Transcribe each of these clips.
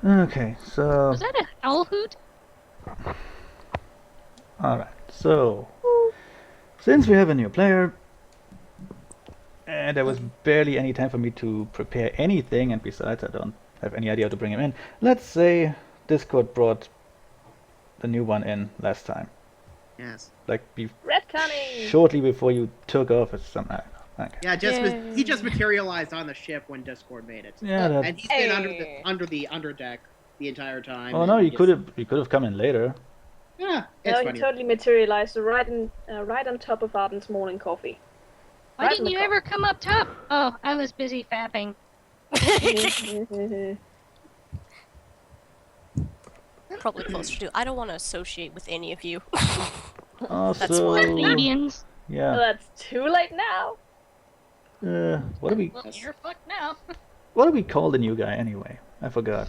Okay, so... Was that an owl hoot? Alright, so... Since we have a new player, and there was barely any time for me to prepare anything, and besides I don't have any idea how to bring him in, let's say Discord brought the new one in last time. Yes. Like, Retconning! shortly before you took off or something. Okay. Yeah, he just materialized on the ship when Discord made it. Yeah, that... And he's been under the underdeck the entire time. Oh no, he could have come in later. Yeah, it's No, funny. he totally materialized right on top of Arden's morning coffee. Why Right in didn't the you cup. ever come up top? Oh, I was busy fapping. Probably closer to. I don't want to associate with any of you. Also, That's why. Indians. Well, yeah. that's too late now. What do we Well, you're fucked now. call the new guy anyway? I forgot.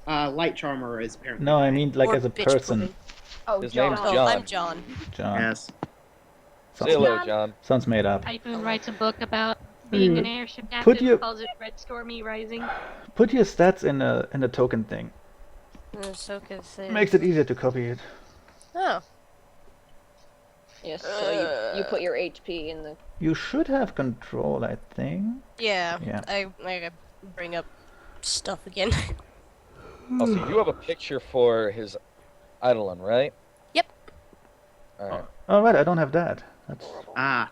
Light Charmer is apparently. No, I mean like Or as a bitch person. pudding. Oh, His John. name's Oh, John. I'm John. John. Yes. Say hello, John. Sounds made up. Typhoon writes a book about being an airship Put captain. your- Calls it Red Stormy Rising. Put your stats in a token thing. So could say. Makes it easier to copy it. Oh. Yes, so you put your HP in the... You should have control, I think. Yeah. Yeah. I bring up stuff again. Also, you have a picture for his Eidolon, right? Yep. Alright. Oh right, I don't have that. That's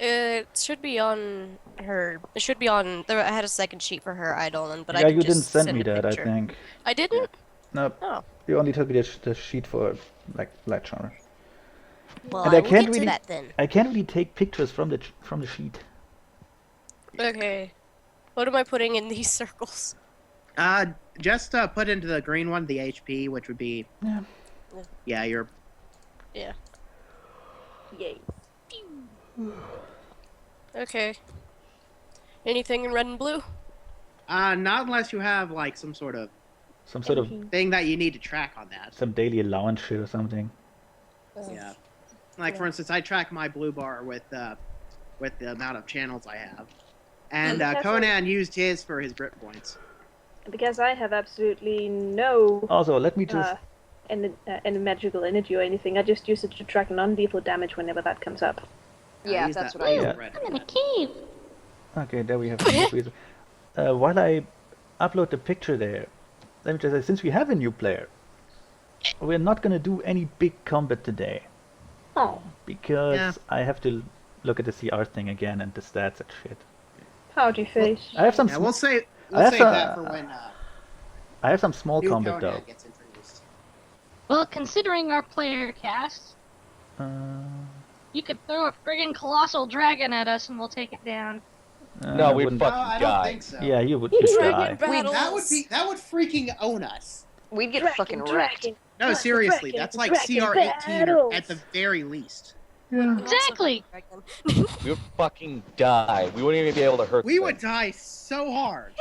It should be on her. It should be on. I had a second sheet for her Eidolon, but I yeah. can You just didn't send send me a that. I picture. think. I didn't. No. Oh. You only took me the sheet for like light charmer. Well, And I I will can't get really- to that then. I can't really take pictures from the sheet. Okay. What am I putting in these circles? Just put into the green one the HP, which would be. Yeah. Yeah, your. Yeah. Yay. Okay. Anything in red and blue? Not unless you have like some sort of Some sort of thing that you need to track on that. some daily allowance shit or something. Yeah. Like for instance, I track my blue bar with the amount of channels I have, and That's Conan used his for his grip points. Because I have absolutely no Also, let me just any magical energy or anything. I just use it to track non-lethal damage whenever that comes up. Yeah, use that's that what I for use. red. I'm in a cave. Okay, there we have the reason. While I upload the picture there, let me just say, since we have a new player, we're not gonna do any big combat today. Oh, Because Yeah. I have to look at the CR thing again and the stats and shit. pouty face. I have some Yeah, sm- we'll save have that some- for when I have some small new combat Conan though. gets introduced. Well, considering our player cast, you could throw a friggin' colossal dragon at us and we'll take it down. No, I we'd wouldn't- fucking I die. don't think so. Yeah, you would Dragon die. battles. That would freaking own us. We'd get fucking wrecked. No, Dragon, seriously, dragon, that's like dragon CR18 battles. at the very least. Yeah. Exactly. We would fucking die. We wouldn't even be able to hurt We the would thing. die so hard.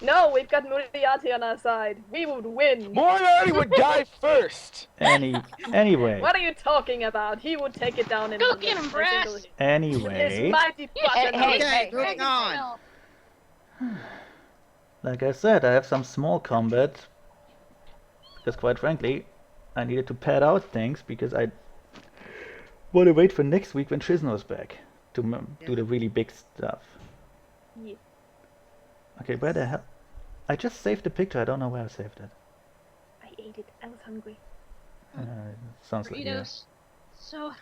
No, we've got Moriarty on our side. We would win. Moriarty would die first! Anyway. What are you talking about? He would take it down in Go one get him, hit. Brass. His Anyway. mighty button. Hey, Okay, moving on. Hell. Like I said, I have some small combat. Because quite frankly, I needed to pad out things because I want to wait for next week when Shizno's back to do the really big stuff. Yeah. Okay, where the hell? I just saved the picture. I don't know where I saved it. I ate it. I was hungry. Sounds like yeah. Burritos. So.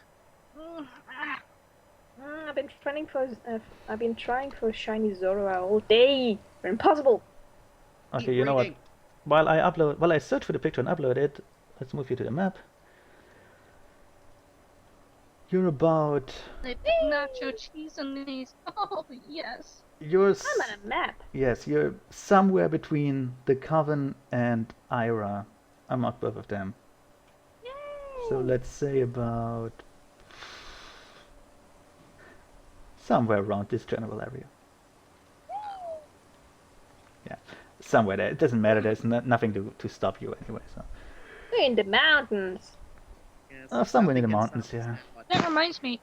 I've been trying for shiny Zoroa all day. They're impossible. Okay, you know what? While I search for the picture and upload it, let's move you to the map. You're about. They put nacho cheese on these. Oh, yes. You're I'm on a map. yes, you're somewhere between the Coven and Ira. I'm not both of them. Yay! So let's say about somewhere around this general area. Yeah, somewhere there. It doesn't matter. There's nothing to stop you anyway. So We're in the mountains. somewhere in the mountains, yeah. That reminds me.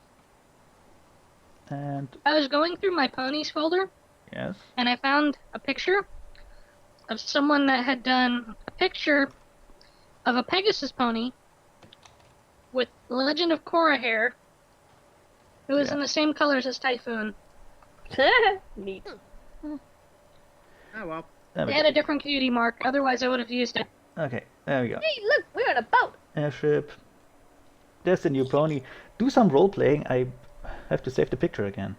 And I was going through my ponies folder yes, and I found a picture of someone that had done a picture of a Pegasus pony with Legend of Korra hair, who is Yeah. in the same colors as Typhoon. Neat. Oh well. There we They go. had a different cutie mark, otherwise I would have used it. Okay, there we go. Hey, look, we're on a boat. Airship. There's the new pony. Do some role playing. I have to save the picture again.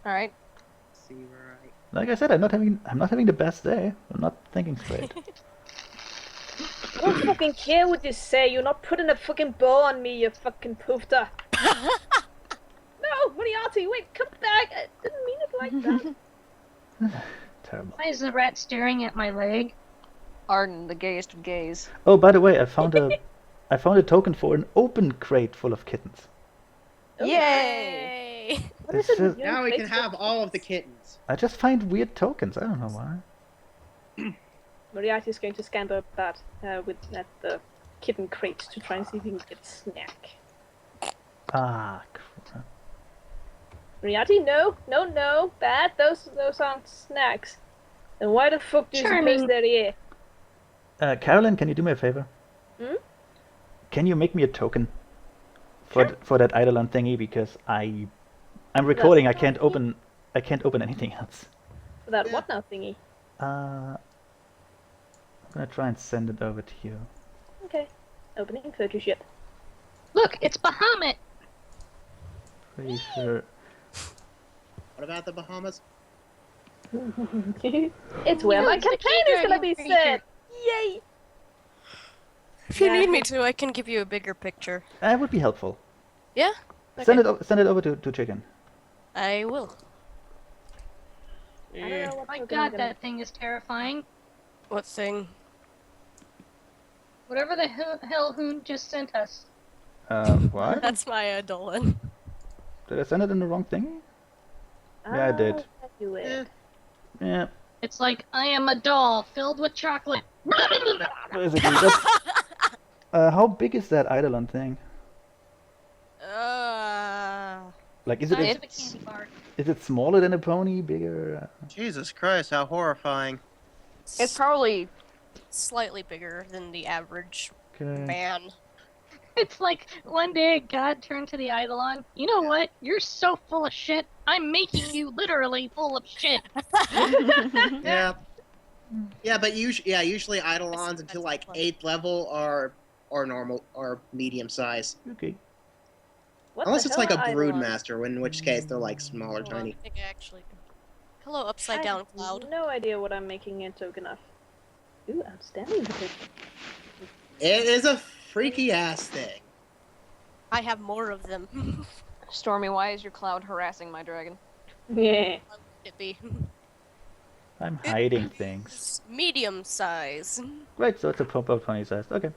All right. See where I. Like I said, I'm not having the best day. I'm not thinking straight. I don't fucking care what you say. You're not putting a fucking bow on me, you fucking poofter. No, Moriarty, wait, come back. I didn't mean it like that. Terrible. Why is the rat staring at my leg? Arden, the gayest of gays. Oh, by the way, I found a token for an open crate full of kittens. Oh, Yay! What is It's it with just- you Now and we can Facebook? have all of the kittens. I just find weird tokens. I don't know why. Moriarty is going to scan at the kitten crate to try and see if he can get a snack. Ah, crap. Moriarty, no, bad. Those aren't snacks. Then why the fuck do you Charming. suppose they're here? Carolyn, can you do me a favor? Hmm? Can you make me a token for that Eidolon thingy, because I'm recording. I can't open anything else. For that Yeah. what now thingy? I'm gonna try and send it over to you. Okay. Opening photo ship. Look, it's Bahamut! Pretty sure. What about the Bahamas? It's where my It's the campaign key is gonna be dragon set! Yay! If you Yeah. need me to, I can give you a bigger picture. That would be helpful. Yeah? Send Okay. it over to Chicken. I will. I don't know what My token god, I'm gonna- that thing is terrifying. What thing? Whatever the hell Hoon just sent us. What? That's my Dolan. Did I send it in the wrong thingy? Yeah, I did. I'll do it. Yeah, It's like, I am a doll filled with chocolate. basically. That's, how big is that Eidolon thing? Like, is Size it of a candy bar. is it smaller than a pony? Bigger? Jesus Christ, how horrifying. It's probably slightly bigger than the average Okay. man. It's like, one day God turned to the Eidolon. You know what? You're so full of shit. I'm making you literally full of shit. Yeah. Yeah, but usually Eidolons until like 8th level are normal or medium size. Okay. What Unless the it's hell like a are broodmaster, in which case they're like smaller, Hold on, tiny. I think I actually. Hello, upside I down have cloud. no idea what I'm making a token of. Ooh, outstanding. It is a freaky ass thing. I have more of them. Stormy. Why is your cloud harassing my dragon? Yeah. It be I'm hiding things. It's medium size. Right, so it's a pop-up pony sized. Okay.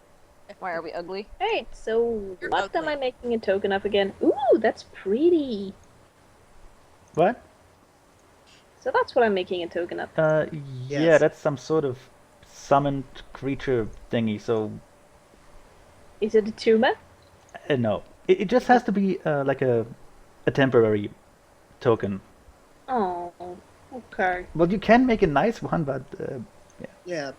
Why are we ugly? Alright, so You're what am ugly. I making a token of again? Ooh, that's pretty. What? So that's what I'm making a token of. Yeah, Yes. that's some sort of summoned creature thingy. So Is it a tumor? no, it just has to be like a temporary token. Oh, okay. Well, you can make a nice one, but Yeah.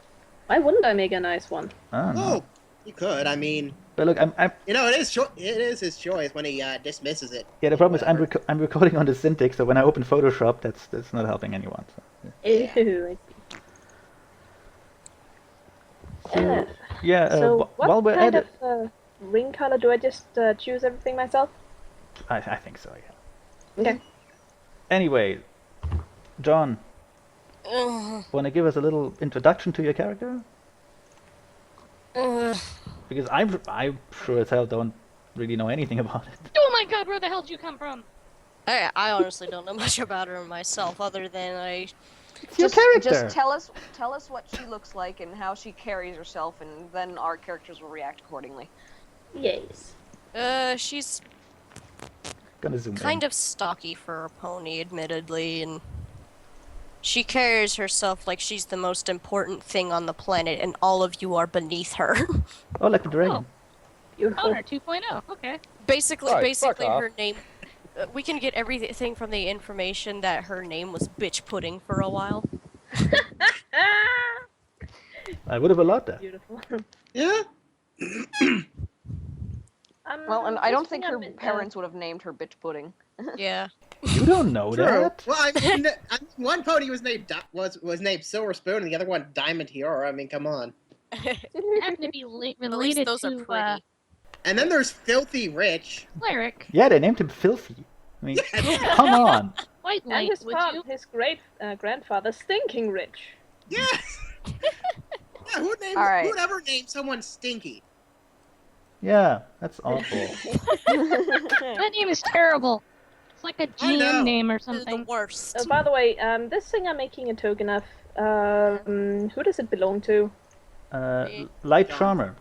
Why wouldn't I make a nice one? I don't know. Oh, you could. I mean, But look, I'm you know, it is his choice when he dismisses it. yeah. The problem is Whatever. I'm recording on the Cintiq, so when I open Photoshop, that's not helping anyone. So. Ew. So, yeah. So while what we're kind at of it, ring color do I just choose everything myself? I think so. Yeah. Okay. Anyway, John, Ugh. want to give us a little introduction to your character? Ugh. Because I'm sure as hell don't really know anything about it. Oh my god, where the hell did you come from? I honestly don't know much about her myself, other than I. It's your character. Just tell us what she looks like and how she carries herself, and then our characters will react accordingly. Yes. She's Gonna zoom kind in. of stocky for a pony, admittedly, and she carries herself like she's the most important thing on the planet, and all of you are beneath her. Oh, like the dragon. Beautiful. Honor 2.0, okay. basically, Right, fuck off. her name. We can get everything from the information that her name was bitch pudding for a while. I would have allowed that. Beautiful. Yeah. Well, and I don't Just think her parents would have named her bitch pudding. Yeah. You don't know True. that. Well, I mean, one pony was named was named Silver Spoon, and the other one Diamond Tiara. I mean, come on. Happen to be At least related those are to pretty. And then there's Filthy Rich. Cleric. Yeah, they named him Filthy. I mean, come on. White And Light, his, would you? his great grandfather, Stinking Rich. Yes. Yeah, All right. who'd ever name someone Stinky? Yeah, that's awful. That name is terrible. It's like a I know. GM name or This is the something. worst. By the way, this thing I'm making a token of, who does it belong to? Light Charmer.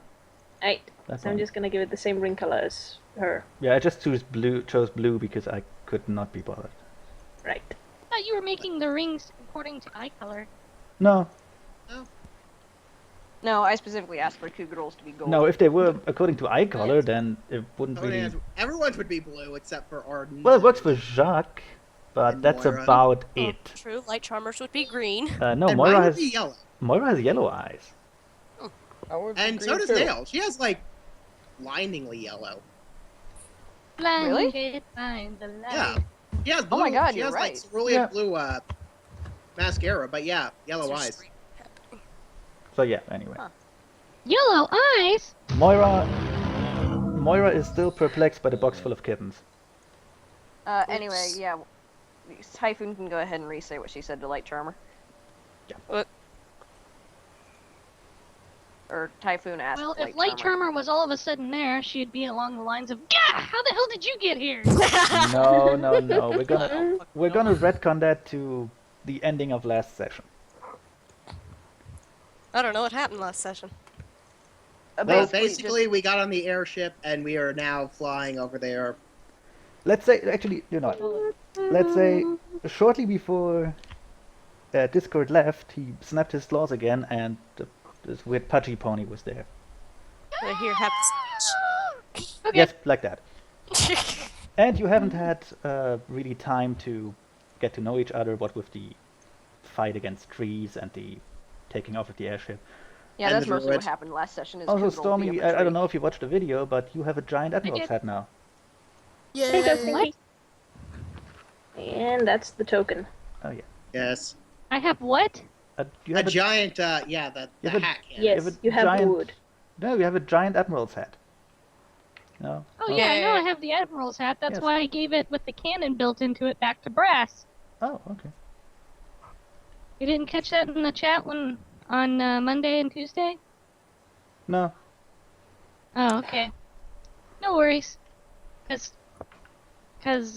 8. That's So I'm one. just gonna give it the same ring color as her. Yeah, I just chose blue because I could not be bothered. Right. I thought you were making the rings according to eye color. No, No, I specifically asked for Cougar Rolls to be gold. no. If they were according to eye color, then it wouldn't really. Everyone's would be blue except for Arden. Well, it works for Jacques, but And that's Moira. about Oh, it. True, light charmers would be green. No, and Moira mine would has be yellow. yellow eyes. I would And agree so does too. Nail. She has like blindingly yellow. Blinded by the light. Yeah. She has blue. Oh my God, she you're has right. like cerulean Yeah. blue mascara, but yeah, yellow Those are eyes. sweet. So yeah. Anyway, Huh. Yellow eyes? Moira is still perplexed by the box full of kittens. Anyway, Oops. yeah. Typhoon can go ahead and re-say what she said to Light Charmer. Yeah. What? Or Typhoon asked Well, Light if Light Charmer was all of a sudden there, she'd be along the lines of, "Gah! How the hell did you get here?" No, no, no. Oh, fuck We're no. gonna retcon that to the ending of last session. I don't know what happened last session. Well, basically, we got on the airship and we are now flying over there. Let's say, actually, you know what? Let's say shortly before Discord left, he snapped his claws again, and this weird pudgy pony was there. Here, have Okay. Yes, like that. And you haven't had really time to get to know each other, what with the fight against trees and the taking off of the airship. Yeah, And that's the mostly what druid. happened last session. Is Also, Cougar Roll beat Stormy, up a I don't tree. know if you watched the video, but you have a giant Admiral's did. hat now. There you go, Yeah. Stinky. And that's the token. Oh yeah. Yes. I have what? You A have giant, yeah, the You have a- hat can. Yes, have a you have giant- wood. No, you have a giant Admiral's hat. No. Oh yeah, I know Yeah. I have the Admiral's hat. That's Yes. why I gave it with the cannon built into it back to brass. Oh, okay. You didn't catch that in the chat on Monday and Tuesday? No. Oh, okay. No worries. Cause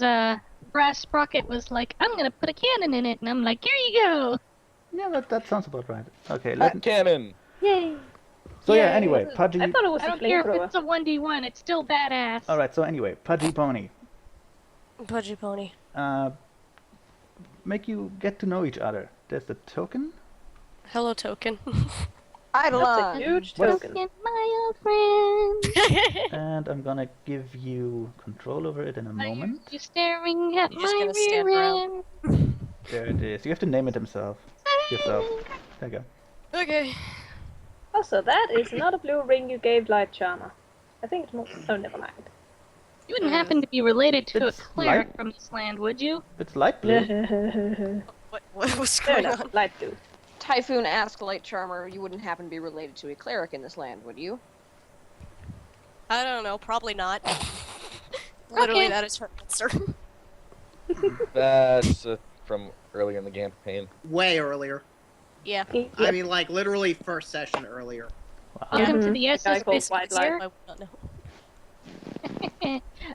Brass Sprocket was like, "I'm gonna put a cannon in it," and I'm like, "Here you go!" Yeah, that sounds about right. Okay, Hat cannon. Yay! so yeah, Yay. anyway, Pudgy... I thought it was I a don't care if flamethrower. it's a 1d1. It's still badass. Alright, so anyway, Pudgy Pony. Pudgy pony. Make you get to know each other. There's the token. Hello, token. That's a Eidolon! huge What's- token. Get my old friend. And I'm gonna give you control over it in a moment. You staring at You're just my gonna stand rear around. end. There it is. You have to name it yourself. There you go. Okay. Also, that is not a blue ring you gave Light Charmer. I think it's more. Oh, never mind. You wouldn't happen to be related to a It's cleric light- from this land, would you? It's light blue. Fair What's going on? enough. Light blue. Typhoon asked Light Charmer, you wouldn't happen to be related to a cleric in this land, would you? I don't know. Probably not. Literally, Okay. that is her answer. That's from earlier in the campaign. Way earlier. Yeah. I mean, like, literally first session earlier. Wow. Welcome to Mhm. the Guy SS called Biscuits White Light. here. I would not know.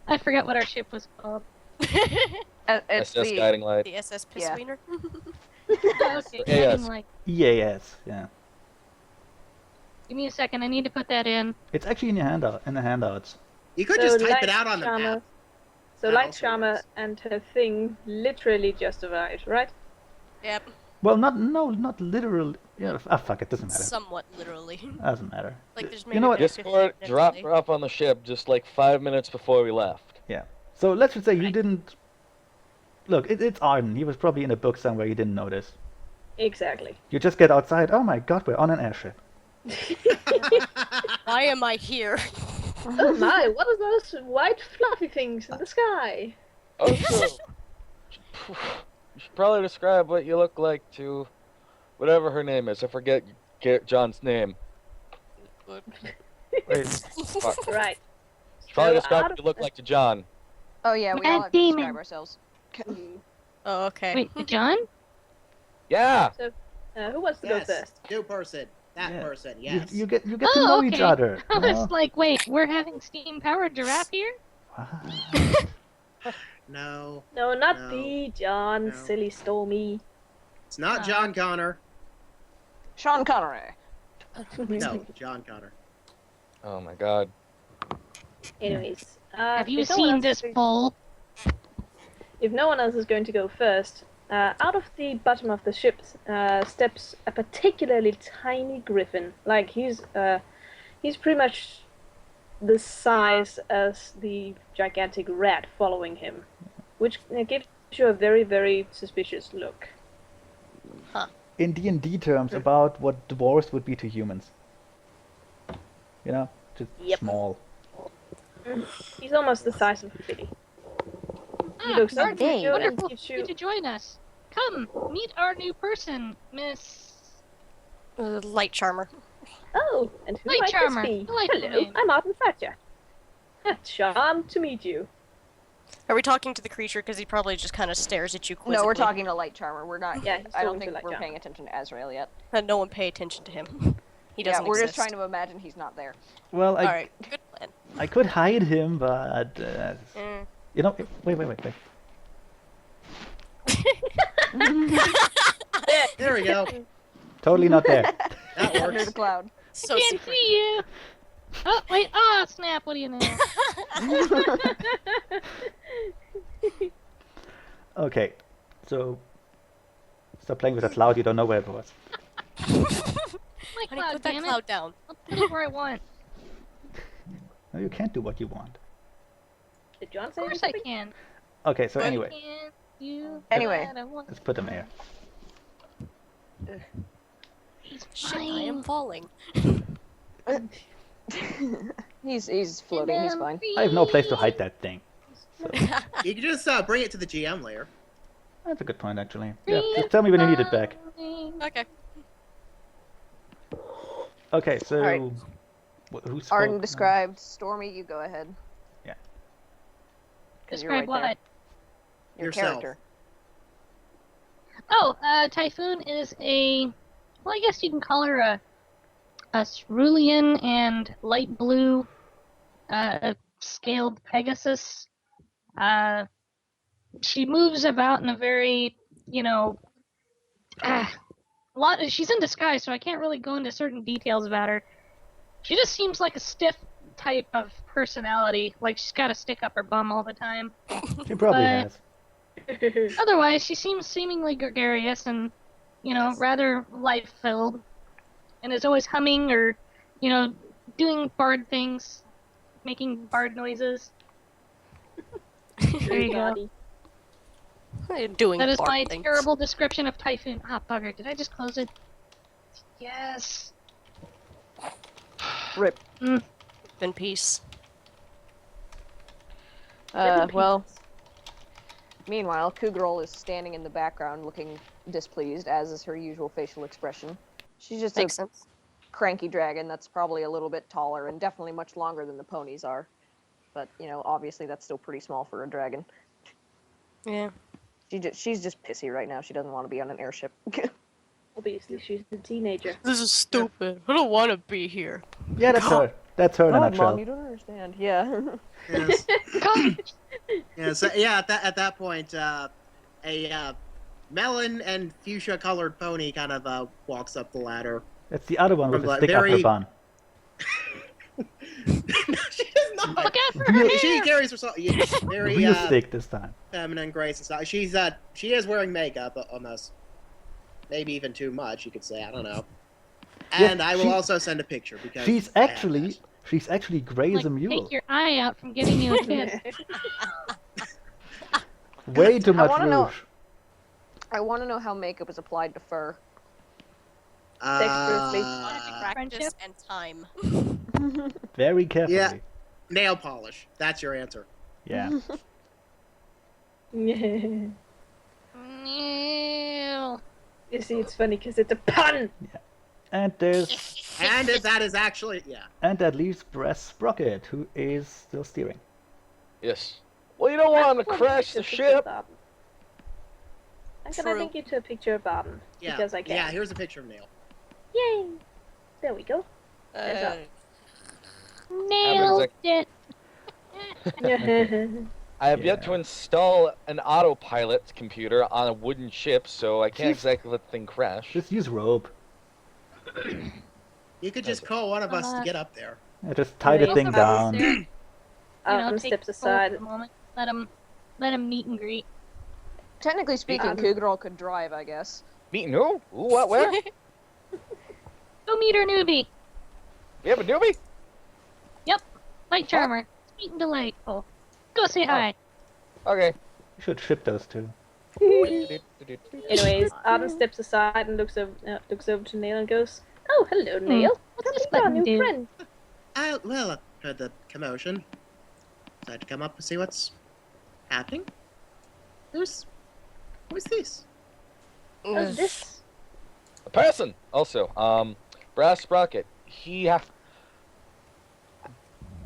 I forgot what our ship was called. It's SS the... guiding light. The SS Yeah. Pisswiener. Oh, okay, Yes. guiding light. EAS, yeah. Give me a second. I need to put that in. It's actually in your handout, in the handouts. You could So just type Light it out on the Charmer- map. So That Light also Charmer works. and her thing literally just arrived, right? Yep. Well, not literally. Yeah, fuck it, doesn't matter. Somewhat literally. Doesn't matter. Like, there's You know what? maybe Discord dropped her off on the ship just like 5 minutes before we left. So let's just say you didn't. Look, it's Arden. He was probably in a book somewhere. You didn't notice. Exactly. You just get outside. Oh my god, we're on an airship. Why am I here? Oh my, what are those white fluffy things in the sky? Also, you should probably describe what you look like to whatever her name is. I forget John's name. Wait, Fuck. Right. Should probably So describe out what of you look like to John. Oh yeah, we Mad all have to demon. describe ourselves. Oh, okay. Wait, to John? Yeah. Who wants to go Yes, first? new person. That Yeah. person, you, yes. you get to Oh, know okay. each other. I you was know? like, wait, we're having steam-powered giraffe here? No, No, not No. thee, John, No. silly Stormy. it's not John Connor. Sean Connery. No, John Connor. Oh my God. Anyways, Have you if no one seen else this is- bull? If no one else is going to go first, out of the bottom of the ship steps a particularly tiny griffin. Like he's pretty much the size as the gigantic rat following him, which gives you a very, very suspicious look. In D&D terms, about what dwarves would be to humans. You know, just Yep. small. He's almost the size of a filly. He Ah, looks up Marty, at you and wonderful gives you you. to join us. Come, meet our new person, Miss... Light charmer. Oh, and who Light might charmer. this be? Delightful Hello, name. I'm Martin Thatcher. Charmed to meet you. Are we talking to the creature? Because he probably just kind of stares at you quizzically. No, we're talking to Light Charmer. We're not. Yeah, he's I don't talking to think Light we're Charmer. paying attention to Azrael yet. No one pay attention to him. He doesn't Yeah, we're exist. just trying to imagine he's not there. Well, I Alright, good plan. I could hide him, but Mm. you know, wait. There we go. Totally not there. That Under works. the cloud. So Can't secret. see you! Oh, wait, oh, snap, what do you know? Okay, so stop playing with a cloud. You don't know where it was. My Honey, cloud, put that damn cloud it. down. I'll put it where I want. No, you can't do what you want. Did John Of say course I anything? can. Okay, so But- anyway, Can't do Anyway. what I want. let's put him here. He's Shit, I am fine. falling. He's floating. He's fine. I have no place to hide that thing. You can just bring it to the GM layer. That's a good point, actually. Yeah, just tell me when you need it back. Okay. Okay, so Alright. who's Arden described. Stormy, you go ahead. Yeah. 'Cause you're Describe right there. what? Your Yourself. character. Oh, Typhoon is well, I guess you can call her a cerulean and light blue, scaled Pegasus. She moves about in a very, she's in disguise, so I can't really go into certain details about her. She just seems like a stiff type of personality, like she's got to stick up her bum all the time. She probably but- has. Otherwise, she seems seemingly gregarious and, rather life-filled, and is always humming or, doing bard things, making bard noises. There you go. Doing That is bark my things. terrible description of Typhoon. Ah, bugger, did I just close it? Yes. Rip. In peace. Well. Meanwhile, Cougarol is standing in the background looking displeased, as is her usual facial expression. She's just Makes a sense. cranky dragon that's probably a little bit taller and definitely much longer than the ponies are. But, obviously that's still pretty small for a dragon. Yeah. She's just pissy right now. She doesn't want to be on an airship. Obviously, she's a teenager. This is stupid. I don't want to be here. Yeah, that's her. That's her in a God, nutshell. Mom, you don't understand. Yeah. Yes. God. Yeah, so at that point, a melon and fuchsia colored pony kind of walks up the ladder. That's the other one with From the the stick up her very- bun. She does not. Look out for her She hair! carries herself very Real stick this time. feminine grace and style. She is wearing makeup almost, maybe even too much. You could say. I don't know. Yeah, And I will also send a picture because She's I have actually grey as a Like, mule. take your eye out from getting you a kiss. Way too much wanna know- rouge. I want to know how makeup is applied to fur. that. Dexterously. Practice and time. Very carefully. Yeah. Nail polish. That's your answer. Yeah. Ew. You see, it's funny because it's a pun. And there's And that is actually, yeah. and that leaves Brass Sprocket, who is still steering. Yes. Well, you don't want to crash the ship. I'm gonna True. link you to a picture of Barton Yeah. because I can. Yeah, here's a picture of Nail. Yay! There we go. Uh, Nailed it. I have yet to install an autopilot computer on a wooden ship, so I can't exactly let the thing crash. Just use rope. You could just call one of us to get up there. Yeah, just tie the Yeah, thing Both down. there, you know, Barton take steps the photo for aside. a moment. Let him meet and greet. Technically speaking, Um, Cougarol could drive, I guess. Meeting who? Ooh, what, where? Go meet her newbie. We have a newbie? Light charmer. Sweet and delightful. Go say hi. Okay. You should ship those two. Anyways, Arden steps aside and looks over to Nail and goes, "Oh, hello, Nail. What's this Our button new do? friend." Well, I heard the commotion. Decided to come up and see what's happening. Who's this? What's this? A person! Also, Brass Sprocket.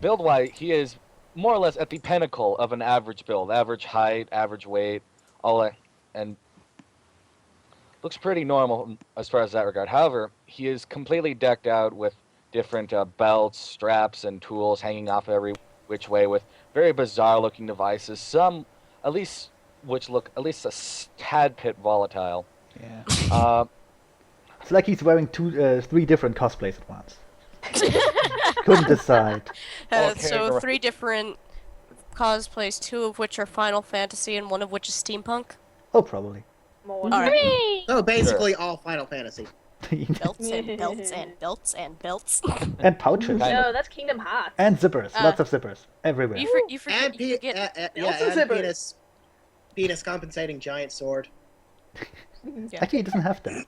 Build-wise, he is more or less at the pinnacle of an average build. Average height, average weight, all that, and looks pretty normal as far as that regard. However, he is completely decked out with different belts, straps, and tools hanging off every which way with very bizarre-looking devices. Some, at least, which look at least a tad bit volatile. Yeah. It's like he's wearing three different cosplays at once. Couldn't decide. Okay, so right. 3 different cosplays, 2 of which are Final Fantasy and 1 of which is steampunk. Oh, probably. More. Alright. Hooray! So basically, all Final Fantasy. Belts and belts and belts and belts. And pouches. Kind No, that's Kingdom Hearts. And zippers. Lots of zippers. Everywhere. You forget. And, You forget. Also and zippers. penis compensating giant sword. Actually, he doesn't have that.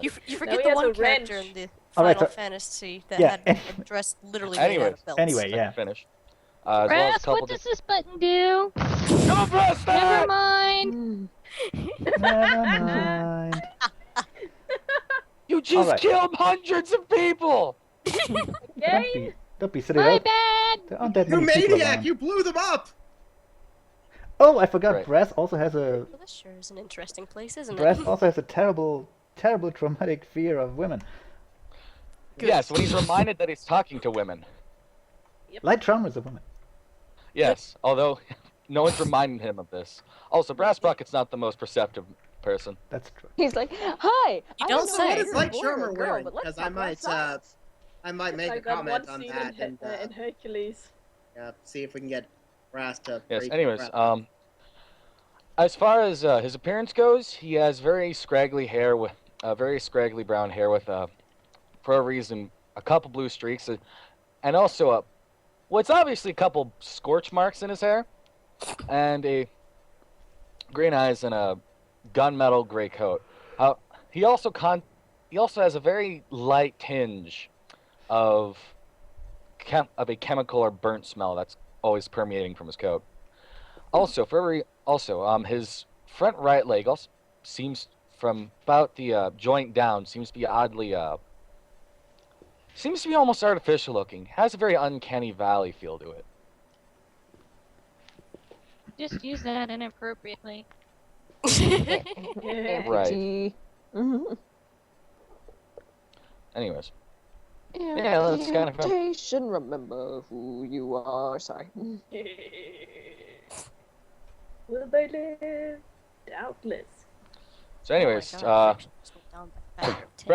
You forget he the has one a character wrench. in the Alright, Final so- Fantasy that Yeah. had a dress literally made out Anyways, of belts. Anyway, I yeah. can finish. As well as a Brass, couple what does this button do? Come on, Brass! Never mind. Never mind. You just Alright. killed hundreds of people! Yay! Don't be silly. My bad. There aren't that You many people maniac! around. You blew them up! Oh, I forgot. Right. Brass also has a Well, this sure is an interesting place, isn't Brass it? also has a terrible, terrible traumatic fear of women. Yes, when he's reminded that he's talking to women. Light Charmer is a woman. Yes, although no one's reminding him of this. Also, Brass Sprocket's not the most perceptive person. That's true. He's like, "Hi, I don't know say. if What is you're a Light boy or Charmer a girl, wearing? but let's Because talk about science." I might make a Like that comment one on scene that and in Hercules. see if we can get Brass to. Yes, break anyways, crap. as far as his appearance goes, he has very scraggly hair with very scraggly brown hair with for a reason, a couple blue streaks, and also what's obviously a couple scorch marks in his hair, and a green eyes and a gunmetal gray coat. He also has a very light tinge of a chemical or burnt smell that's always permeating from his coat. Also, his front right leg also seems, from about the joint down, seems to be oddly seems to be almost artificial looking. Has a very uncanny valley feel to it. Just use that inappropriately. Amputee. Mhm. Anyways, yeah, that's kind of fun. Amputation, remember who you are. Sorry. Will they live? Doubtless. So, anyways, Oh my God, it just went down that factor of 10.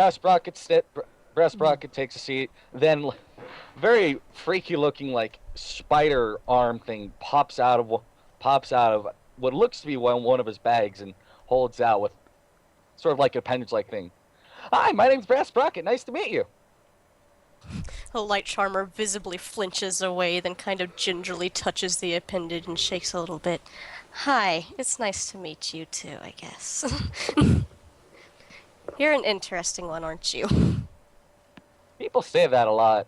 Brass Sprocket takes a seat. Then, very freaky looking, like spider arm thing pops out of what looks to be one of his bags and holds out with sort of like an appendage-like thing. Hi, my name's Brass Sprocket. Nice to meet you. The light charmer visibly flinches away, then kind of gingerly touches the appendage and shakes a little bit. Hi, it's nice to meet you too, I guess. You're an interesting one, aren't you? People say that a lot.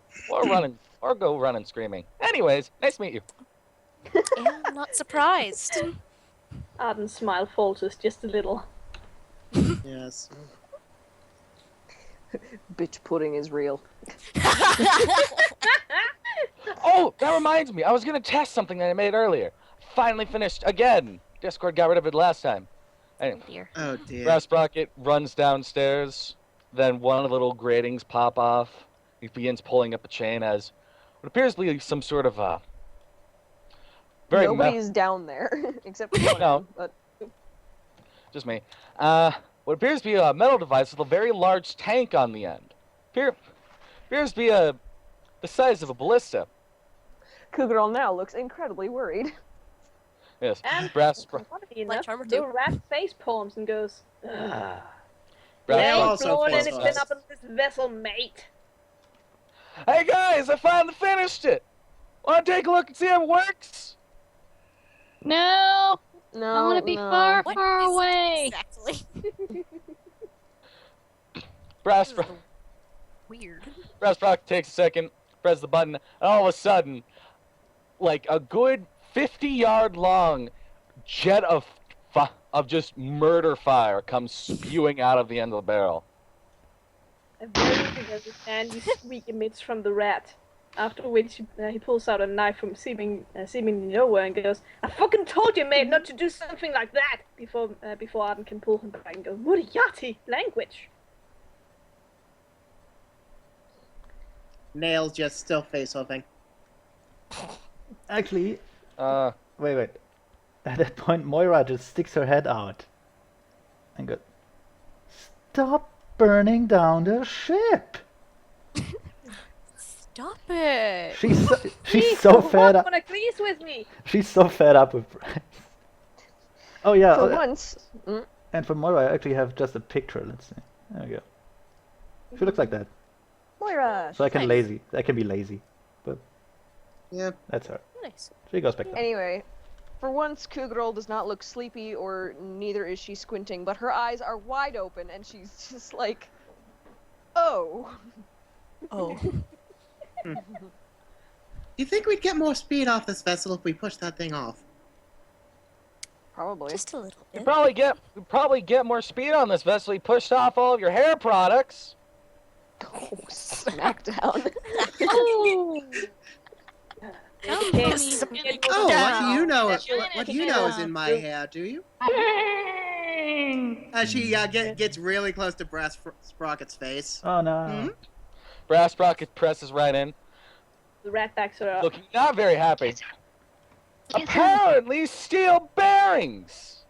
Or go running screaming. Anyways, nice to meet you. Yeah, I'm not surprised. Arden's smile falters just a little. Yes. Bitch pudding is real. Oh, that reminds me. I was gonna test something that I made earlier. Finally finished again. Discord got rid of it last time. Anyway, Dear. Oh dear. Brass Sprocket runs downstairs. Then one of the little gratings pop off. He begins pulling up a chain as what appears to be some sort of very Nobody's down there except for one No. of them, but just me. What appears to be a metal device with a very large tank on the end. Appears to be the size of a ballista. Cougarol now looks incredibly worried. Yes, And Brass funny Like enough, Charmer the too. rat face palms and goes, "Ugh. Brass Yeah, There ain't also blowing face anything palms. up in this vessel, mate." Hey guys, I finally finished it. Want to take a look and see how it works? No, No, I want to be no. far, What far is it away. exactly? Brass This is weird. Sprocket takes a second, presses the button, and all of a sudden, like a good 50-yard long jet of just murder fire comes spewing out of the end of the barrel. A very angry squeak emits from the rat. After which he pulls out a knife from seemingly nowhere and goes, "I fucking told you, mate, not to do something like that!" Before Arden can pull him back and go, "Moriarty language." Nails just still face huffing. Actually, Uh, wait. At that point, Moira just sticks her head out and goes, "Stop burning down the ship." Stop it. She's so fed up. One agrees with me. She's so fed up with Bryce. Oh yeah, For once, and for Moira, I actually have just a picture. Let's see. There we go. She looks like that. Moira. So I can Nice. be lazy, but Yeah. that's her. Nice. She goes back down. Anyway, for once, Cougarol does not look sleepy, or neither is she squinting, but her eyes are wide open, and she's just like, oh. Oh. You think we'd get more speed off this vessel if we pushed that thing off? Probably. Just a little you bit. probably get more speed on this vessel. You pushed off all of your hair products. Oh, smackdown. Oh, Come Can't on, even you get go Oh, down. what do you know? That's What do you know is in my hair? Do you? She gets really close to Brass Sprocket's face. Oh no. Hmm? Brass Sprocket presses right in, The rat backs her up. looking not very happy. Get Apparently, steel bearings.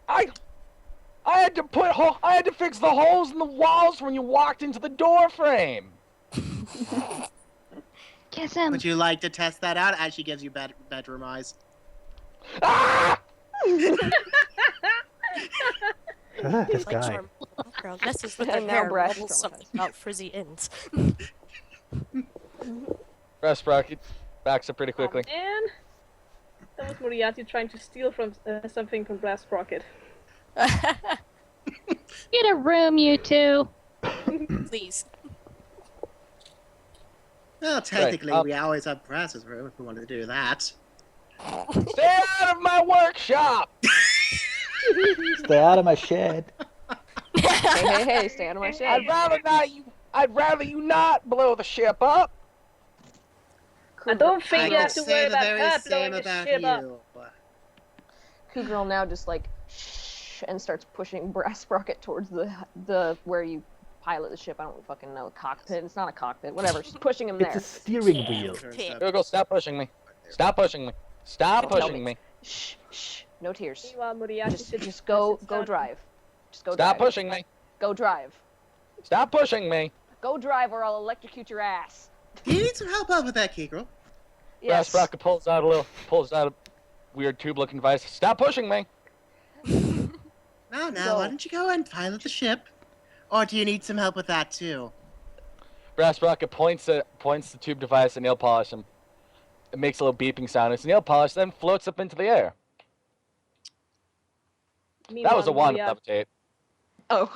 I had to fix the holes in the walls when you walked into the door frame. kiss him. Would you like to test that out as she gives you bedroom eyes? Ah! This Like guy. Charm background messes with And her now hair, Brash wobbles traumatized. something about frizzy ends. Brass Sprocket backs up pretty quickly. Oh, man. That was Moriarty trying to steal from something from Brass Sprocket. Get a room, you two. Please. Well, technically, Right, we always have Brass's room if we wanted to do that. Stay out of my workshop! Stay out of my shed. Hey, stay out of my shade. I'd rather you not blow the ship up. I don't think I you could have to say worry the about very her same blowing the about ship up. you. Cougarol now just like shh and starts pushing Brass Sprocket towards the where you pilot the ship. I don't fucking know, cockpit. It's not a cockpit. Whatever. She's pushing him It's there. a steering wheel. Pit. Google, stop pushing me. Stop pushing me. Stop pushing me. Shh. No tears. Meanwhile, Moriarty Just sits go down. drive. Just go Stop drive. pushing me. Go drive. Stop pushing me. Go drive or I'll electrocute your ass. Do you need some help out with that, Kegel? Brass Yes. Sprocket pulls out a weird tube-looking device. Stop pushing me. No, Go. why don't you go and pilot the ship? Or do you need some help with that, too? Brass Sprocket points the tube device at nail polish and it makes a little beeping sound. It's nail polish, then floats up into the air. That was a Meanwhile, wand Moriarty- levitate. Oh.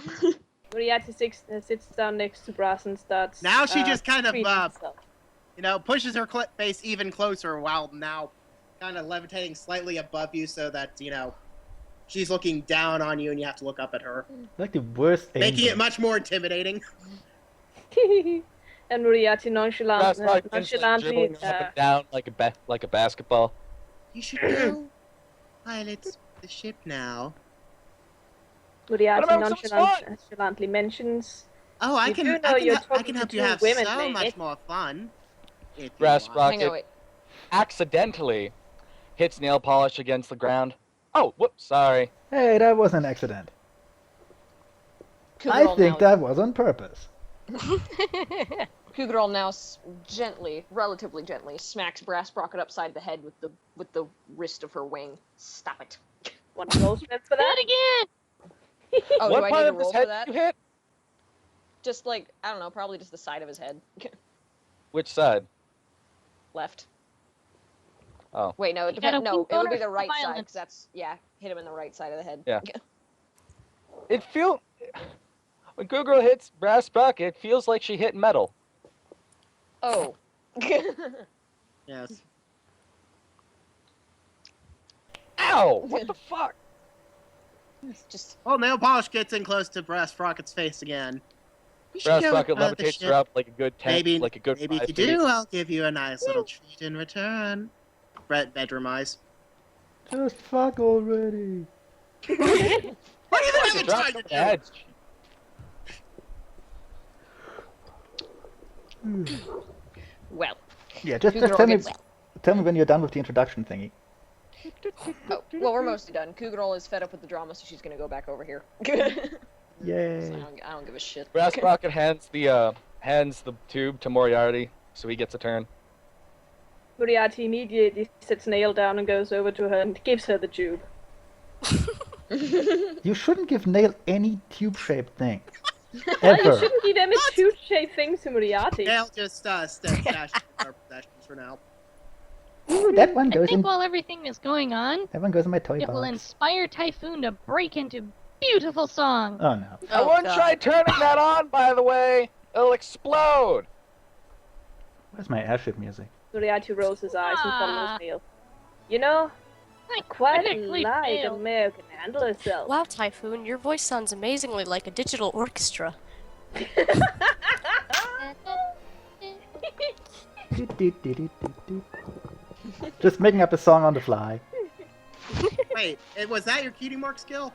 Moriarty sits down next to Brass and starts. Now she just kind of, screaming stuff. pushes her face even closer while now kind of levitating slightly above you so that, she's looking down on you and you have to look up at her. Like the worst Making angel. it much more intimidating. And Moriarty That's like nonchalantly. dribbling up and down like a basketball. You should go pilot the ship now. Moriarty What about some nonchalantly mentions. Oh, I You can, do know I you're can, I talking can to help you two have women, so lady. much more fun. If you Brass want. Rocket Hang on, wait. accidentally hits nail polish against the ground. Oh, whoops, sorry. Hey, that was an accident. Cougar I Doll think now, that was on purpose. Cougar Doll now gently, relatively gently, smacks Brass Sprocket upside the head with the wrist of her wing. Stop it. Want to roll strength for That that? again! Oh, What do I part need to of his roll head for that? did you hit? Just like, I don't know, probably just the side of his head. Which side? Left. Oh. Wait, no, it You got a depends. No, weak it would be bonus the for right side, violence. because that's, yeah, hit him in the right side of the head. Yeah. It feel when Google hits Brass Sprocket, it feels like she hit metal. Oh. Yes. Ow! What the fuck? Just, Well, nail polish gets in close to Brass Sprocket's face again. You should Brass go Sprocket pilot the levitates ship. her up like a good 10, Maybe, like a good maybe 5 if you feet. do, I'll give you a nice little treat in return. Bedroom eyes. Just fuck already. What are you Fuck, even it dropped trying to the heads. well. Yeah, just Cougar tell me, gets- tell me when you're done with the introduction thingy. Oh, well, we're mostly done. Cougar Doll is fed up with the drama, so she's gonna go back over here. Yay. I don't give a shit. Brass Sprocket hands the tube to Moriarty, so he gets a turn. Moriarty immediately sits Nail down and goes over to her and gives her the tube. You shouldn't give Nail any tube-shaped thing. You Ever. shouldn't give any tube-shaped things to Moriarty. Nail just stashed our possessions for now. Ooh, that one I goes think in. while everything is going on, That one goes in my toy it will box. inspire Typhoon to break into beautiful song. Oh no. I Oh, wouldn't God. try turning that on, by the way. It'll explode. Where's my airship music? Moriarty rolls his eyes and Ah. follows Nail. You know, I quite critically like failed. American handle herself. Wow, Typhoon, your voice sounds amazingly like a digital orchestra. Just making up a song on the fly. Wait, was that your cutie mark skill?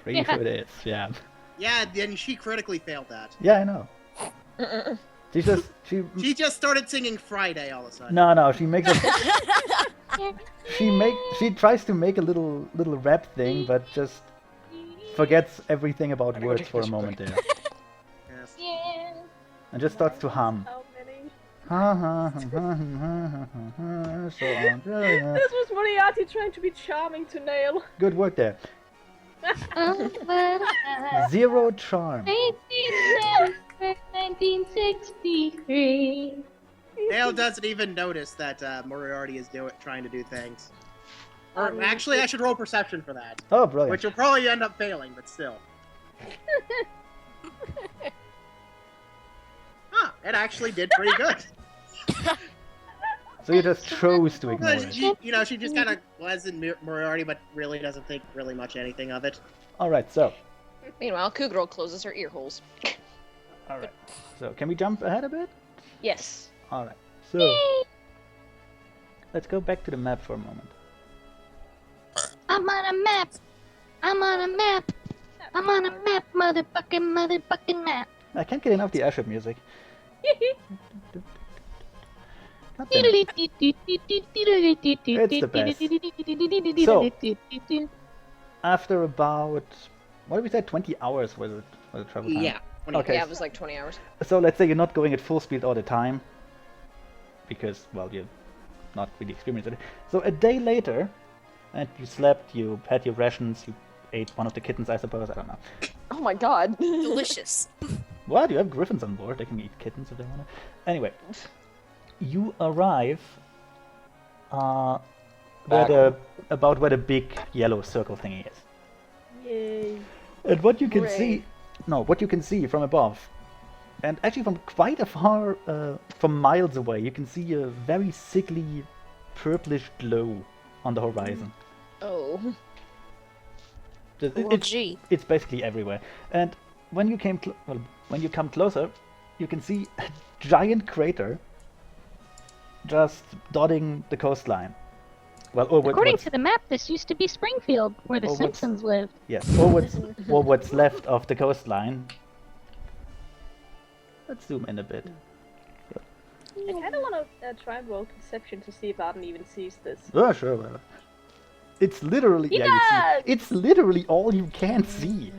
Pretty sure it is, yeah. Yeah, then she critically failed that. Yeah, I know. She She just started singing Friday all of a sudden. no, she makes a she tries to make a little rap thing, but just forgets everything about Gotta go words take a for a piss moment there. Yes. Yeah. And just starts to hum. How many? Ha ha ha ha ha ha so on. This was Moriarty trying to be charming to Nail. Good work there. Oh, but I 0 charm. 1963. Nail doesn't even notice that Moriarty is trying to do things. Or actually, I should roll perception for that, Oh, brilliant. which will probably end up failing, but still. Huh, it actually did pretty good. So you just chose to ignore it. She just kind of was in Moriarty, but really doesn't think really much anything of it. Alright, so. Meanwhile, Cougar Doll closes her ear holes. Alright. So, can we jump ahead a bit? Yes. Alright. So, let's go back to the map for a moment. I'm on a map. I'm on a map. I'm on a map, motherfucking map. I can't get enough the airship music. God damn it. It's the best. So, after about, what did we say, 20 hours was it travel time? Yeah. Okay. Yeah, it was like 20 hours. So let's say you're not going at full speed all the time, because, well, you're not really experienced at it. So a day later, and you slept, you had your rations, you ate one of the kittens, I suppose, I don't know. Oh my god. Delicious. What? You have griffins on board, they can eat kittens if they want to. Anyway, you arrive about where the big yellow circle thingy is. Yay. And what you can Hooray. see, no, what you can see from above, and actually from quite a far, from miles away, you can see a very sickly purplish glow on the horizon. Oh. Well, gee. It's basically everywhere. And when you when you come closer, you can see a giant crater just dotting the coastline. Well, According to the map, this used to be Springfield, where the Or what's- Simpsons lived. yes, or what's left of the coastline. Let's zoom in a bit. I kind of want to try and roll perception to see if Arden even sees this. Oh, sure. Well, it's literally He you see, does! it's literally all you can see.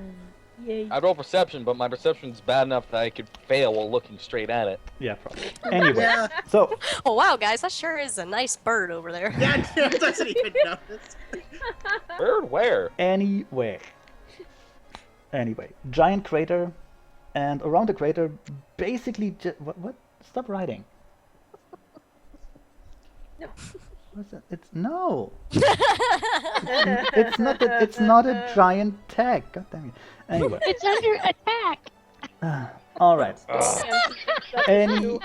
Yay. I'd roll perception, but my perception's bad enough that I could fail while looking straight at it. Yeah, probably. Anyway, Yeah, so Oh wow, guys, that sure is a nice bird over there. yeah, it doesn't even notice. Bird where? anyway, giant crater, and around the crater, basically, what? Stop writing. No. What's that? It's no. It's not. It's not a giant tag. God damn it. Anyway, It's under attack. all right. Ah. Any?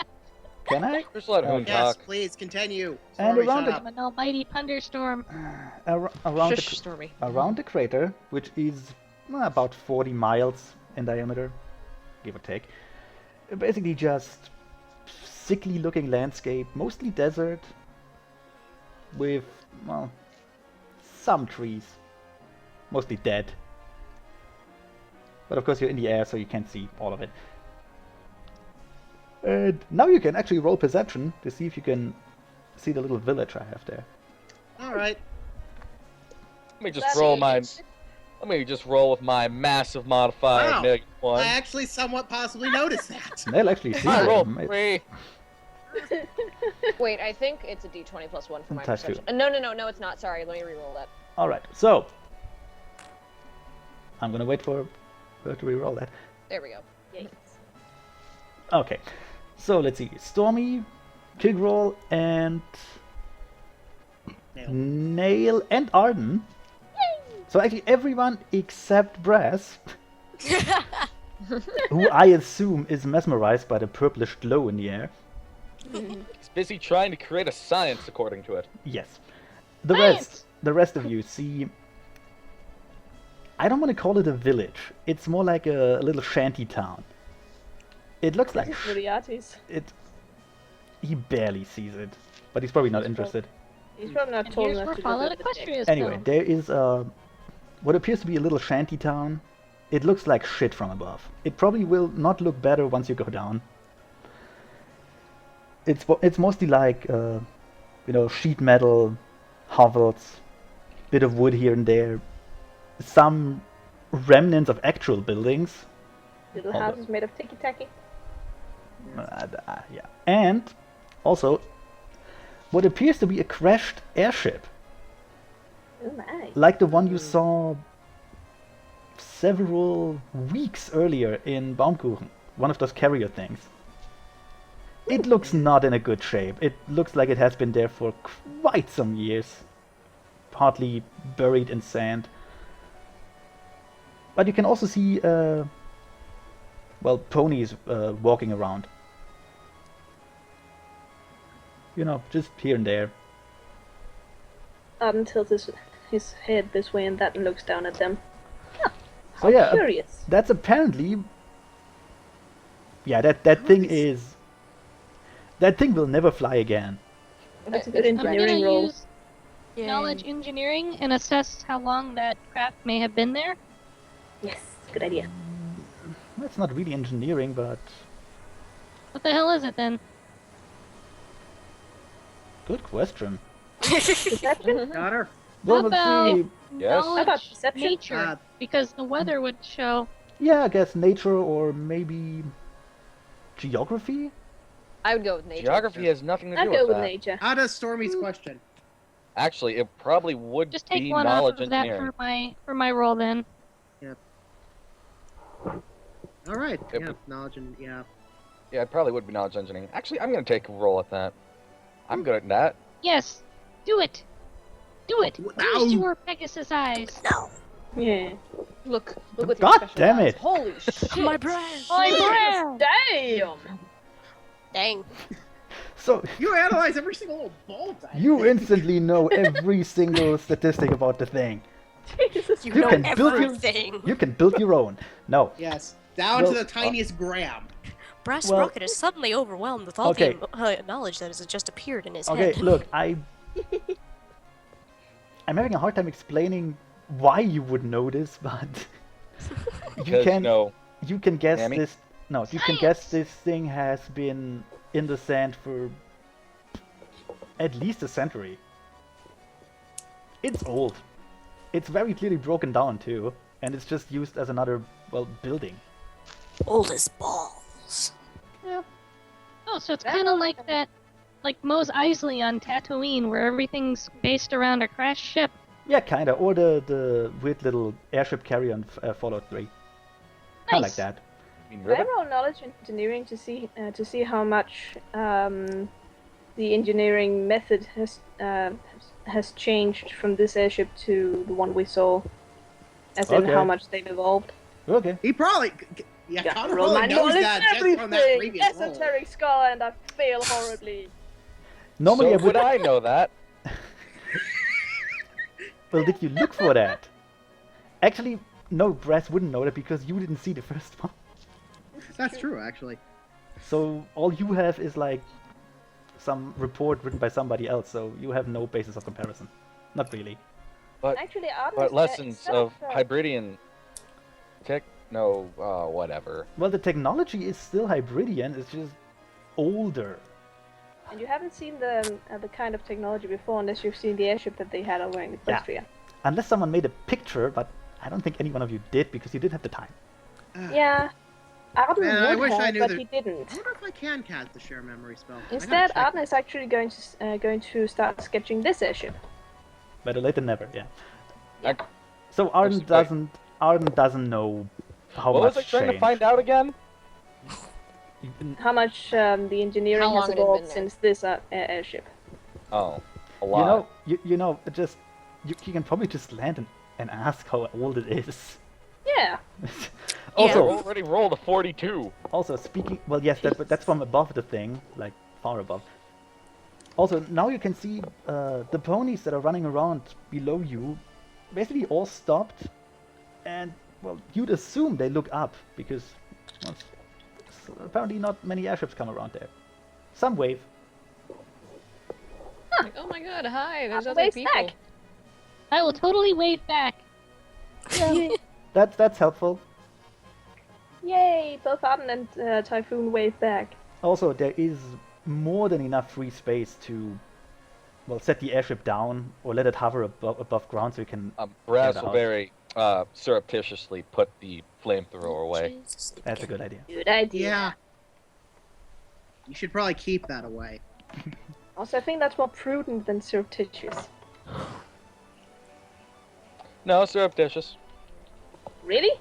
Can I? Just let Hoon Yes, talk. please continue. And Sorry, around shut the- I'm an almighty thunderstorm. Around Shush, the Stormy. around the crater, which is about 40 miles in diameter, give or take. Basically just sickly looking landscape, mostly desert, with, well, some trees, mostly dead. But of course you're in the air, so you can't see all of it. And now you can actually roll perception to see if you can see the little village I have there. All right. Let me just roll my. Let me just roll with my massive modifier Wow. negative one. I actually somewhat possibly noticed that. They'll actually see I rolled them. 3. Wait, I think it's a d20 plus 1 for my Times two. perception. No, it's not. Sorry, let me re-roll that. Alright, so I'm gonna wait for her to reroll that. There we go. Yay. Okay, so let's see. Stormy, Kigroll, and Nailed. Nail and Arden. So actually everyone except Brass, who I assume is mesmerized by the purplish glow in the air. He's busy trying to create a science according to it. Yes. The Science! rest of you see, I don't want to call it a village. It's more like a little shanty town. It looks like This is Moriarty's. he barely sees it, but he's probably not interested. He's probably not And tall here's enough where to Fallout look at the Equestria is Anyway, filmed. there is what appears to be a little shanty town. It looks like shit from above. It probably will not look better once you go down. It's mostly like sheet metal, hovels, bit of wood here and there, some remnants of actual buildings. Little Hold houses made of ticky-tacky. Yeah, and also what appears to be a crashed airship, Oh my. like the one you saw several weeks earlier in Baumkuchen, one of those carrier things. It looks not in a good shape. It looks like it has been there for quite some years, partly buried in sand. But you can also see, ponies walking around. You know, just here and there. Arden tilts his head this way and that and looks down at them. So yeah, Curious. that's apparently. Yeah, that thing is. That thing will never fly again. That's a good I'm gonna engineering roll. use knowledge engineering and assess how long that craft may have been there. Yes, good idea. That's not really engineering, but What the hell is it then? good question. Perception? Got her. Well, How let's about see. Yes. knowledge How about perception? nature? Because the weather would show. Yeah, I guess nature or maybe geography. I would go with nature. Geography has nothing to I'd do go with with that. nature. How does Stormy's question? Actually, it probably would Just take be one off knowledge of that engineering. for my roll then. All right. Yep. Yeah, knowledge and yeah. Yeah, it probably would be knowledge engineering. Actually, I'm gonna take a roll at that. I'm good at that. Yes, do it. Do it. Ow. Use your Pegasus eyes. No. Yeah. Look with God your special damn eyes. it. Holy shit! My brain. My brand. Damn! Dang. So You analyze every single little bolt. you instantly know every single statistic about the thing. Jesus You You know can build your everything. you can build your own. No. Yes, down Well, to the tiniest gram. Brass Well- Rocket is suddenly overwhelmed with all Okay. the knowledge that has just appeared in his Okay, head. look, I'm having a hard time explaining why you would know this, but you Because, can no. you can guess Mammy? this. No, you can guess this thing has been in the sand for at least a century. It's old. It's very clearly broken down too, and it's just used as another, well, building. Old as balls. Oh, so it's kind of like that, like Mos Eisley on Tatooine, where everything's based around a crashed ship. Yeah, kinda. Or the weird little airship carrier on Fallout 3. Kinda like Nice. that. I mean, Can I ribbon? roll knowledge engineering to see how much the engineering method has changed from this airship to the one we saw, as in Okay. how much they've evolved. Okay. He probably, yeah, Yeah, Connor roll my probably knows knowledge that just from that everything. previous roll. Esoteric scholar, and I fail horribly. Normally So I would. would I know that? Well, did you look for that? Actually, no, Brass wouldn't know that because you didn't see the first one. That's true, actually. So all you have is like some report written by somebody else, so you have no basis of comparison. Not really. But Actually, Arden but is, lessons instead of Hybridian whatever. Well, the technology is still Hybridian, it's just older. and you haven't seen the kind of technology before, unless you've seen the airship that they had over in Yeah. Equestria. Unless someone made a picture, but I don't think any one of you did because you didn't have the time. Yeah, Arden Man, I would wish I have, knew but that- he didn't. I wonder if I can cast the share memory spell. I gotta Instead, check. Arden is actually going to start sketching this airship. Better late than never, yeah. I- So Arden Respect. doesn't know how What much was I trying to changed. find out again? How much the engineering How long has it had been evolved there? since this airship. Oh, a You lot. know, you know, just you can probably just land and ask how old it is. Yeah. I Also, already rolled a 42. also speaking, well, yes, that's from above the thing, like far above. Also, now you can see the ponies that are running around below you, basically all stopped, and well, you'd assume they look up because well, apparently not many airships come around there. Some wave. Like, oh my god, hi, there's I'll other wave people. back. I will totally wave back. That's helpful. Yay! Both Arden and Typhoon wave back. Also, there is more than enough free space to, well, set the airship down or let it hover above ground so you can. Brass Get will out. very surreptitiously put the flamethrower away. That's a good idea. Good idea. Yeah. You should probably keep that away. Also, I think that's more prudent than surreptitious. No, surreptitious. Really?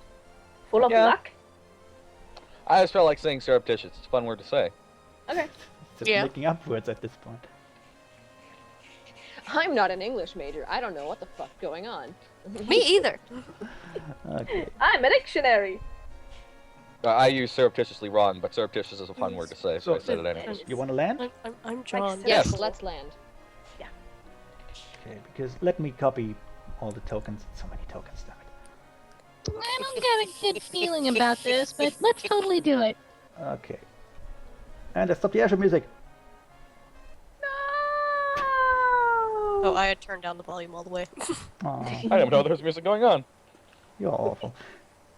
Full of Yeah. luck? I just felt like saying surreptitious. It's a fun word to say. Okay. Just Yeah. making up words at this point. I'm not an English major. I don't know what the fuck's going on. Me either. Okay. I'm a dictionary. I use surreptitiously wrong, but surreptitious is a fun word to say, so I said it anyway. You want to land? I'm John. Like Yes, Yes. let's land. Okay, because let me copy all the tokens. So many tokens, damn it. I don't got a good feeling about this, but let's totally do it. Okay. And I stop the airship music. Oh, I had turned down the volume all the way. Aw, I didn't even know there was music going on. you're awful.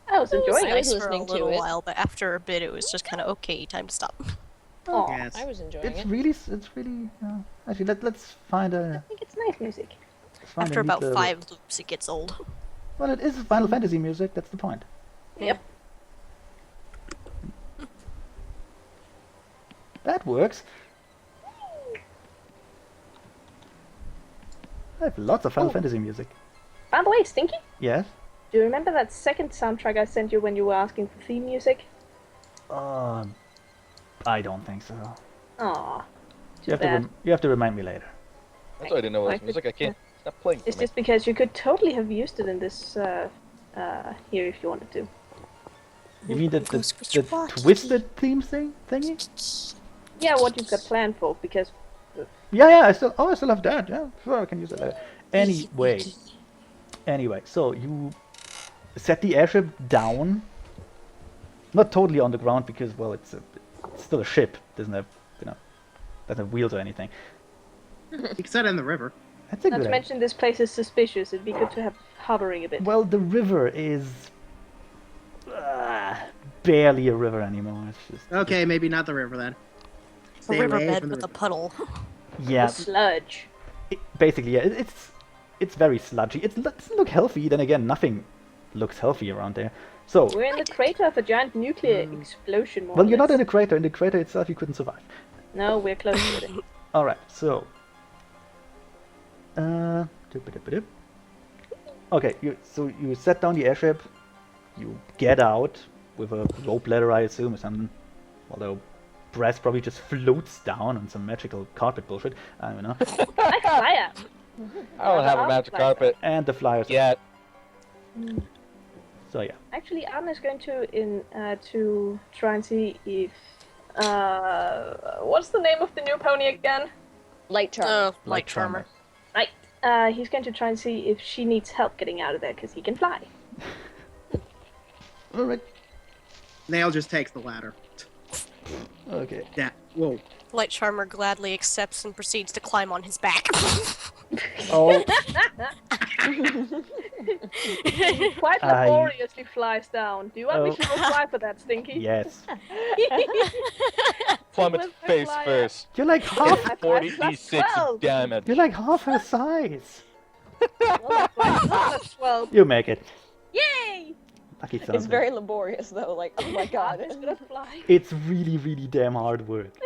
I was It was enjoying I was nice for a listening to little it. while, but after a bit, it was just kind of okay. Time to stop. Aw, Yes. I was enjoying It's it. really, actually, let's find a. I think it's nice music. Let's find After a neat about little- 5 loops, it gets old. Well, it is Final Fantasy music. That's the point. Yep. That works. I have lots of Final Oh. Fantasy music. By the way, Stinky, Yes. do you remember that second soundtrack I sent you when you were asking for theme music? I don't think so. Aw, You have bad. you have to remind me later. That's why I didn't know it was Like, music. I can't stop playing. it's for me. just because you could totally have used it in this here if you wanted to. You mean the Ghostbusters twisted theme thingy? Yeah, what you've got planned for, because Yeah, I still have that. Yeah, sure, I can use it later. Anyway, so you set the airship down, not totally on the ground because, well, it's still a ship. Doesn't have, doesn't have wheels or anything. You can set it in the river. That's a not good to idea. mention this place is suspicious. It'd be good to have hovering a bit. Well, the river is barely a river anymore. It's just Okay, maybe not the river then. A Stay away riverbed from the with a river. puddle. yeah. Sludge. Basically, yeah. It's very sludgy. It doesn't look healthy. Then again, nothing looks healthy around there. So, We're in the crater of a giant nuclear explosion. More well, or you're not in less. the crater. In the crater itself, you couldn't survive. No, we're close to it. All right. So, okay. You set down the airship. You get out with a rope ladder, I assume, or something. Although Brass probably just floats down on some magical carpet bullshit. I don't know. I fly out. I don't have a I'll magic fly carpet And the flyers. yet. So yeah. Actually, Anna is going to try and see if what's the name of the new pony again? Light charm. Oh, light charmer. Right. He's going to try and see if she needs help getting out of there because he can fly. All right. Nail just takes the ladder. Okay. Yeah. Whoa. Light charmer gladly accepts and proceeds to climb on his back. Oh. Quite I- laboriously flies down. Do you want me to roll fly for that, Stinky? Yes. Plummet With the face flyer. first. You're like half. I 40 plus d6 12. damage. You're like half her size. Well, that's 12. You make it. Yay! Lucky son. It's very laborious though. Like, oh my god. He's gonna fly. It's really, really damn hard work.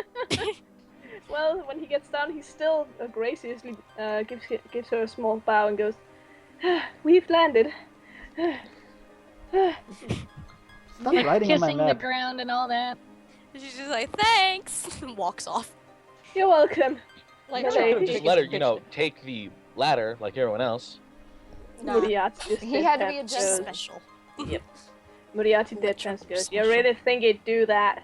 Well, when he gets down, he still graciously gives her a small bow and goes, "We've landed." Stop riding on my Kissing the map. ground and all that. She's just like, thanks, and walks off. You're welcome. Like, No, You they- could've just let her, take the ladder like everyone else. Moriarty just He dead had to be hands a Just goes- special. Moriarty dead chance goes, "You really think he'd do that?"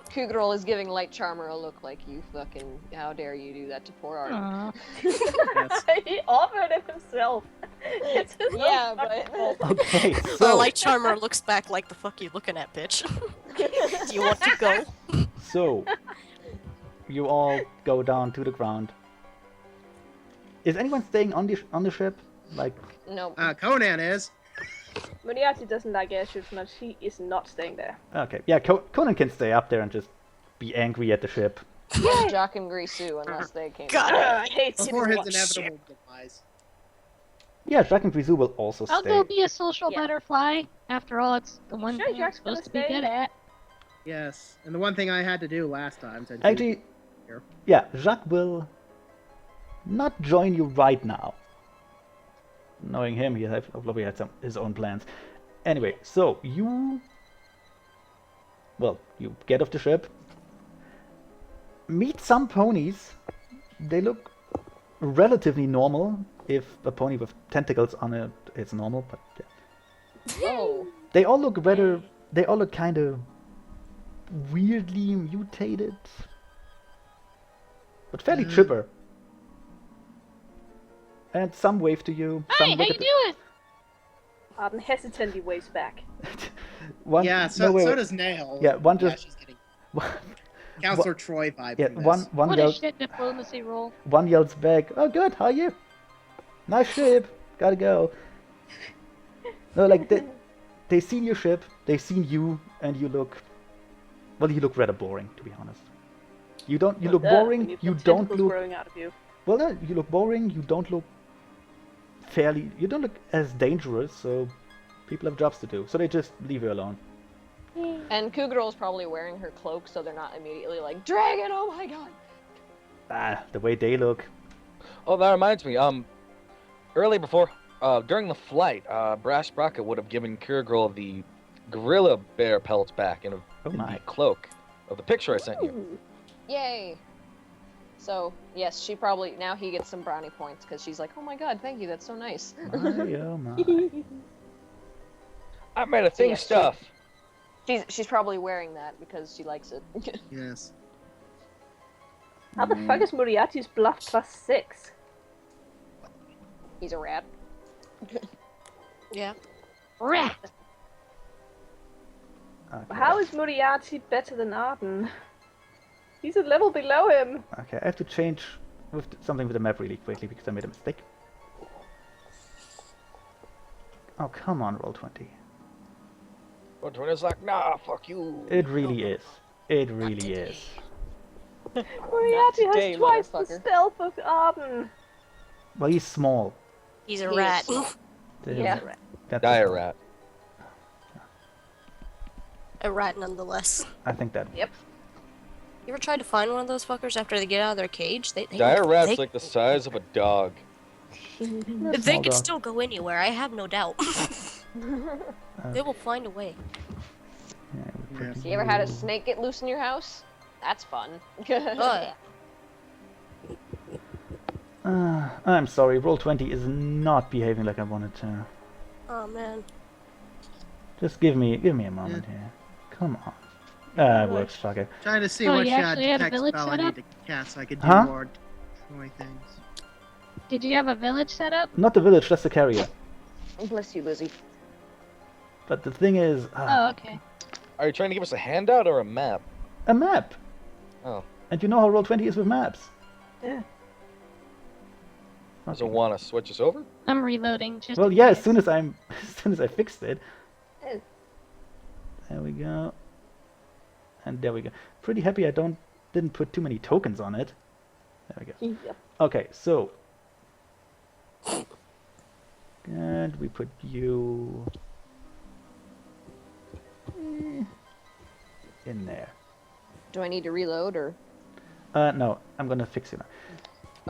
Cougarol is giving Light Charmer a look like, you fucking, how dare you do that to poor Arden. Aw. Yes. He offered it himself. It's his own Yeah, fucking but- fault. Okay, The so light charmer looks back like, the fuck you looking at, bitch? Do you want to go? you all go down to the ground. Is anyone staying on the ship? Like, No. Conan is. Moriarty doesn't like airships much. He is not staying there. okay, yeah, Conan can stay up there and just be angry at the ship. Jock and Grisou, unless they came. God. I hate Before him. his inevitable demise. Yeah, Jacques and Grisou will also I'll stay. go be a social Yeah. butterfly. After all, it's the one Sure, thing I'm Jack's supposed to gonna be stay. good at. Yes. And the one thing I had to do last time. Since Actually, Here. yeah, Jacques will not join you right now. Knowing him, he probably had his own plans. Anyway, so you get off the ship, meet some ponies. They look relatively normal. If a pony with tentacles on it is normal, but yeah. Oh. They all look rather. They all look kind of weirdly mutated, but fairly chipper. And some wave to you. Some Hi, how look you at doing? Arden hesitantly waves back. one. Yeah, so, no, wait, so wait. does Nail. Yeah, one Yeah, just- she's getting Counselor Troy vibe. Yeah, from this. one What a yells. shit diplomacy roll. One yells back. Oh, good. How are you? Nice ship. Gotta go. No, like they seen your ship. They seen you, and you look. Well, you look rather boring, to be honest. You don't. You look When boring. you've You got don't tentacles look. growing out of you. Well, no, you look boring. You don't look fairly. You don't look as dangerous. So people have jobs to do. So they just leave you alone. And Cougarol is probably wearing her cloak, so they're not immediately like, Dragon, oh my god! The way they look. Oh, that reminds me. Early before, during the flight, Brass Sprocket would have given Cougarol the gorilla bear pelts back in Oh the my. cloak of the picture I sent you. Ooh. Yay! So, yes, she probably, now he gets some brownie points because she's like, oh my god, thank you, that's so nice. My, oh my. I made a thing yes, stuff. She's probably wearing that because she likes it. Yes. How the fuck is Moriarty's bluff +6? He's a rat. Yeah. Rat. Okay. How is Moriarty better than Arden? He's a level below him. Okay, I have to change with something with the map really quickly because I made a mistake. Oh, come on, roll 20. But when it's like, nah, fuck you. It really is. It really is. Moriarty today, has twice the motherfucker. stealth of Arden. Well, he's small. He's a He rat. is. Yeah. That's Die a the- rat. A rat nonetheless. I think that. Yep. You ever tried to find one of those fuckers after they get out of their cage? Dire rat's they, like the size of a dog. they Small can dog. still go anywhere, I have no doubt. They will find a way. Yeah, we put Yes. You ever had a snake get loose in your house? That's fun. Oh yeah. I'm sorry, roll 20 is not behaving like I wanted to. Oh man. Just give me a moment here. Come on. It works, fuck it. Trying to see Oh, what you actually had a detect village spell I set need up? to cast so I could do Huh? more Troy things. Did you have a village set up? Not the village, just the carrier. Bless you, Lizzie. But the thing is, Oh, okay. Are you trying to give us a handout or a map? a map. Oh. And you know how roll 20 is with maps. Yeah. Does it want to switch us over? I'm reloading. Just Well, in yeah, as case. soon as I fixed it. Oh. There we go. And there we go. Pretty happy I didn't put too many tokens on it. There we go. Yep. Okay, so. And we put you in there. Do I need to reload or? No, I'm gonna fix it now.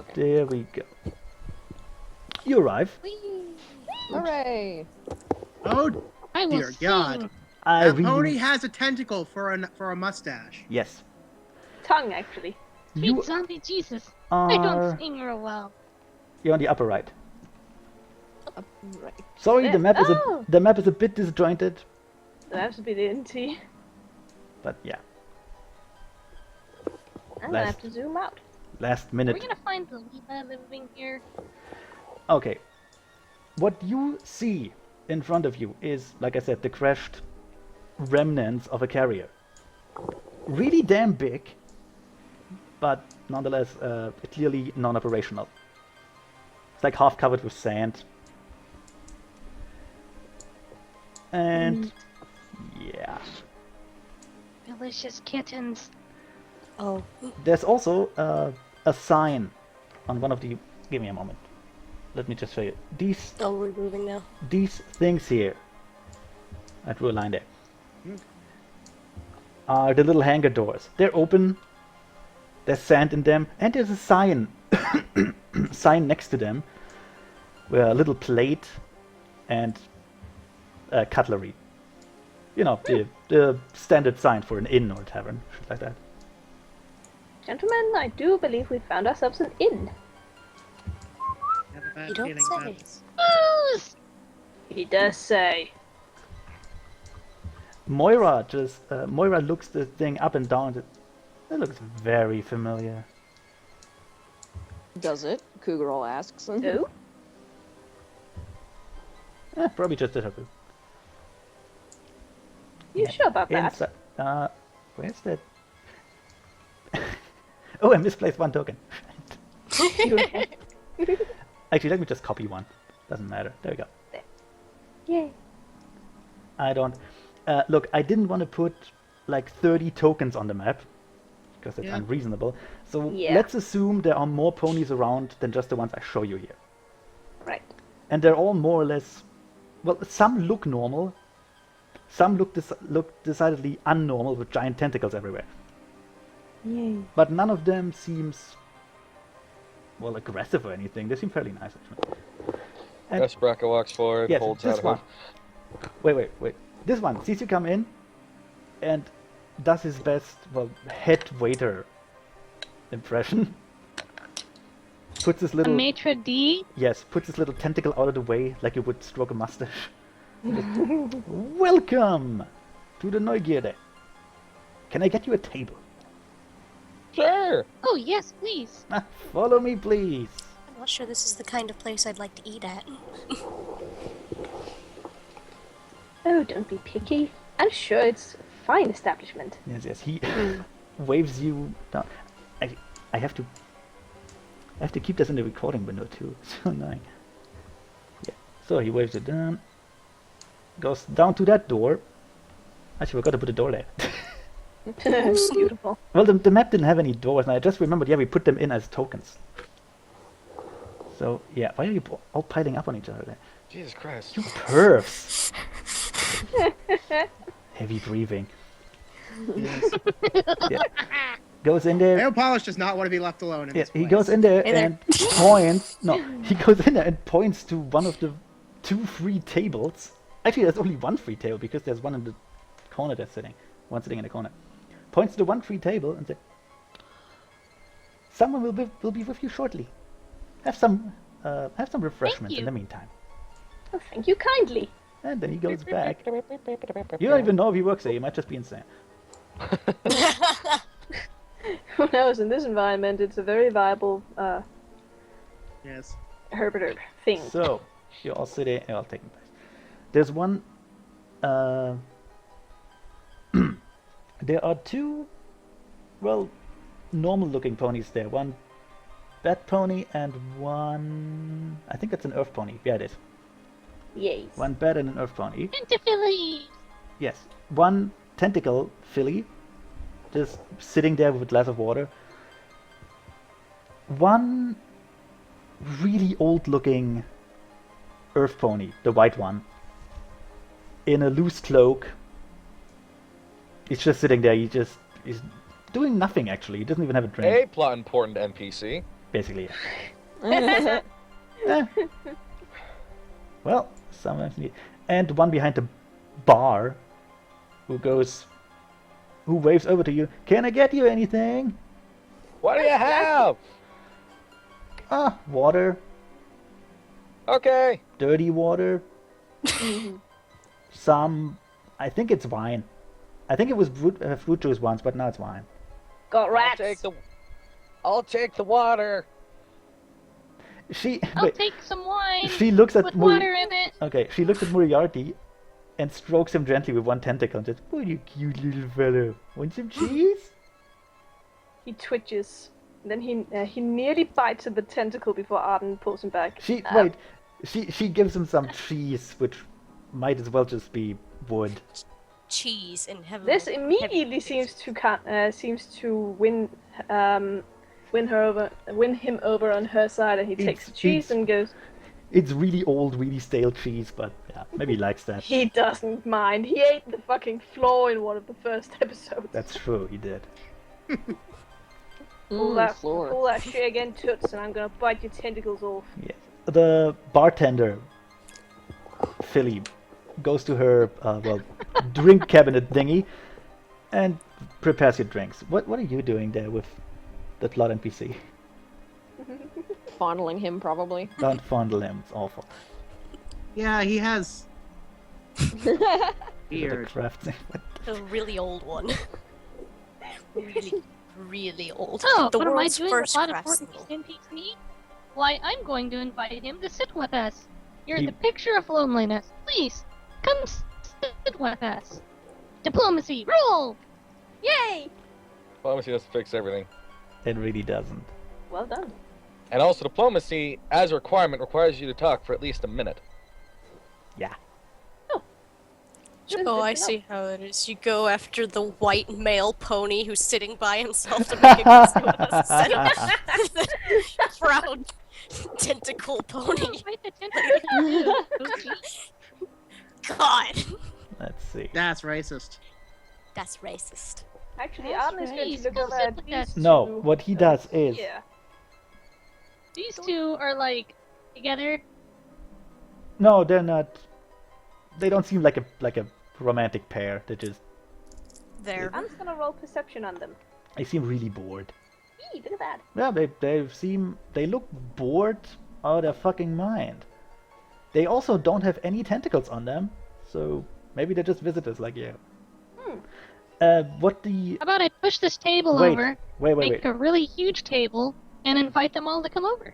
Okay. There we go. You arrive. Hooray! Oh, I will dear God. sing. I that really. pony has a tentacle for a mustache. Yes. Tongue, actually. Sweet You zombie Jesus. I are. don't sing real well. You're on the upper right. Right. Sorry, the map is Oh. the map is a bit disjointed, That has to be the NT. but yeah, I'm gonna Last- have to zoom out. last Are minute. we gonna find the Leva living here? Okay. What you see in front of you is, like I said, the crashed remnants of a carrier. Really damn big, but nonetheless clearly non-operational. It's like half covered with sand. And yeah, Delicious kittens. Oh. there's also a sign on one of the. Give me a moment. Let me just show you. Oh, we're moving now. These things here, I drew a line there, are the little hangar doors. They're open, there's sand in them, and there's a sign sign next to them with a little plate and cutlery. You know, the standard sign for an inn or a tavern, shit like that. Gentlemen, I do believe we found ourselves an inn. I have a bad You don't feeling say. about this. Booze! He does say. Moira Moira looks the thing up and down. It looks very familiar. Does it? Cougarol asks. Oh? Probably just did her boo. You sure about that? Inside, where's that? Oh, I misplaced one token. Actually, let me just copy one. Doesn't matter. There we go. Yay. I don't. Look, I didn't want to put like 30 tokens on the map because it's Yeah. unreasonable. So Yeah. let's assume there are more ponies around than just the ones I show you here. Right. And they're all more or less. Well, some look normal. Some look decidedly unnormal with giant tentacles everywhere. Yay. But none of them seems, well, aggressive or anything. They seem fairly nice, actually. And- Yes, Braca walks forward, Yes, holds this out one. hook. Wait. This one sees you come in and does his best, well, head waiter impression. puts his A little maitre d'? puts his little tentacle out of the way like you would stroke a mustache. Welcome to the Neugierde. Can I get you a table? Sure. Oh, yes, please. Follow me, please. I'm not sure this is the kind of place I'd like to eat at. Oh, don't be picky. I'm sure it's a fine establishment. Yes. He waves you down. I have to keep this in the recording window too. It's so annoying. Yeah. So he waves it down. Goes down to that door. Actually, we got to put a door there. Beautiful. Well, the map didn't have any doors, and I just remembered, yeah, we put them in as tokens. So, yeah, why are you all piling up on each other there? Jesus Christ. You pervs! Heavy breathing. Yes. Yeah. Goes in there. Nail Polish does not want to be left alone in Yeah, this he place. goes in there Hey there. and points. No, he goes in there and points to one of the 2 free tables. Actually, there's only 1 free table because there's one in the corner that's sitting. One sitting in the corner. Points to the 1 free table and says, "Someone will be with you shortly. Have some refreshments you. in the meantime." Oh, thank you kindly. And then he goes back. You don't even know if he works there. He might just be insane. Who knows? In this environment, it's a very viable Yes. herb thing. So you're all sitting. You're all taking place. There's one. There are 2, well, normal-looking ponies there. One bat pony and one. I think that's an earth pony. Yeah, it is. Yes. One bat and an earth pony. Tentaphily! Yes. One tentacle filly, just sitting there with a glass of water. One really old-looking earth pony, the white one, in a loose cloak. He's just sitting there. He's doing nothing actually. He doesn't even have a drink. A plot important NPC. Basically. Yeah. Eh. Well, sometimes need. And one behind the bar, who waves over to you. Can I get you anything? What do you have? Water. Okay. Dirty water. Some. I think it's wine. I think it was fruit juice once, but now it's wine. Got rats. I'll take the water. I'll Wait, take some wine she looks at with water in it. Okay, she looks at Moriarty and strokes him gently with one tentacle and says, "Oh, you cute little fellow. Want some cheese?" He twitches. Then he nearly bites at the tentacle before Arden pulls him back. She gives him some cheese, which might as well just be wood. Cheese in heaven. This immediately seems to win him over on her side, and he takes the cheese and goes. It's really old, really stale cheese, but yeah, maybe he likes that. He doesn't mind. He ate the fucking floor in one of the first episodes. That's true, he did. Pull that Floor. shit again, Toots, and I'm gonna bite your tentacles off. Yes. The bartender, Philly, goes to her drink cabinet thingy and prepares your drinks. What are you doing there with the plot NPC? Fondling him, probably. Don't fondle him, it's awful. Yeah, he has Is it a beard. craft? The really old one. really old. Oh, the what am I world's doing first with craftsman. NPC? Why, I'm going to invite him to sit with us. You're He- the picture of loneliness. Please, come sit with us. Diplomacy, roll! Yay! Diplomacy doesn't fix everything. It really doesn't. Well done. And also, diplomacy, as a requirement, requires you to talk for at least a minute. Yeah. Oh, I see how it is. You go after the white male pony who's sitting by himself to make a good instead of the proud tentacle pony. Fight the tentacle. God, Let's see. That's racist. that's racist. Actually, That's Arden is going right. to look Come over sit at with these us. No, two. what he does is Yeah. These two are like together. no, they're not. They don't seem like a romantic pair. They're just. There. I'm just gonna roll perception on them. They seem really bored. Eee, look at that. Yeah, they look bored out of their fucking mind. They also don't have any tentacles on them, so maybe they're just visitors like you. Hmm. What the... How about I push this table Wait, over, wait, make wait. a really huge table, and invite them all to come over?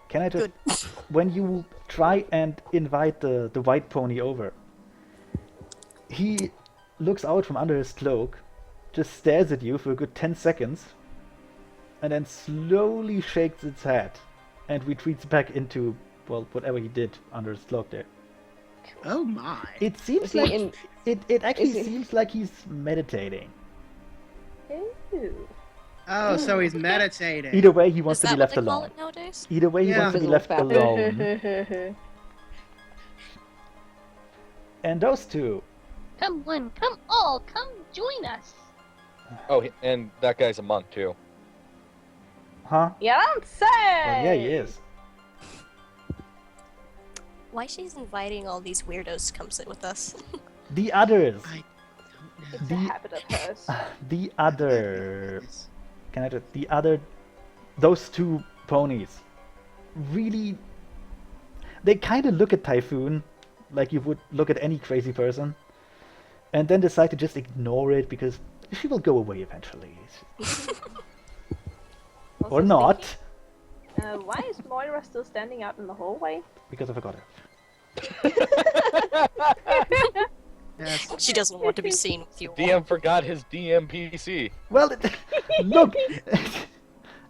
Can I just... Good. When you try and invite the white pony over, he looks out from under his cloak, just stares at you for a good 10 seconds, and then slowly shakes its head and retreats back into, well, whatever he did under his cloak there. Oh my. It seems Is he like in- it actually is he- seems like he's meditating. Ooh. Oh, so he's meditating. Either way, he wants Is to that be what left they call alone. it nowadays? Either way, he Yeah. wants to be Fizzle left fap. alone. And those two, Come one, come all, come join us. Oh, and that guy's a monk too. huh? You don't say! Well, yeah, he is. Why she's inviting all these weirdos to come sit with us? The others, It's a The- habit of hers. the other, those two ponies, really, they kind of look at Typhoon like you would look at any crazy person, and then decide to just ignore it because she will go away eventually. Also Or not, thinking, why is Moira still standing out in the hallway? because I forgot her. Yes. She doesn't want to be seen with you. DM forgot his DMPC. Well, look,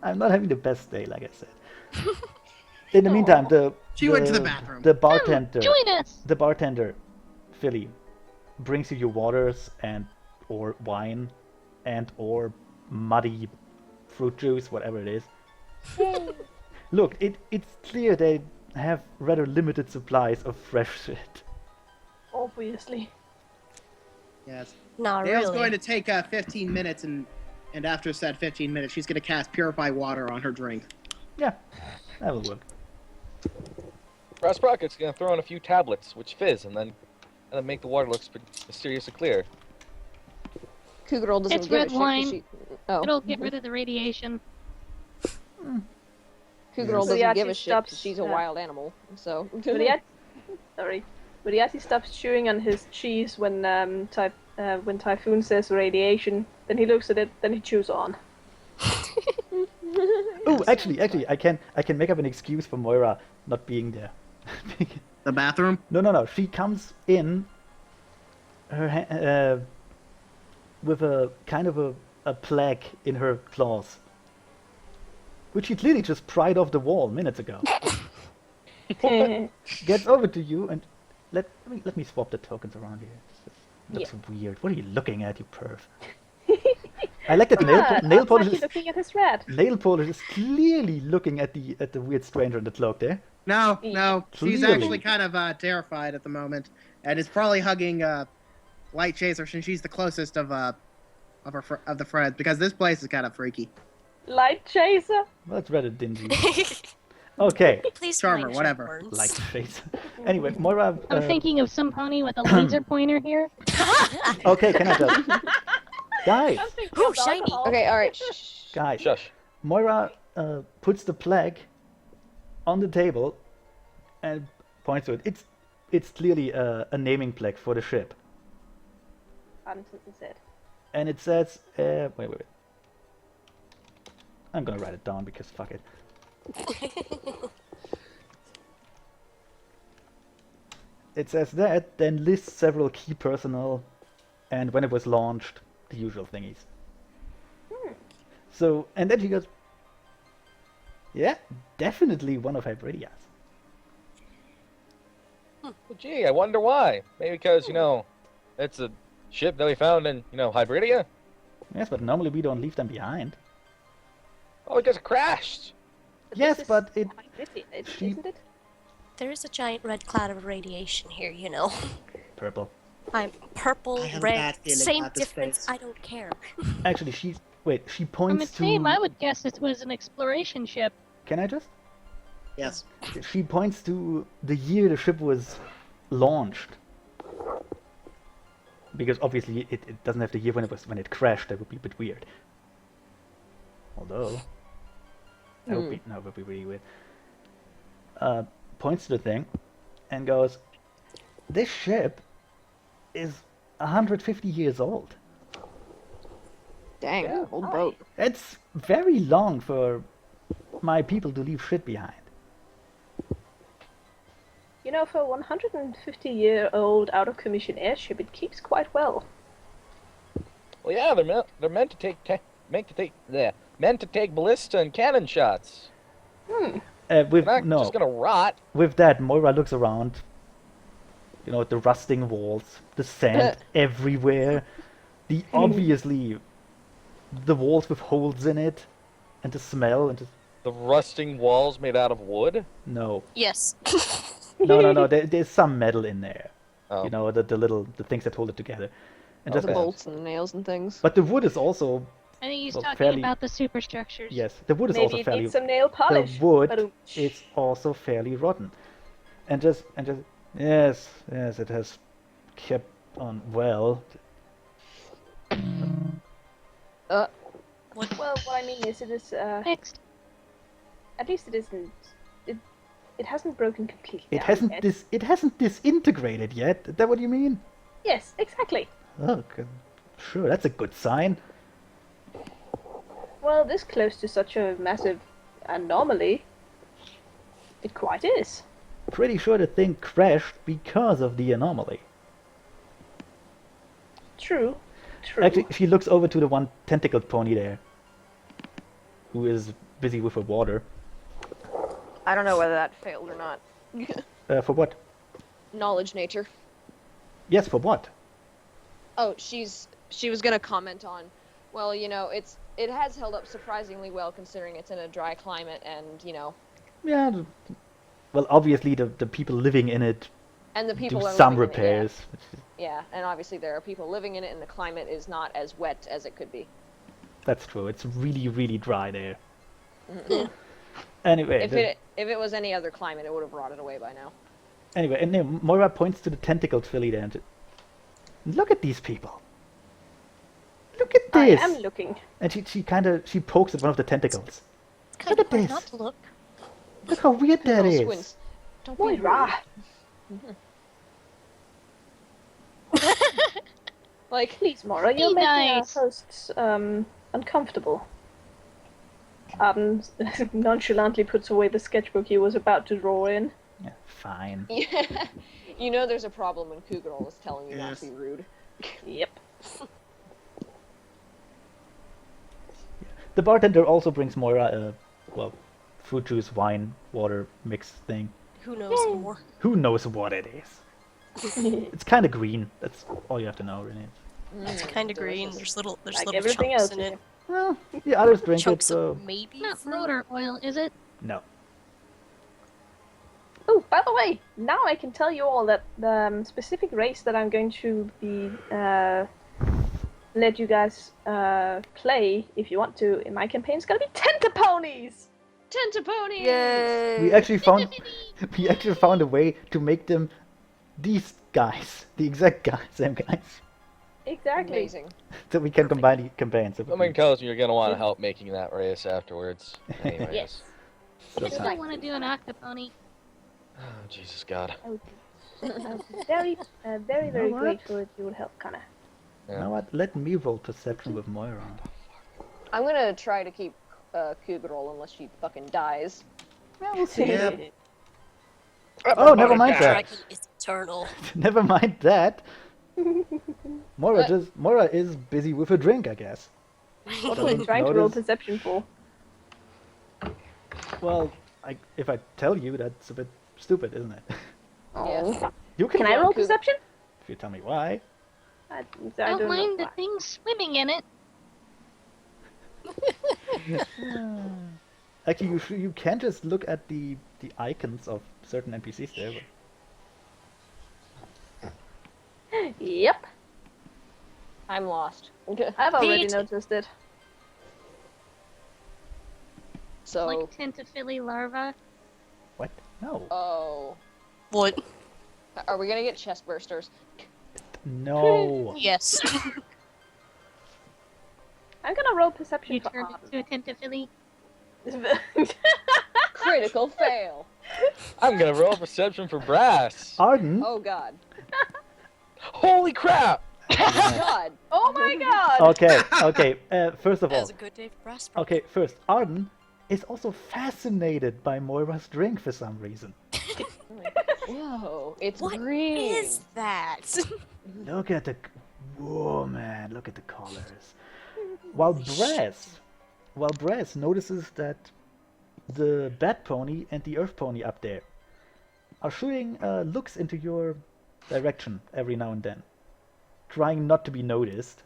I'm not having the best day, like I said. In the meantime, She went to the bathroom. The Come, bartender, join us. the bartender, Philly, brings you your waters and or wine and or muddy fruit juice, whatever it is. Look, it's clear they have rather limited supplies of fresh shit. Obviously. Yes. Not Dale's really. going to take 15 minutes, and after said 15 minutes, she's going to cast Purify Water on her drink. Yeah, that will work. Brass Sprocket's gonna throw in a few tablets, which fizz, and then make the water look mysterious and clear. Cougar Girl doesn't It's give a red shit. 'Cause wine. She... Oh. It'll get rid of the radiation. Cougar Girl So doesn't give Yati a shit 'cause stops, she's a wild animal. So. But Yati stops chewing on his cheese when Typhoon says radiation. Then he looks at it, then he chews on. Oh, actually, I can make up an excuse for Moira not being there. The bathroom? No. She comes in her with a kind of a plaque in her claws, which she clearly just pried off the wall minutes ago. Gets over to you and let me swap the tokens around here. This looks weird. What are you looking at, you perv? I like that nail polish Mikey is looking at his rat. nail polish is clearly looking at the weird stranger in the cloak there. No. She's Clearly. actually kind of terrified at the moment, and is probably hugging Light Chaser since she's the closest of the friends, because this place is kind of freaky. Light chaser. Well, it's rather dingy. Okay, Please Charmer, mind your whatever. words. light shades. Anyway, Moira. I'm thinking of some pony with a laser pointer here. Okay, can I just guys? I'm thinking Ooh, of shiny. alcohol. Okay, alright. Shh. Guys, Shush. Moira puts the flag on the table and points to it. It's clearly a naming plaque for the ship, Anton said. and it says, wait. I'm gonna write it down because fuck it. It says that, then lists several key personnel, and when it was launched, the usual thingies. So, and then she goes, yeah, definitely one of Hybridia's. Well, gee, I wonder why. Maybe because, it's a ship that we found in, Hybridia? Yes, but normally we don't leave them behind. Oh, it just crashed. Yes, this is but it... she- isn't it? There is a giant red cloud of radiation here, you know. Purple. I'm purple, I have a red, bad feeling same about this difference, place. I don't care. Actually, she From points its name, to... I would guess it was an exploration ship. Can I just? Yes. She points to the year the ship was launched. Because obviously it doesn't have the year when it crashed. That would be a bit weird. although that would be really weird. Points to the thing and goes, "This ship is 150 years old. Dang, Yeah, old right. boat. It's very long for my people to leave shit behind." You know, for a 150-year-old out-of-commission airship, it keeps quite well. Well, yeah, they're meant to take ballista and cannon shots. With They're not no, just gonna rot. with that, Moira looks around. You know, the rusting walls, the sand everywhere, the obviously the walls with holes in it, and the smell and just The rusting walls made out of wood. no, Yes. no. There's some metal in there. Oh. You know, the things that hold it together, and just The bolts and the nails and things. But the wood is also I think he's Well, talking fairly- about the superstructures. yes, the wood is Maybe also it fairly needs some nail polish. the wood Ba-dum. is also fairly rotten, and just yes, it has kept on well. Well, what I mean is, it is Next. at least it isn't. It hasn't broken completely. It down hasn't yet. it hasn't disintegrated yet. Is that what you mean? Yes, exactly. Oh, sure, that's a good sign. Well, this close to such a massive anomaly, it quite is. Pretty sure the thing crashed because of the anomaly. True. True. Actually, she looks over to the one tentacled pony there, who is busy with her water. I don't know whether that failed or not. For what? Knowledge nature. Yes, for what? Oh, she was gonna comment on, well, you know, it has held up surprisingly well considering it's in a dry climate and, you know, Yeah. Well, obviously the people living in it and the people do are some living in it, repairs. yeah, and obviously there are people living in it and the climate is not as wet as it could be. That's true. It's really, really dry there. Mhm. Anyway, If it was any other climate, it would have rotted away by now. anyway, and then Moira points to the tentacled filly there. And look at these people. Look at I this. am looking. And she pokes at one of the tentacles. Kind Look of at hard this. not to look. Look how weird that Little is. squints. Don't be rude. Moira! Like, Please, Moira, you're Be making nice. our hosts uncomfortable. Nonchalantly puts away the sketchbook he was about to draw in. Yeah, fine. you know there's a problem when Cougarol is telling you not Yes. to be rude. Yep. The bartender also brings Moira a, fruit juice, wine, water mix thing. Who knows more? Who knows what it is? It's kind of green. That's all you have to know, really. It's kind of green. delicious. There's Like little everything chunks else in in it. Well, the others drink it, Chunks so of maybe Not fruit. motor oil, is it? no. Oh, by the way, now I can tell you all that the specific race that I'm going to be let you guys play, if you want to, in my campaign is gonna be Tentaponies! Tentapony! Yay! We actually found a way to make them these guys, the exact guys, same guys, Exactly. Amazing. so we can combine the campaigns. Something tells me you're gonna want to help making that race afterwards. Anyways. Yes. I still want to do an octopony. Oh, Jesus God. I would be very, very, You very know what? grateful if you would help, Connor. You know what? Let me roll perception with Moira. I'm gonna try to keep Cougarol unless she fucking dies. Yeah, we'll see. Yeah. Oh, never mind that. Dragon is eternal. Never mind that. Moira What? Moira is busy with a drink, I guess. What were you trying to roll perception for? Well, if I tell you, that's a bit stupid, isn't it? Yeah. You can, Can I roll Coug- perception? if you tell me why. I Don't don't mind know. the thing swimming in it. Actually, you can just look at the icons of certain NPCs there. Yep, I'm lost. I've already Pete. noticed it. So, Like tentaphily larva. What? No. oh, What? are we gonna get chest bursters? No. Yes. I'm gonna roll perception You for turned Arden. too attentively. Critical fail. I'm gonna roll perception for Brass. Arden, Oh god. Holy crap! God. Oh my god! okay. First of That all, was a good day for Brass Sprocket. okay. First, Arden is also fascinated by Moira's drink for some reason. Whoa, it's What green. is that? Look at the, whoa man, look at the colors. While Brass notices that the Bat Pony and the Earth Pony up there are shooting looks into your direction every now and then, trying not to be noticed.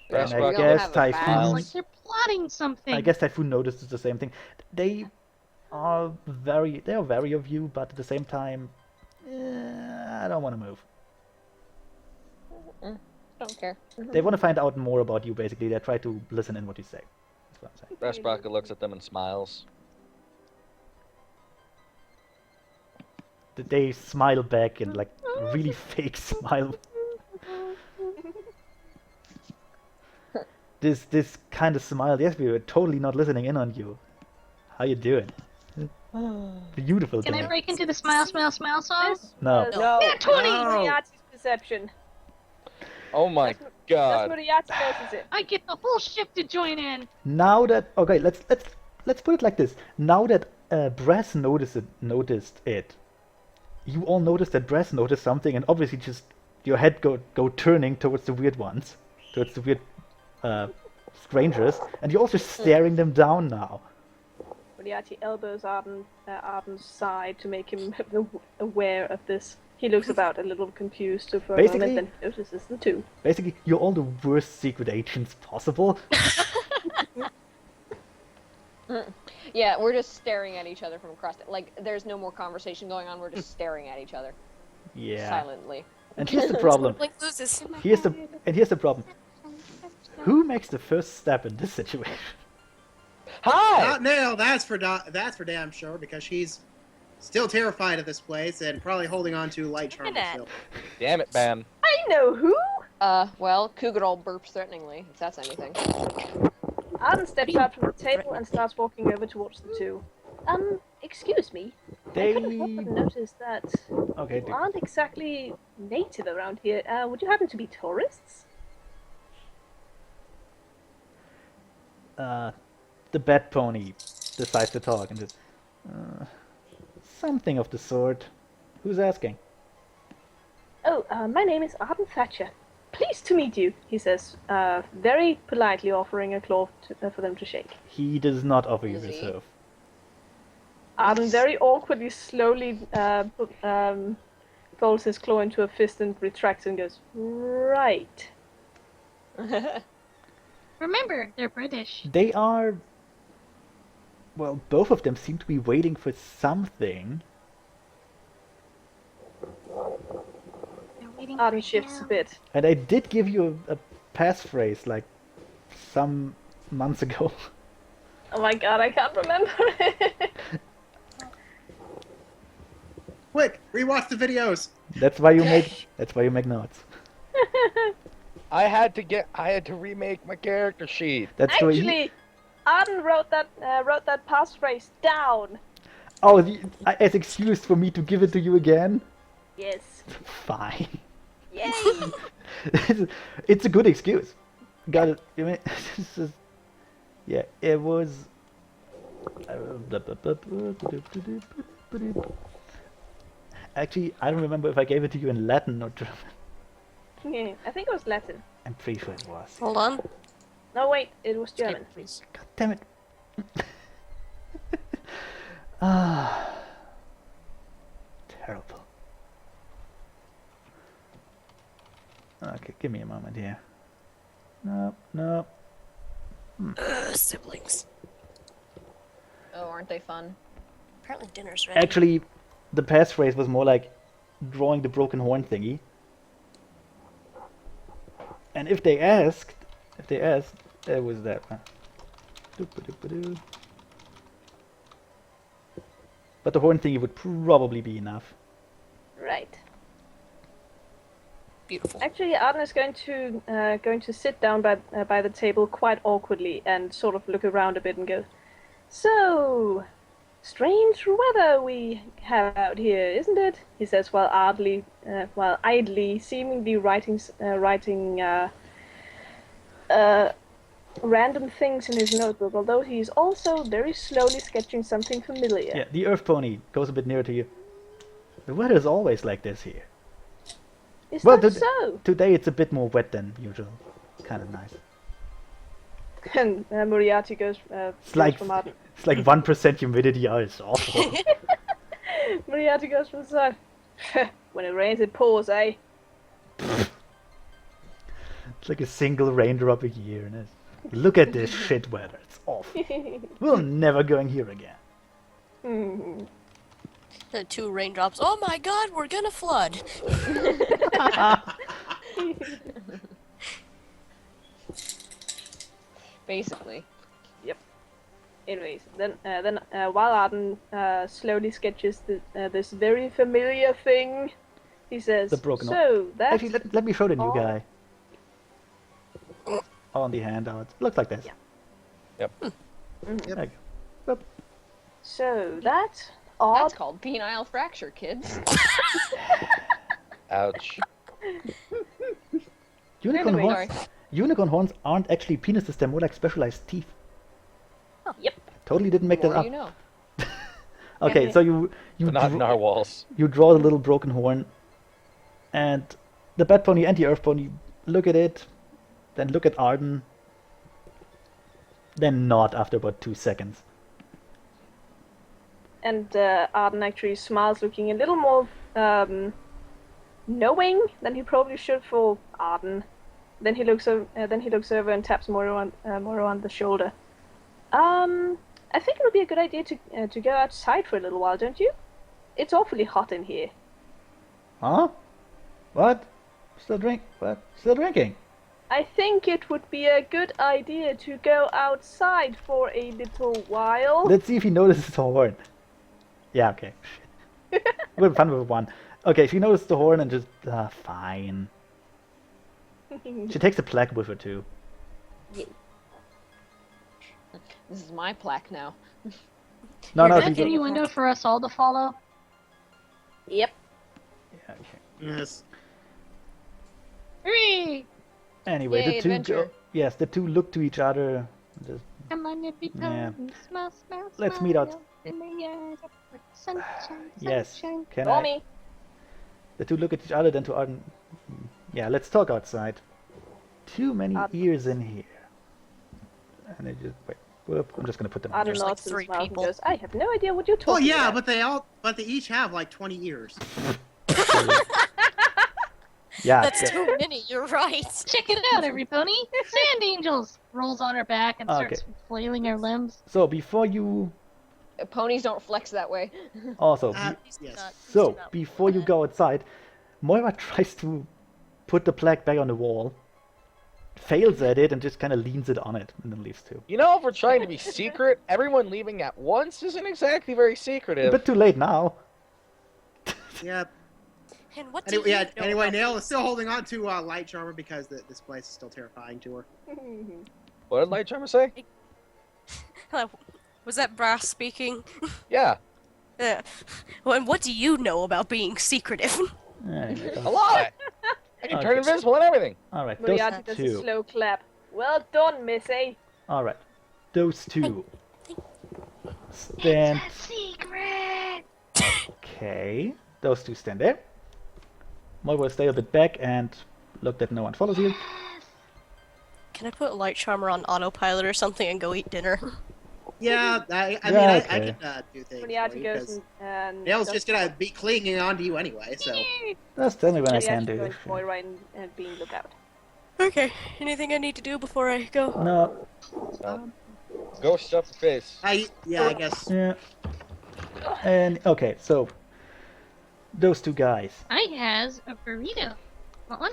Brass And I We don't guess have a Typhoon, badge. It's like they're plotting something. I guess Typhoon notices the same thing. They are wary of you, but at the same time, I don't want to move. Don't care. They want to find out more about you, basically. They try to listen in what you say. That's what I'm saying. Brass Sprocket looks at them and smiles. They smile back in like really fake smile. This kind of smile. Yes, we were totally not listening in on you. How you doing? Beautiful Can day. I break into the smile, smile, smile song? This No. was No. Yeah, 20! Moriarty's perception. Oh my That's god. Moriarty notices it. I get the whole ship to join in. Now that okay, let's put it like this. Now that Brass noticed it, you all noticed that Brass noticed something, and obviously just your head go turning towards the weird ones, towards the weird strangers, and you're also staring them down now. Moriarty elbows Arden's side to make him aware of this. He looks about a little confused for a Basically- moment, then notices the two. Basically, you're all the worst secret agents possible. Yeah, we're just staring at each other from across. Like, there's no more conversation going on. We're just staring at each other Yeah. silently. And here's the problem. Blink loses. Here's the problem. Who makes the first step in this situation? Hi! Not Nail, that's for damn sure, because she's still terrified of this place and probably holding on to light charm Look at still. Damn it, Bam. I know who! Well, Cougarol burps threateningly, if that's anything. Arden steps out from the table and starts walking over towards the two. Excuse me. I couldn't help but notice that Okay, you aren't exactly native around here. Would you happen to be tourists? The Bat Pony decides to talk and just something of the sort. Who's asking? Oh, my name is Arden Thatcher. Pleased to meet you, he says, very politely offering a claw for them to shake. He does not offer you Is his he? serve. Arden very awkwardly, slowly folds his claw into a fist and retracts and goes, right. Remember, they're British. They are. Well, both of them seem to be waiting for something. They're waiting Arden for shifts a him. bit. And I did give you a passphrase like some months ago. Oh my god, I can't remember it. Quick, rewatch the videos. That's why you make notes. I had to remake my character sheet. That's the way you, Actually, Arden wrote that passphrase down. as excuse for me to give it to you again? Yes. Fine. Yay! It's a good excuse. Got it. I mean, this is, yeah, it was. Actually, I don't remember if I gave it to you in Latin or German. Yeah, I think it was Latin. I'm pretty sure it was. Hold on. No, wait, it was German. God damn it. Ah, terrible. Okay, give me a moment here. No. Siblings. Oh, aren't they fun? Apparently dinner's ready. Actually, the passphrase was more like drawing the broken horn thingy. And if they asked, it was that one. Doop-a-doop-a-doo. But the horn thingy would probably be enough. Right. Beautiful. Actually, Arden is going to sit down by the table quite awkwardly and sort of look around a bit and go, "So, strange weather we have out here, isn't it?" He says while idly, seemingly writing random things in his notebook, although he is also very slowly sketching something familiar. Yeah, the Earth Pony goes a bit nearer to you. The weather is always like this here. Is Well, that so? today it's a bit more wet than usual. Kind of nice. And Moriarty goes like- from Arden. It's like 1% humidity. Oh, it's awful. Moriarty goes from the side. When it rains, it pours, eh? It's like a single raindrop a year. And it's, look at this shit weather. It's awful. We're never going here again. The 2 raindrops. Oh my god, we're gonna flood. Basically. Anyways, then while Arden slowly sketches this very familiar thing, he says, The broken "So that's Actually, let me show the new all- guy. On the handout. Looks like this. Yeah. Yep. There you go. so that odd." That's called penile fracture, kids. Ouch. Unicorn Anyway, horns. Unicorn horns aren't actually penises. They're more like specialized teeth. Yep. Totally didn't make that More up. you know. Okay, so you But not narwhals. you draw the little broken horn, and the Bat Pony and the Earth Pony look at it, then look at Arden, then nod after about 2 seconds. And Arden actually smiles, looking a little more knowing than he probably should for Arden. Then he looks over and taps Moro on the shoulder. I think it would be a good idea to go outside for a little while, don't you? It's awfully hot in here. Huh? What? Still drinking? I think it would be a good idea to go outside for a little while. Let's see if he notices the horn. Yeah, okay. Shit. We'll have fun with one. Okay, if he notices the horn and just fine. She takes the plaque with her too. This is my plaque now. No, Here, no, back she in Any window for us all to follow? Yep. Yeah, okay. Yes. Hooray! Anyway, Yay, the two adventure. yes, the two look to each other. Just, Come on, everybody. Yeah. Smile, smile, Let's meet out. smile in the eyes of the sunshine, yes. sunshine. Can Call I? me. The two look at each other, then to Arden. Yeah, let's talk outside. Too many Arden. ears in here. And they just wait. Whoop, I'm just gonna put them. Arden There's like nods and 3 smiles and people. goes, "I have no idea what you're talking Well, yeah, about." but they each have like 20 ears. Yeah. That's yeah. too many, you're right. Check it out, every pony. Sand angels rolls on her back and starts Okay. flailing her limbs. So before you Ponies don't flex that way. also Yes. so before you go outside, Moira tries to put the plaque back on the wall, fails at it, and just kind of leans it on it, and then leaves too. You know, if we're trying to be secret, everyone leaving at once isn't exactly very A secretive. bit too late now. Yeah. And what do Anyway, you yeah, know anyway, about Nail being is still holding on to Light Charmer because this place is still terrifying to her. What did Light Charmer say? Hello. Was that Brass speaking? Yeah, Yeah. Well, and what do you know about being secretive? Anyway, a lot. I can turn Okay. invisible and everything. all right, those Moriarty does a two. slow clap. Well done, Missy. All right, those two. Stand. Secret! Okay, those two stand there. Moira will stay a bit back and look that no one follows you. Can I put Light Charmer on autopilot or something and go eat dinner? Yeah, I Yeah, mean, I okay. can do things. Moriarty for you, goes 'cause and Nail's does- just gonna be clinging onto you anyway, so. Just tell me when I Moriarty can do joins this. shit. Moira and being lookout. Okay. Anything I need to do before I go? No, Go stuff the face. I guess. yeah. And okay, so those two guys, I has a burrito. Want one?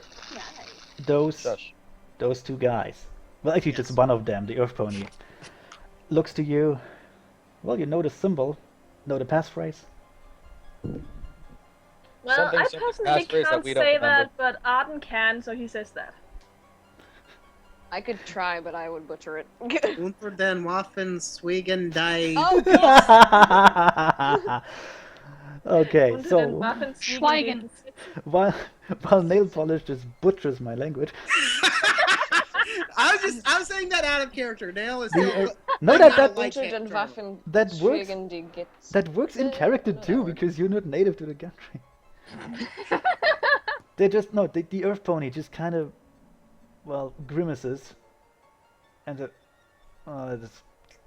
Shush. those two guys. Well, actually, just one of them, the Earth Pony, looks to you. Well, you know the symbol, know the passphrase. Well, something I so personally disastrous can't we don't say remember. that, but Arden can, so he says that. I could try, but I would butcher it. Unter den Waffen Swiegen die. Oh god! Okay, Unter den so Waffen Schweigen. while nail polish just butchers my language, I'm saying that out of character. Nail is still. no, I'm that not a that light Unter den hand Waffen That works- Schwiegen die Gitz- that works in character No, that too works. because you're not native to the country. They just no, the Earth Pony just kind of, well, grimaces, and it's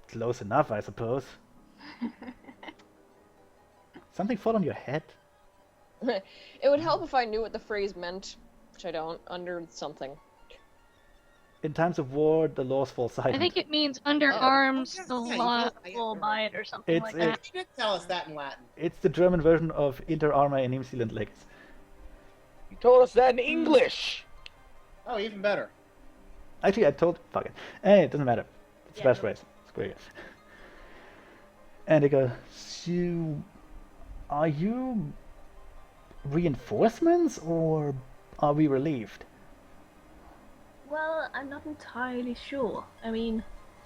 close enough, I suppose. Something fall on your head? It would help if I knew what the phrase meant, which I don't, under something. In times of war, the laws fall silent. I think it means under arms, yes, the yeah, you law did- will yeah, buy it or something It's- like that. You did tell us that in Latin. It's the German version of Inter Arma in New Zealand Lakes. You told us that in English. Oh, even better. Actually, I told. Fuck it. Hey, it doesn't matter. It's Yeah, best no. phrase. Screw it. And they go, so, are you reinforcements or are we relieved? Well, I'm not entirely sure. I mean,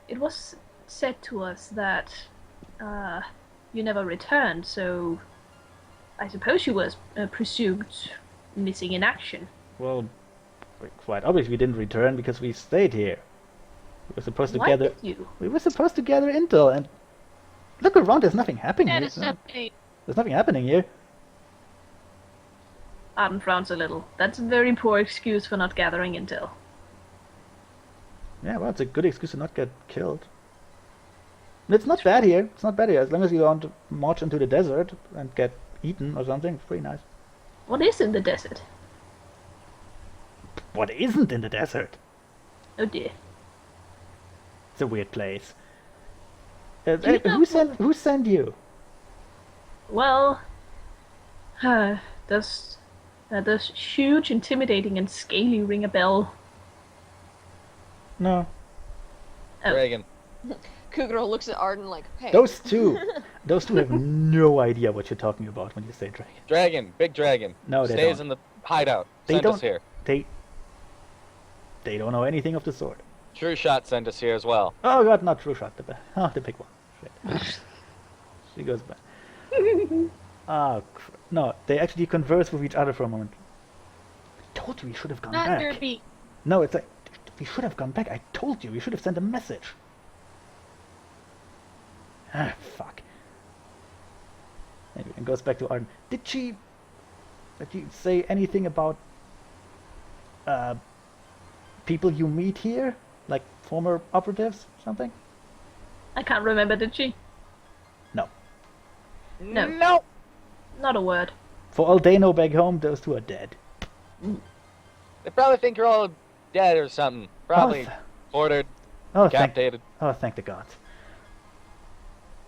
it was said to us that you never returned, so I suppose you was presumed missing in action. Well, quite obviously we didn't return because we stayed here. We were supposed to Why gather. did you? We were supposed to gather intel and look around. There's nothing happening here. Status update. There's nothing happening here. Arden frowns a little. That's a very poor excuse for not gathering intel. Yeah, well, it's a good excuse to not get killed. And it's not bad here. It's not bad here. As long as you don't march into the desert and get eaten or something, it's pretty nice. What is in the desert? What isn't in the desert? Oh dear. It's a weird place. you Anyway, know who sent you? Well, does huge, intimidating, and scaly ring a bell? No. Oh. Dragon. Kugro looks at Arden like, hey. Those two have no idea what you're talking about when you say dragon. Dragon. Big dragon. No, they Stays don't. in the hideout. They Send don't. us here. They don't know anything of the sort. True Shot sent us here as well. Oh god, not true shot. The big one. Shit. She goes back. No, they actually converse with each other for a moment. I told you we should have gone Not back. derpy. No, it's like we should have gone back. I told you we should have sent a message. Ah, fuck. Anyway, and goes back to Arden. Did she say anything about people you meet here, like former operatives, something? I can't remember, did she? No. No. No. Not a word. For all they know back home, those two are dead. They probably think you're all dead or something. Probably th- ordered, Oh, thank captated. the gods.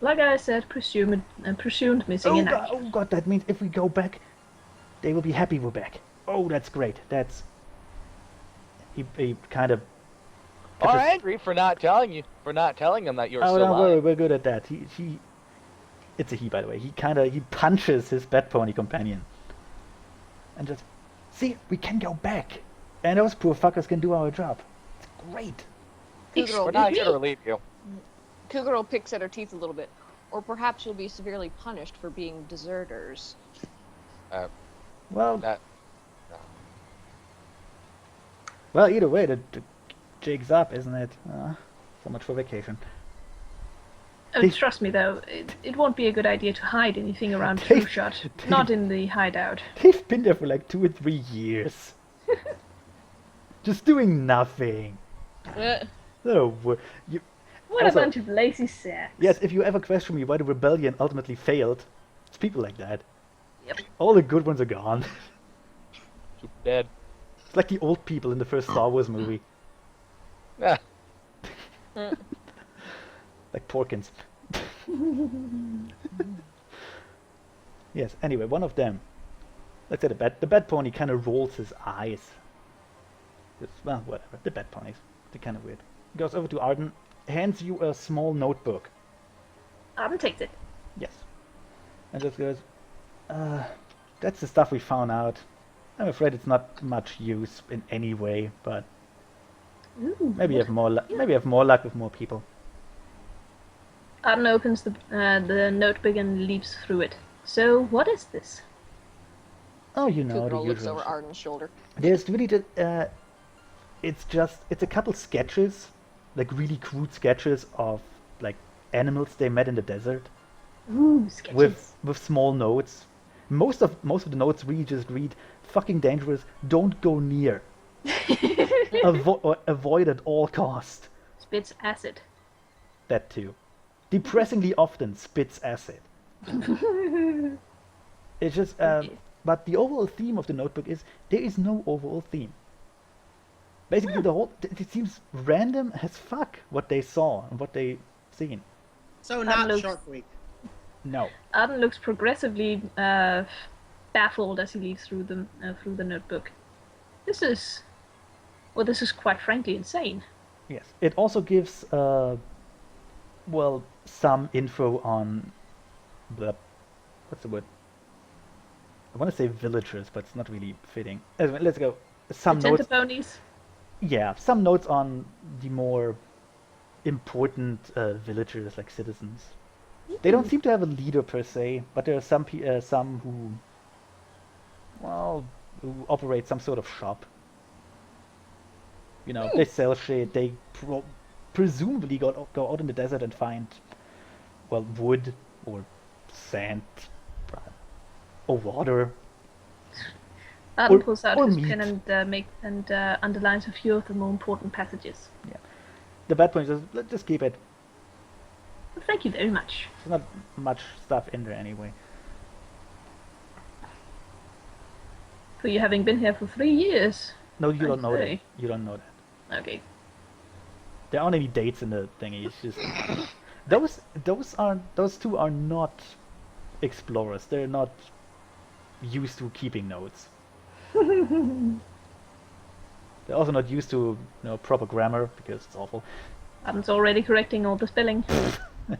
Like I said, presumed missing in action. Oh god, that means if we go back, they will be happy we're back. Oh, that's great. That's... He kind of... Or angry for not telling them that you're Oh, still don't worry, alive. we're good at that. He... It's a he, by the way. He punches his bat pony companion. And just... See, we can go back. And those poor fuckers can do our job. It's great. Kugro, We're not here to relieve you. Kugro picks at her teeth a little bit. Or perhaps you'll be severely punished for being deserters. Well, That. well, either way, the jig's up, isn't it? So much for vacation. Oh, They- trust me though, it won't be a good idea to hide anything around They- True Shot. Not in the hideout. They've been there for like 2 or 3 years. Just doing nothing. Oh, you, What Also- a bunch of lazy sacks. yes, if you ever question me why the rebellion ultimately failed, it's people like that. Yep. All the good ones are gone. Dead. It's like the old people in the first Star Wars movie. Yeah. Like Porkins. Yes, anyway, one of them. Let's say the bad pony kind of rolls his eyes. Well, whatever. The bad ponies. They're kind of weird. He goes over to Arden, hands you a small notebook. Arden takes it. Yes. And just goes, that's the stuff we found out. I'm afraid it's not much use in any way, but Ooh, maybe you what- have more luck. Maybe you have more luck with more people. Arden opens the notebook and leaps through it. So, what is this? Oh, you know, the Kugral looks usual over shit. Arden's shoulder. There's really it's a couple sketches, like really crude sketches of like animals they met in the desert Ooh, sketches. with small notes. Most of the notes really just read fucking dangerous, don't go near. Avoid at all cost. Spits acid. That too. Depressingly often spits acid. It's just Okay. but the overall theme of the notebook is there is no overall theme. Basically the whole it seems random as fuck what they saw and what they seen. So not looks- Shark Week. No. Arden looks progressively baffled as he leaves through the notebook. This is quite frankly insane. Yes. It also gives well some info on the what's the word? I want to say villagers, but it's not really fitting. Anyway, let's go. Some The notes. ponies. Yeah, some notes on the more important villagers, like citizens. They don't seem to have a leader per se, but there are some who operate some sort of shop. You know, they sell shit. They presumably go out in the desert and find, well, wood or sand or water. Arden Or- pulls out or his meat. pen and underlines a few of the more important passages. The bad point is let's just keep it. Well, thank you very much. There's not much stuff in there anyway. For you having been here for 3 years. No, you don't know that. Okay. You don't know that. Okay. There aren't any dates in the thingy. It's just those two are not explorers. They're not used to keeping notes. They're also not used to proper grammar because it's awful. Arden's already correcting all the spelling.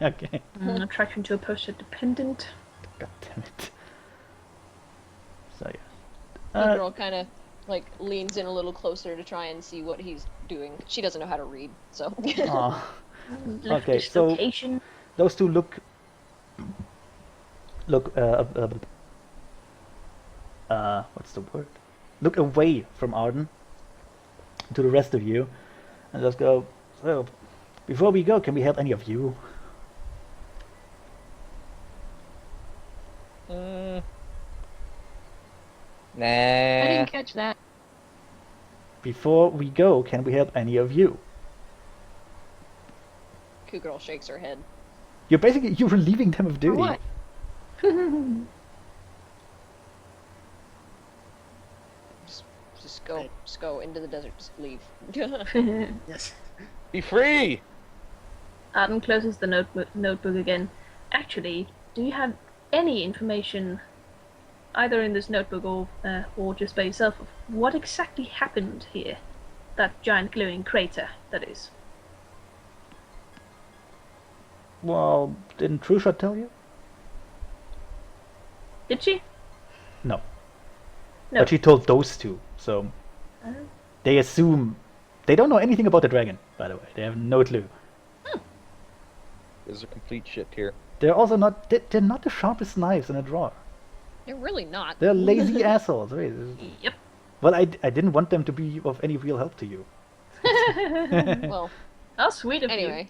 Okay. Attraction to a post dependent. God damn it. So yeah. Kugral kind of like leans in a little closer to try and see what he's doing. She doesn't know how to read, so. Aw. Left Okay, so- dislocation. Those two look what's the word? Look away from Arden to the rest of you and just go, so before we go, can we help any of you? Nah. I didn't catch that. Before we go, can we help any of you? Kugral shakes her head. You're relieving them of duty. what? Just go into the desert. Just leave. Yes. Be free! Arden closes the notebook again. Actually, do you have any information, either in this notebook or just by yourself, of what exactly happened here? That giant glowing crater, that is. Well, didn't Trusha tell you? Did she? No. No. But she told those two, so Oh. they assume they don't know anything about the dragon, by the way. They have no clue. There's a complete shift here. They're also not they're not the sharpest knives in a drawer. They're really not. They're lazy assholes. Wait, Yep. well, I didn't want them to be of any real help to you. Well, How sweet of anyway.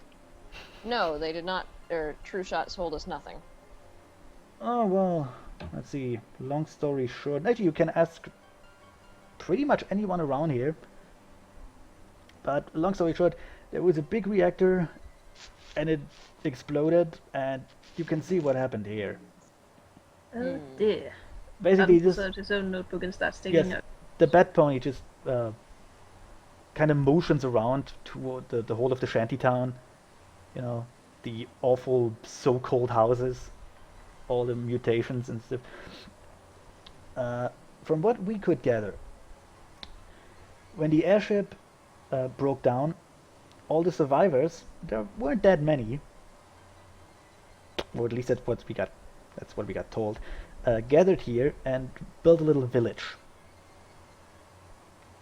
No, they did not. Their true shots told us nothing. Oh, well, let's see. Long story short. Actually, you can ask pretty much anyone around here. But long story short, there was a big reactor and it exploded, and you can see what happened here. you. Oh dear. Basically, Arden this pulls out his own notebook and starts taking yes, notes. the bat pony just kind of motions around toward the whole of the shanty town. You know, the awful so-called houses, all the mutations and stuff. From what we could gather, when the airship broke down, all the survivors, there weren't that many, or at least that's what we got told, gathered here and built a little village.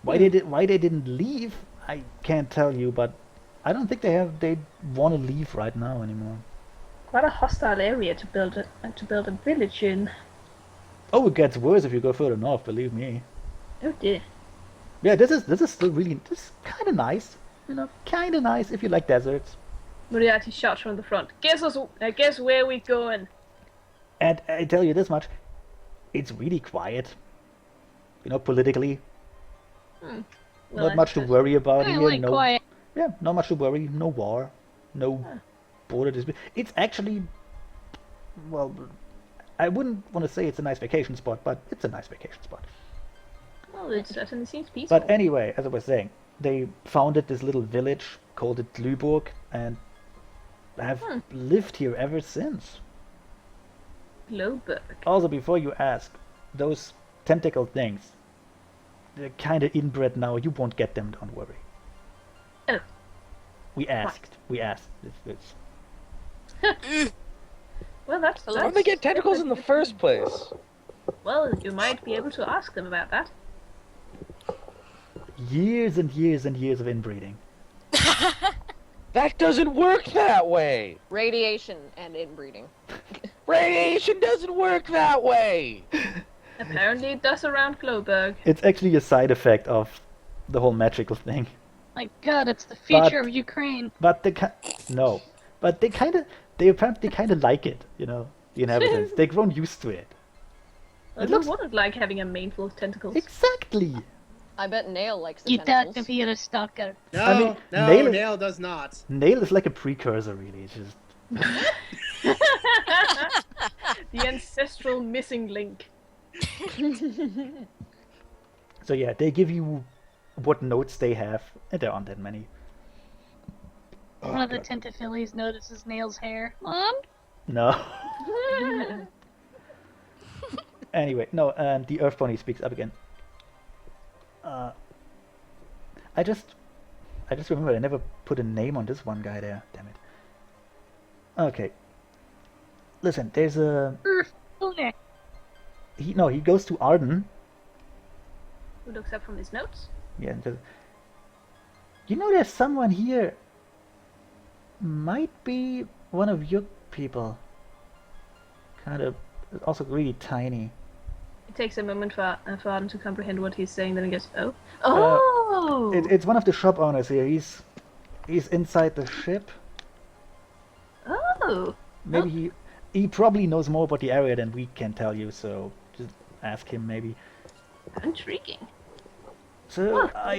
Why they didn't leave, I can't tell you, but I don't think they want to leave right now anymore. Quite a hostile area to build a village in. Oh, it gets worse if you go further north, believe me. Oh dear. Yeah, this is still really kind of nice. You know, kind of nice if you like deserts. Moriarty shouts from the front. Guess where we going? And I tell you this much, it's really quiet. You know, politically, Well, not I much to suppose. worry about I here. like No, quiet. yeah, not much to worry. No war, no border dispute. It's actually, well, I wouldn't want to say it's a nice vacation spot, but it's a nice vacation spot. Well, it certainly seems peaceful. But anyway, as I was saying, they founded this little village, called it Lüborg, and have lived here ever since. Glowberg. Also, before you ask, those tentacle things, they're kind of inbred now. You won't get them, don't worry. Oh. We asked. It's Well, that's. How did they get tentacles in the first place? Well, you might be able to ask them about that. years and years and years of inbreeding. That doesn't work that way. Radiation and inbreeding. Radiation doesn't work that way. Apparently, it does around Glowberg. It's actually a side effect of the whole magical thing. My God, it's the future of Ukraine. But they apparently kind of like it, you know, the inhabitants. They've grown used to it. Well, who wouldn't like having a mane full of tentacles? Exactly. I bet Nail likes the You tentacles. have to be a stalker. No, I mean, no, Nail- Nail does not. Nail is like a precursor, really. It's just The ancestral missing link. so yeah. They give you what notes they have, and there aren't that many. One of the Tentaphilies notices Nail's hair. Mom? No. Anyway, no. The Earth Pony speaks up again. I just remembered I never put a name on this one guy there. Damn it. Okay. Listen, there's a Pony. he goes to Arden. Who looks up from his notes? Yeah. You know, there's someone here. Might be one of your people. Kind of, also really tiny. It takes a moment for Arden to comprehend what he's saying, then he goes, oh. Uh, Oh! It's one of the shop owners here. He's inside the ship. Oh! Maybe he probably knows more about the area than we can tell you. So just ask him maybe. Intriguing. So Well,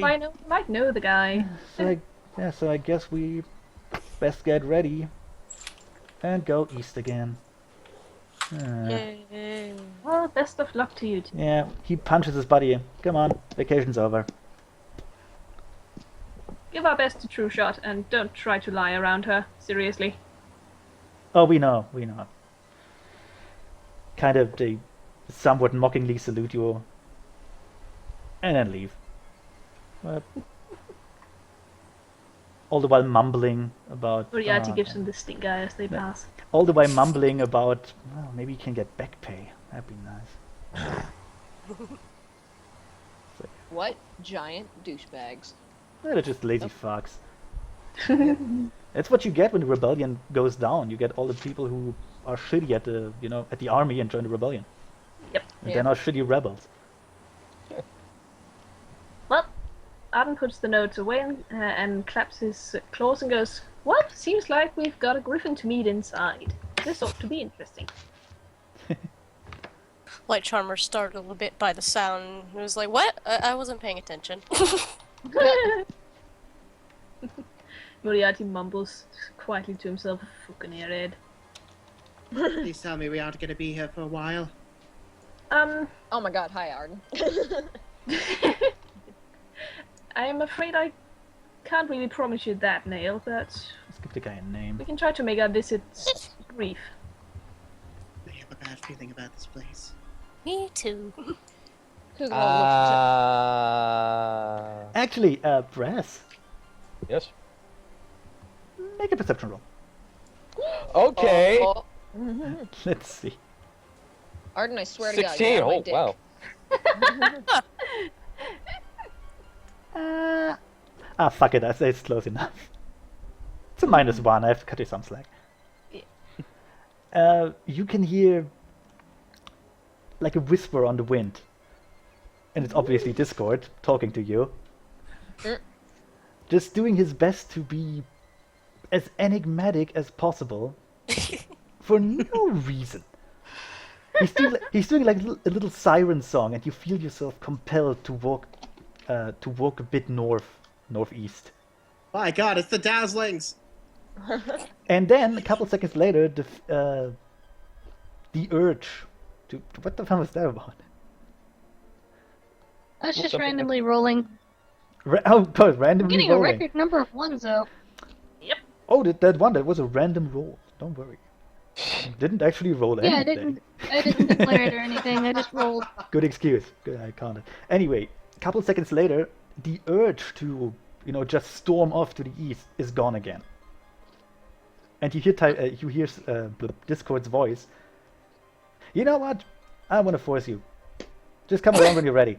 might know the guy. so I guess we best get ready and go east again. Yay. Well, best of luck to you two. Yeah, he punches his buddy. Come on, vacation's over. Give our best to True Shot and don't try to lie around her. Seriously. Oh, we know. Kind of, they somewhat mockingly salute you and then leave. All the while mumbling about. Moriarty gives them the stink eye as they pass. All the while mumbling about. Well, maybe you can get back pay. That'd be nice. What giant douchebags. They're just lazy fucks. That's what you get when the rebellion goes down. You get all the people who are shitty at the army and join the rebellion. Yep. And they're not shitty rebels. Well, Arden puts the notes away and claps his claws and goes, well, seems like we've got a griffin to meet inside. This ought to be interesting. Light Charmer startled a bit by the sound. He was like, what? I wasn't paying attention. Moriarty mumbles quietly to himself, fucking airhead. Please tell me we aren't going to be here for a while. Oh my god, hi Arden. I am afraid I can't really promise you that, Nail, but Let's give the guy a name. we can try to make our visits brief. I have a bad feeling about this place. Me too. Kugel Actually, Brass, Yes. make a perception roll. Okay. Oh, Let's see. Arden, I swear to God, 16. grab my Oh, dick. wow. Fuck it, I say it's close enough. It's a -1, I have to cut you some slack. You can hear like a whisper on the wind. And it's obviously Discord talking to you. Just doing his best to be as enigmatic as possible for no reason. He's doing like a little siren song, and you feel yourself compelled to walk a bit northeast. My God, it's the Dazzlings. And then a couple seconds later, the urge to what the hell was that about? I was just something- randomly rolling. Randomly Getting rolling. a record number of ones though. Oh, that was a random roll. Don't worry. Didn't actually roll Yeah, anything. I didn't declare it or anything. I just rolled. Good excuse. Good, I counted. Anyway, a couple seconds later, the urge to, just storm off to the east is gone again. And you hear Discord's voice. You know what? I want to force you. Just come along when you're ready.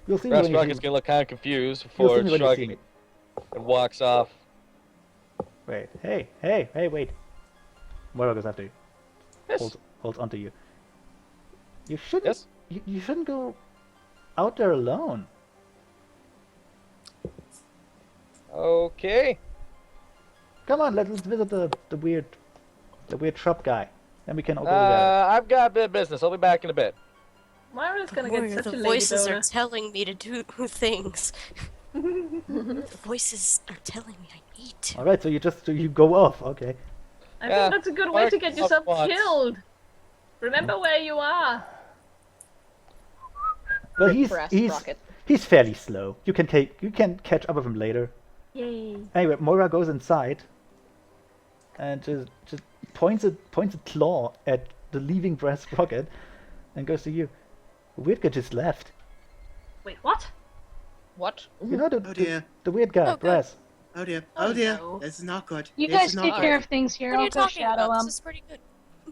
You'll see me Brass when you see Rocket's me. gonna look kind of confused You'll before see me when you see shrugging me. and walks off. Wait. Hey, wait. Moira goes after you. Yes. Holds onto you. You shouldn't. Yes. You shouldn't go out there alone. Okay. Come on, let's visit the weird shop guy. Then we can all go together. I've got a bit of business. I'll be back in a bit. Moira's gonna Warrior, get such the a lady voices boner. are telling me to do things. The voices are telling me I need to. All right, so you go off. Okay. I Yeah, think that's a good way to get Mark yourself spots. killed. Remember where you are. Well, Brass he's Rocket. he's fairly slow. You can catch up with him later. Yay. Anyway, Moira goes inside and just points a claw at the leaving Brass Rocket and goes to you. The weird guy just left. Wait, what? What? You know Oh dear. the weird guy, Oh, good. Brass. Oh dear. Oh, Oh dear. no. This is not good. You This guys is not take good. care of things here. What are I'll you go talking shadow about? him. This is pretty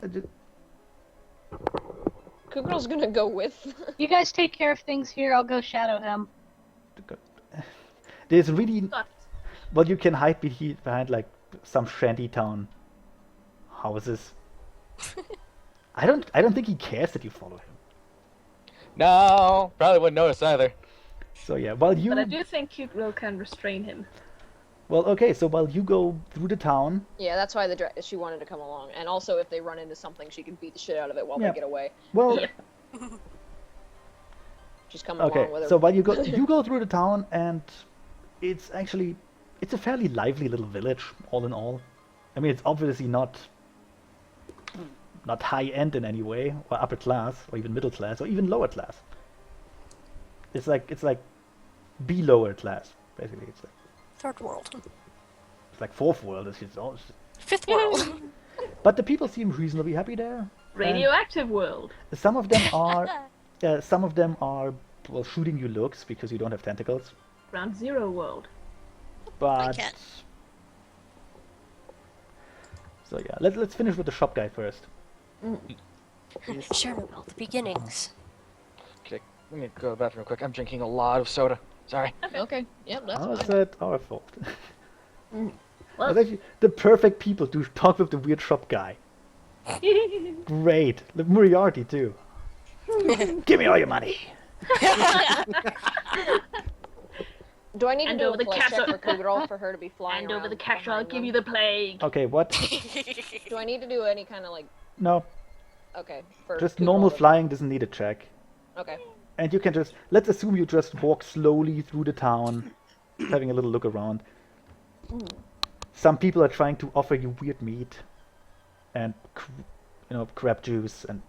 good. Kugel's gonna go with. You guys take care of things here. I'll go shadow him. There's really Got well, you can hide behind like some shantytown houses. I don't think he cares that you follow him. No, probably wouldn't notice either. So yeah, while you But I do think Kugel can restrain him. well, okay, so while you go through the town, Yeah, that's why she wanted to come along. And also, if they run into something, she can beat the shit out of it while Yeah. they get away. well, Yep. She's coming okay, along with her. so while you go through the town, and it's a fairly lively little village, all in all. I mean, it's obviously not high end in any way, or upper class, or even middle class, or even lower class. It's like be lower class, basically. Third world. It's like fourth world. It's just all. Fifth world. But the people seem reasonably happy there. Radioactive world. Some of them are well shooting you looks because you don't have tentacles. Ground Zero world. But cat. so yeah, let's finish with the shop guy first. Chernobyl, the beginnings. Okay, let me go to the bathroom real quick. I'm drinking a lot of soda. Sorry. Okay, yep, that's How is fine. that our fault? Well, That's actually the perfect people to talk with the weird shop guy. Great, the Moriarty too. Give me all your money. Do I need to Hand do over a the flight cash check up- for Kugel for her to be flying hand over around the cash, I'll behind give them? you the plague. Okay, what? Do I need to do any kind of like? No, Okay, for just Kugel normal to- flying doesn't need a check. Okay. And you can let's assume you just walk slowly through the town, having a little look around. Some people are trying to offer you weird meat and crab juice and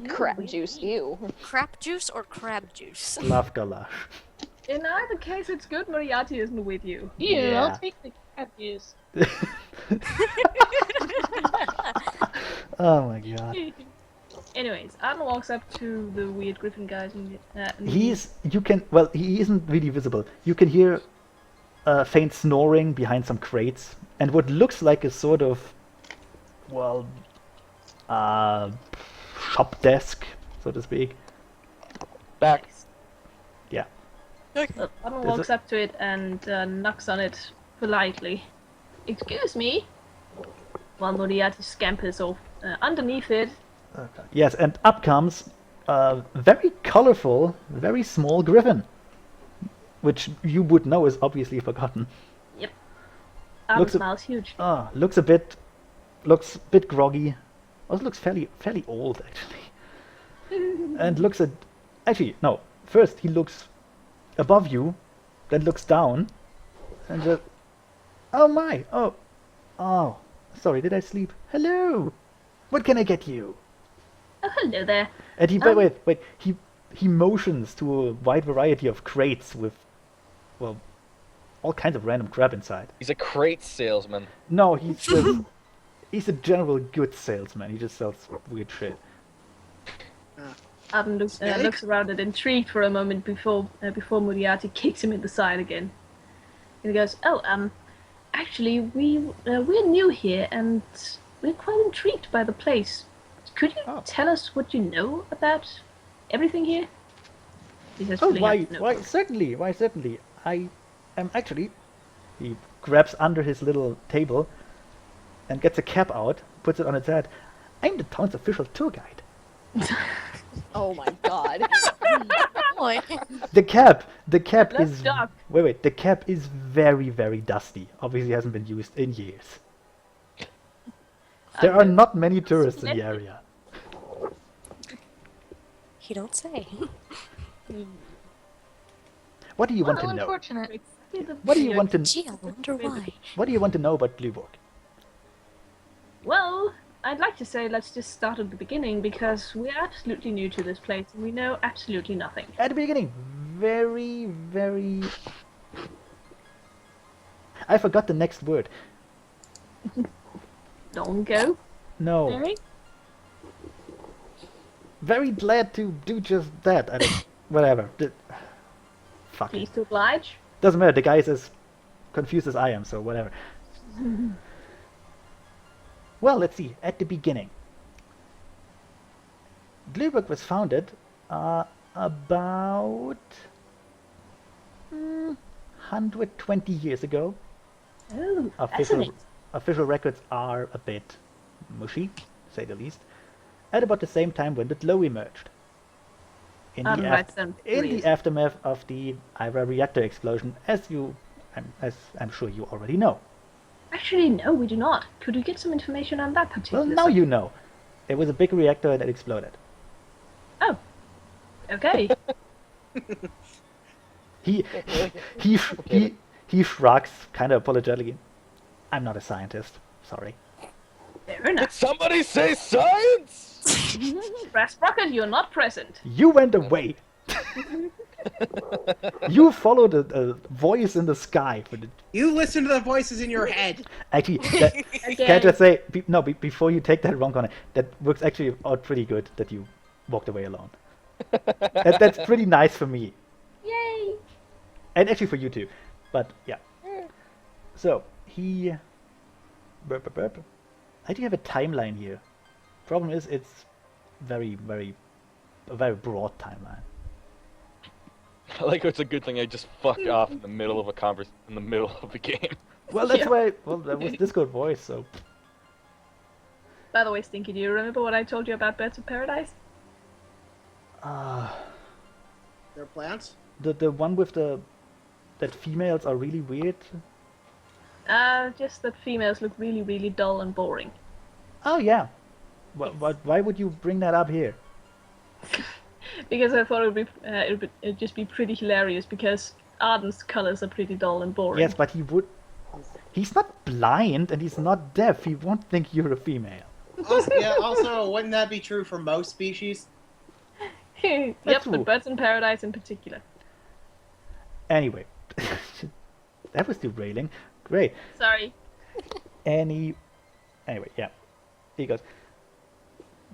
Crap juice, ew. Crap juice or crab juice? love galash. In either case, it's good Moriarty isn't with you. Ew, Yeah. I'll take the cat juice. Oh my god. Anyways, Arden walks up to the weird griffin guys and He isn't really visible. You can hear faint snoring behind some crates and what looks like a sort of, well, shop desk, so to speak. Back. Yeah. Button There's walks up to it and knocks on it politely. Excuse me? While Moriarty scampers off underneath it. Okay. Yes, and up comes a very colorful, very small griffin, which you would know is obviously forgotten. Adam Looks a- smiles huge. Looks a bit groggy. Also looks fairly old actually. And looks at, actually no. First he looks above you, then looks down, and just, oh my, oh, sorry, did I sleep? Hello, what can I get you? Oh, hello there. And he wait, he motions to a wide variety of crates with, well, all kinds of random crap inside. He's a crate salesman. No, he's a general goods salesman. He just sells weird shit. Adam looks around and intrigued for a moment before Moriarty kicks him in the side again. And he goes, "Oh, actually, we're new here and we're quite intrigued by the place. Could you tell us what you know about everything here?" He says, Oh, pulling out his why notebook. certainly. I am actually. He grabs under his little table and gets a cap out, puts it on its head. I'm the town's official tour guide. Oh my god. Boy. The cap Let's is stop. wait. The cap is very, very dusty. Obviously, hasn't been used in years. There are not many tourists in the area. You don't say. What do you want Well, to know? unfortunate. What do you want to? Gee, I wonder why. What do you want to know about Glühburg? Well, I'd like to say let's just start at the beginning because we're absolutely new to this place and we know absolutely nothing. At the beginning, very, very. I forgot the next word. Long ago. No. Very? Very glad to do just that. I don't, whatever. Fuck it. Please to oblige. Doesn't matter. The guy is as confused as I am, so whatever. Well, let's see. At the beginning, Glühburg was founded about 120 years ago. Oh, Official, fascinating. official records are a bit mushy, to say the least. At about the same time when the Glow emerged. In the, Writes them in please. the aftermath of the Ira reactor explosion, as I'm sure you already know. Actually, no, we do not. Could we get some information on that particular Well, now you know. It was a big reactor that exploded. Oh. Okay. He shrugs, kind of apologetically. I'm not a scientist. Sorry. Fair Did enough. somebody say science? Brass Rocket, you're not present. You went away. You followed a voice in the sky for the. You listen to the voices in your head. Actually, that, can I just say before you take that wrong corner, that works actually out pretty good that you walked away alone. That's pretty nice for me, Yay! and actually for you too. But yeah. So he. I do have a timeline here. Problem is, it's a very broad timeline. I like it's a good thing I just fucked off in the middle of in the middle of the game. Well, that's Yeah. why. Well, that was Discord voice, so. By the way, Stinky, do you remember what I told you about Birds of Paradise? They're plants. The one with that females are really weird. Just that females look really, really dull and boring. Oh yeah. Why would you bring that up here? Because I thought it'd just be pretty hilarious because Arden's colors are pretty dull and boring. Yes, but he would. He's not blind and he's not deaf. He won't think you're a female. Also, wouldn't that be true for most species? Yep, That's but true. Birds in Paradise in particular. Anyway, that was derailing. Great. Sorry. Anyway, yeah. He goes.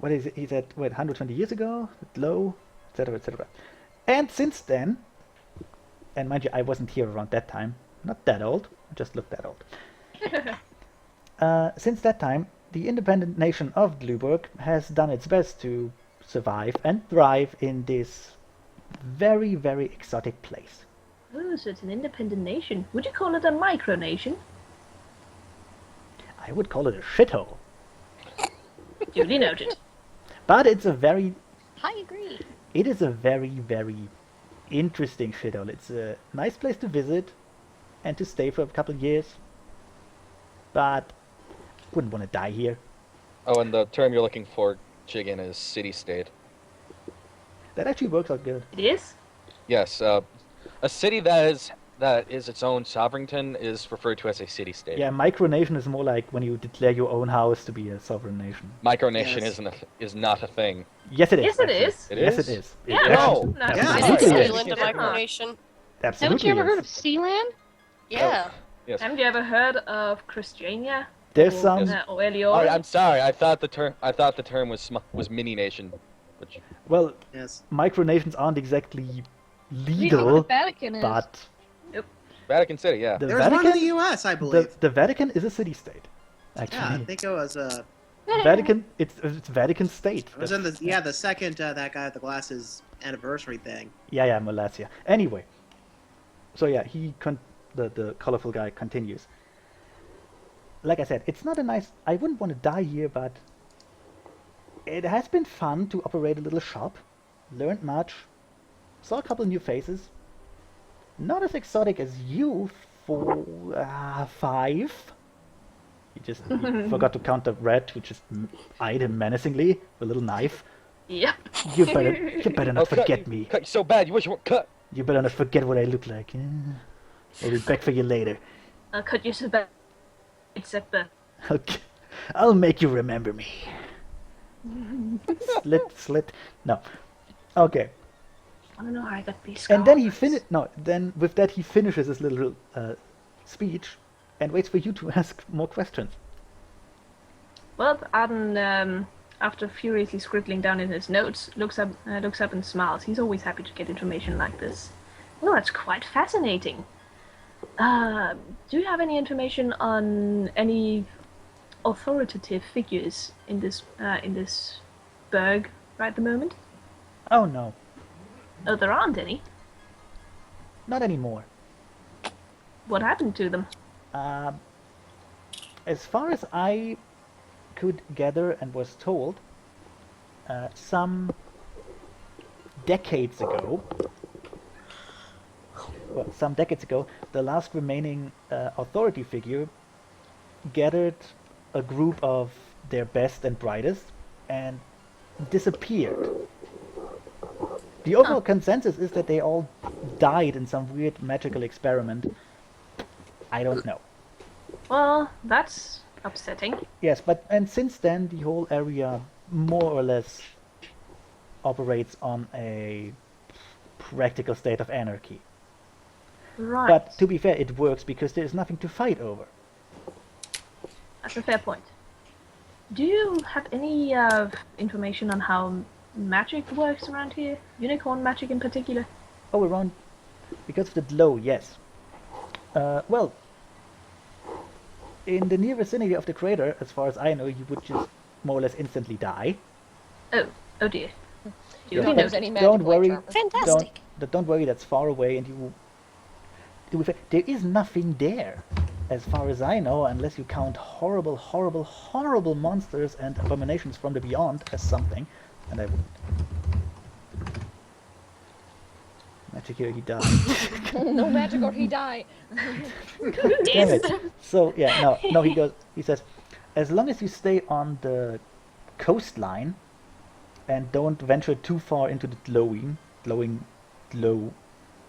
What is it? He said, wait, 120 years ago, low, etc., etc. And since then, and mind you, I wasn't here around that time. Not that old. I just looked that old. Since that time, the independent nation of Dluburg has done its best to survive and thrive in this very, very exotic place. Oh, so it's an independent nation. Would you call it a micronation? I would call it a shithole. Duly noted. But it's a very, I agree. it is a very, very interesting shithole. It's a nice place to visit and to stay for a couple of years. But wouldn't want to die here. Oh, and the term you're looking for, Chigan, is city-state. That actually works out good. It is? Yes, a city that is its own sovereignty is referred to as a city-state. Yeah, micronation is more like when you declare your own house to be a sovereign nation. Micronation Yes. is not a thing. Yes, it is. Yes, it actually. is. It Yes, is? it is. Yeah, It no. actually- Yeah. absolutely Is is. Sealand a micronation? Absolutely Haven't you ever is. heard of Sealand? Yeah. Yes. Haven't you ever heard of Christiania? There's Or, some. Yes. or Elior? Oh, I'm sorry. I thought the term was mini nation, which Well, Yes. micronations aren't exactly You know legal, what the Vatican is. but Vatican City. Yeah. the There's one in the Vatican, U.S., I believe. the Vatican is a city-state. Yeah, I Actually, think it was. Vatican, it's Vatican State. It was in the second that guy with the glasses anniversary thing. Yeah, Malaysia. Anyway, so yeah, the colorful guy continues. Like I said, it's not a nice. I wouldn't want to die here, but it has been fun to operate a little shop. Learned much. Saw a couple new faces. Not as exotic as you for 5. He forgot to count the rat, who just eyed him menacingly with a little knife. Yep. You better not forget me. Cut you so bad. You wish you weren't cut. You better not forget what I look like. I'll be back for you later. I'll cut you so bad. Except the... Okay. I'll make you remember me. Slit. No. Okay. I don't know how I got these And then he scars. then with that he finishes his little speech and waits for you to ask more questions. Well, Arden, after furiously scribbling down in his notes, looks up and smiles. He's always happy to get information like this. Well, that's quite fascinating. Do you have any information on any authoritative figures in this burg right at the moment? Oh no, Oh, there aren't any. not anymore. What happened to them? As far as I could gather and was told, some decades ago, the last remaining authority figure gathered a group of their best and brightest and disappeared. The overall consensus is that they all died in some weird magical experiment. I don't know. Well, that's upsetting. Yes, and since then the whole area more or less operates on a practical state of anarchy. Right. But to be fair, it works because there is nothing to fight over. That's a fair point. Do you have any information on how magic works around here? Unicorn magic in particular? Oh, around because of the glow, yes. Well, in the near vicinity of the crater, as far as I know, you would just more or less instantly die. Oh dear. Who But knows any magic don't light worry. charm? Fantastic. Don't worry, that's far away, and to be fair, there is nothing there, as far as I know, unless you count horrible, horrible, horrible monsters and abominations from the beyond as something, and I wouldn't. Magic here, he died. No magic or he die. Damn it. So yeah, no, he says, as long as you stay on the coastline and don't venture too far into the glowy glow.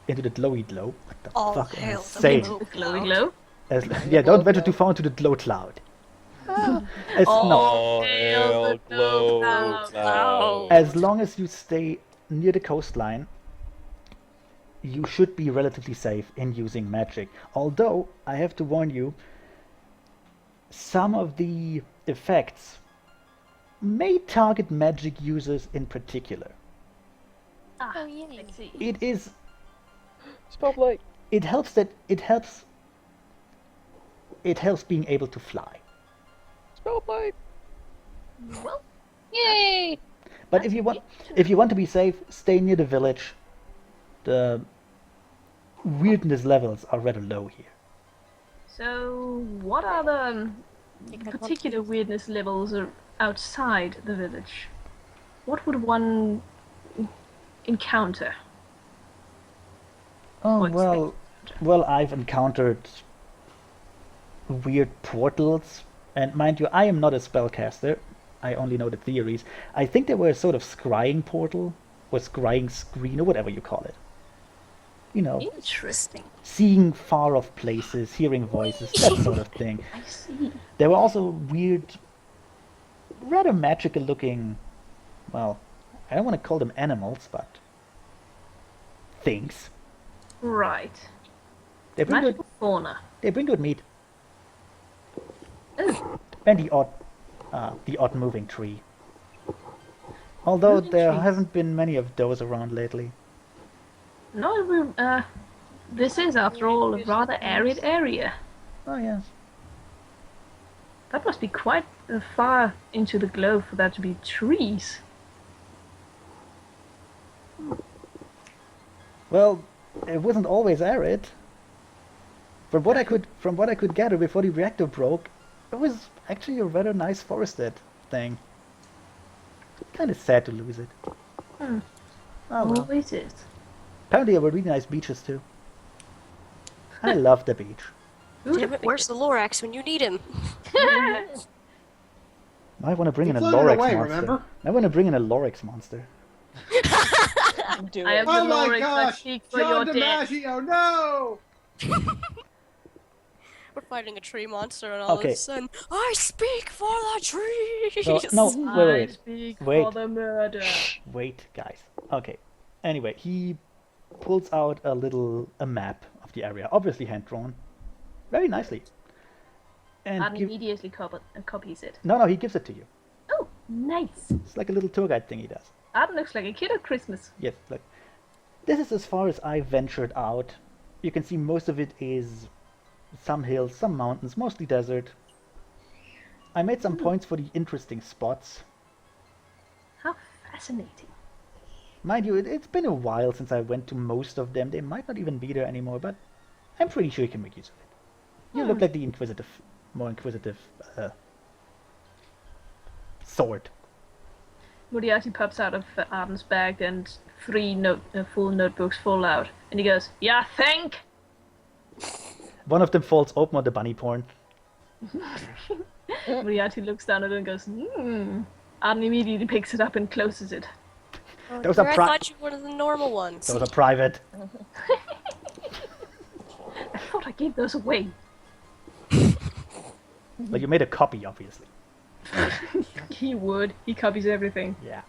What the All fuck am I hail the saying? glow Glowing cloud. glow? Don't venture too far into the glow cloud. No, Oh, hail the glow cloud. Oh. as long as you stay near the coastline, you should be relatively safe in using magic. Although, I have to warn you, some of the effects may target magic users in particular. Oh, yay. Let's see. Spotlight. It helps being able to fly. Spotlight. Well, Yay! But if you want to be safe, stay near the village. The weirdness levels are rather low here. so what are the Take that one. particular weirdness levels outside the village? What would one encounter? Oh Or well, I've encountered weird portals, and mind you, I am not a spellcaster. I only know the theories. I think they were a sort of scrying portal, or scrying screen, or whatever you call it. You know, Interesting. seeing far off places, hearing voices, that sort of thing. I see. There were also weird, rather magical looking, well, I don't want to call them animals, but things. Right. They bring good, Magical fauna. they bring good meat. Oh, And the odd moving tree. Although Moving there trees. haven't been many of those around lately. no, this is, after all, a rather arid area. Oh yes. That must be quite far into the globe for that to be trees. Well, it wasn't always arid. From what I could gather before the reactor broke, it was actually a rather nice forested thing. Kind of sad to lose it. Hmm. Oh well. Oh, is it? Apparently there were really nice beaches too. I love the beach. Damn it, where's the Lorax when you need him? I want to bring He in a floated Lorax away, monster. remember? I want to bring in a Lorax monster. Do I it. am the Oh my Lorax, I gosh! speak for John your death. DiMaggio, no! We're fighting a tree monster and all Okay. of a sudden, I speak for the trees! So, no, I wait. speak Wait. for the murder. Wait, guys. Okay. Anyway, he pulls out a map of the area, obviously hand drawn, very nicely. And And immediately copies it. no, he gives it to you. Oh, nice. It's like a little tour guide thing he does. Adam looks like a kid at Christmas. Yes, like this is as far as I ventured out. You can see most of it is some hills, some mountains, mostly desert. I made some points for the interesting spots. How fascinating. Mind you, it's been a while since I went to most of them. They might not even be there anymore, but I'm pretty sure you can make use of it. You look like the more inquisitive sort. Moriarty pops out of Adam's bag and three full notebooks fall out. And he goes, "Yeah, think?" One of them falls open on the bunny porn. Moriarty looks down at it and goes, Adam immediately picks it up and closes it. Oh, Those are I pri- thought you were one of the normal ones. Those are private. I thought I gave those away. But you made a copy, obviously. He would. He copies everything. Yeah.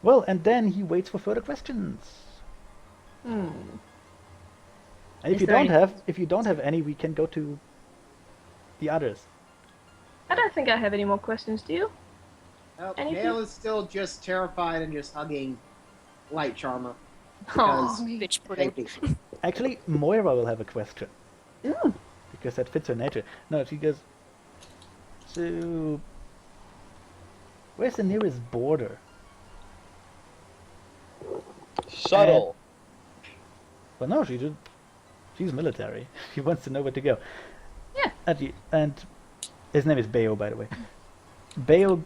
Well, and then he waits for further questions. And if Is you there don't have any, we can go to the others. I don't think I have any more questions, do you? Well, Anything? Gale is still just terrified and just hugging Light Charmer. Aw. Because Bitch pudding. thinking. Actually, Moira will have a question. Ooh. Because that fits her nature. No, she goes, so, where's the nearest border? Subtle. Well, no, she's military. She wants to know where to go. Yeah. And his name is Bayo, by the way. Bayo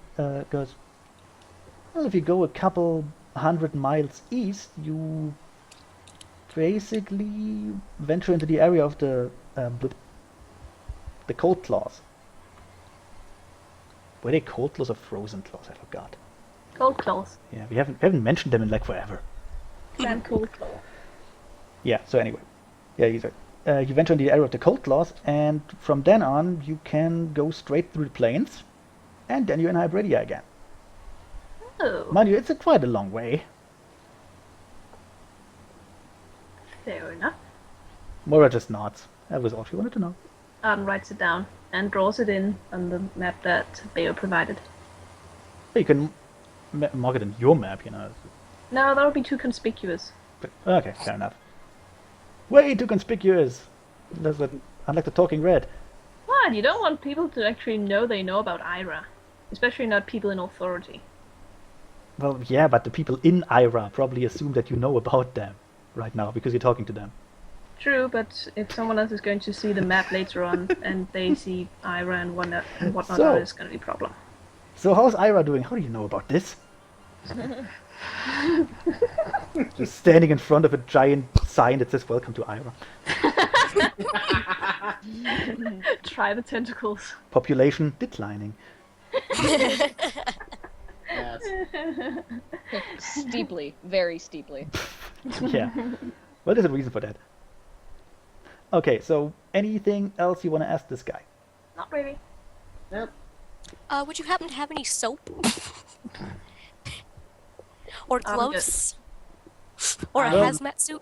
goes, well, if you go a couple 100 miles east, you basically venture into the area of the cold claws. Were they cold claws or frozen claws? I forgot. Cold claws. Yeah, we haven't mentioned them in like forever. Sam Cold Claw. Yeah, so anyway. Yeah, you venture into the area of the cold claws, and from then on you can go straight through the plains, and then you're in Hybridia again. Oh, Mind you, it's quite a long way. fair enough. Moira just nods. That was all she wanted to know. Arden writes it down and draws it in on the map that Bayo provided. You can mark it in your map, you know. No, that would be too conspicuous. But, okay, fair enough. Way too conspicuous. That's what I like the talking red. Why? hard. You don't want people to actually know they know about Ira. Especially not people in authority. Well, yeah, but the people in Ira probably assume that you know about them right now because you're talking to them. True, but if someone else is going to see the map later on and they see Ira and whatnot, So- it's going to be a problem. So how's Ira doing? How do you know about this? Just standing in front of a giant sign that says "Welcome to Ira." Try the tentacles. Population declining. Yes. Steeply, very steeply. Yeah. What is the reason for that? Okay, so anything else you want to ask this guy? Not really. Yep. Would you happen to have any soap? Or I'm gloves? Or a Well- hazmat suit?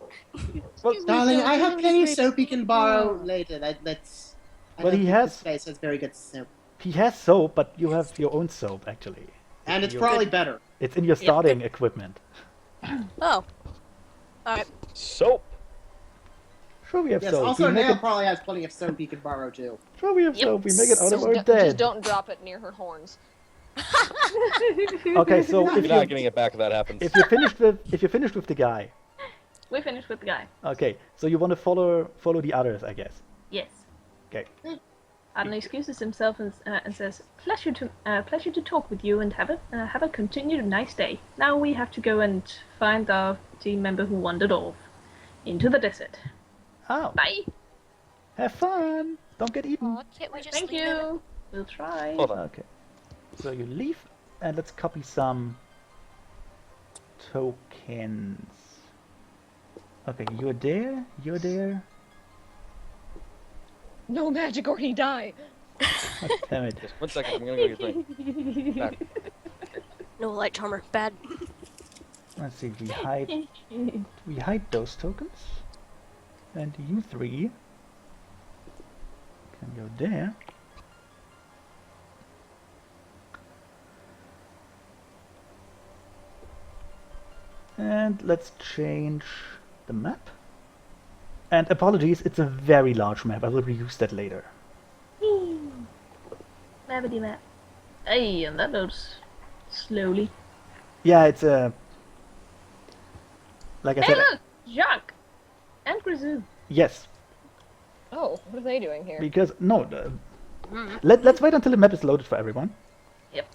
Well, Darling, I have plenty of soap you can borrow later. That's. I Well, don't he think has- this place has very good soap, he has soap, but you have your own soap actually. and it's You're- probably better. It's in your starting equipment. Oh. Alright. Soap. Sure, we have Yes. soap. Also, we make Nail it. probably has plenty of soap you can borrow too. Sure, we have Yep. soap. We make it out of Just, our just dead. don't drop it near her horns. Okay, so You're if not you getting it back if that happens. if you're finished with the guy, We finished with the guy. okay, so you want to follow the others, I guess. Yes. Okay. Arden excuses himself and says, pleasure to talk with you and have a continued nice day. Now we have to go and find our team member who wandered off into the desert. Oh, Bye. have fun. Don't get eaten. Aw, can't we just Thank leave it? you. We'll try. Hold on. Okay. So you leave, and let's copy some tokens. Okay, you're there. You're there. No magic or he die. God damn it. Just 1 second, I'm gonna go get a drink. Back. No light charmer. Bad. Let's see. We hide those tokens, and you three can go there. And let's change the map. And apologies, it's a very large map. I will reuse that later. Mappity map. Hey, and that loads slowly. Yeah, it's a. Like I Hey, said, look! Jacques! And Grisou. yes, Oh, what are they doing here? because no. Let's wait until the map is loaded for everyone. Yep.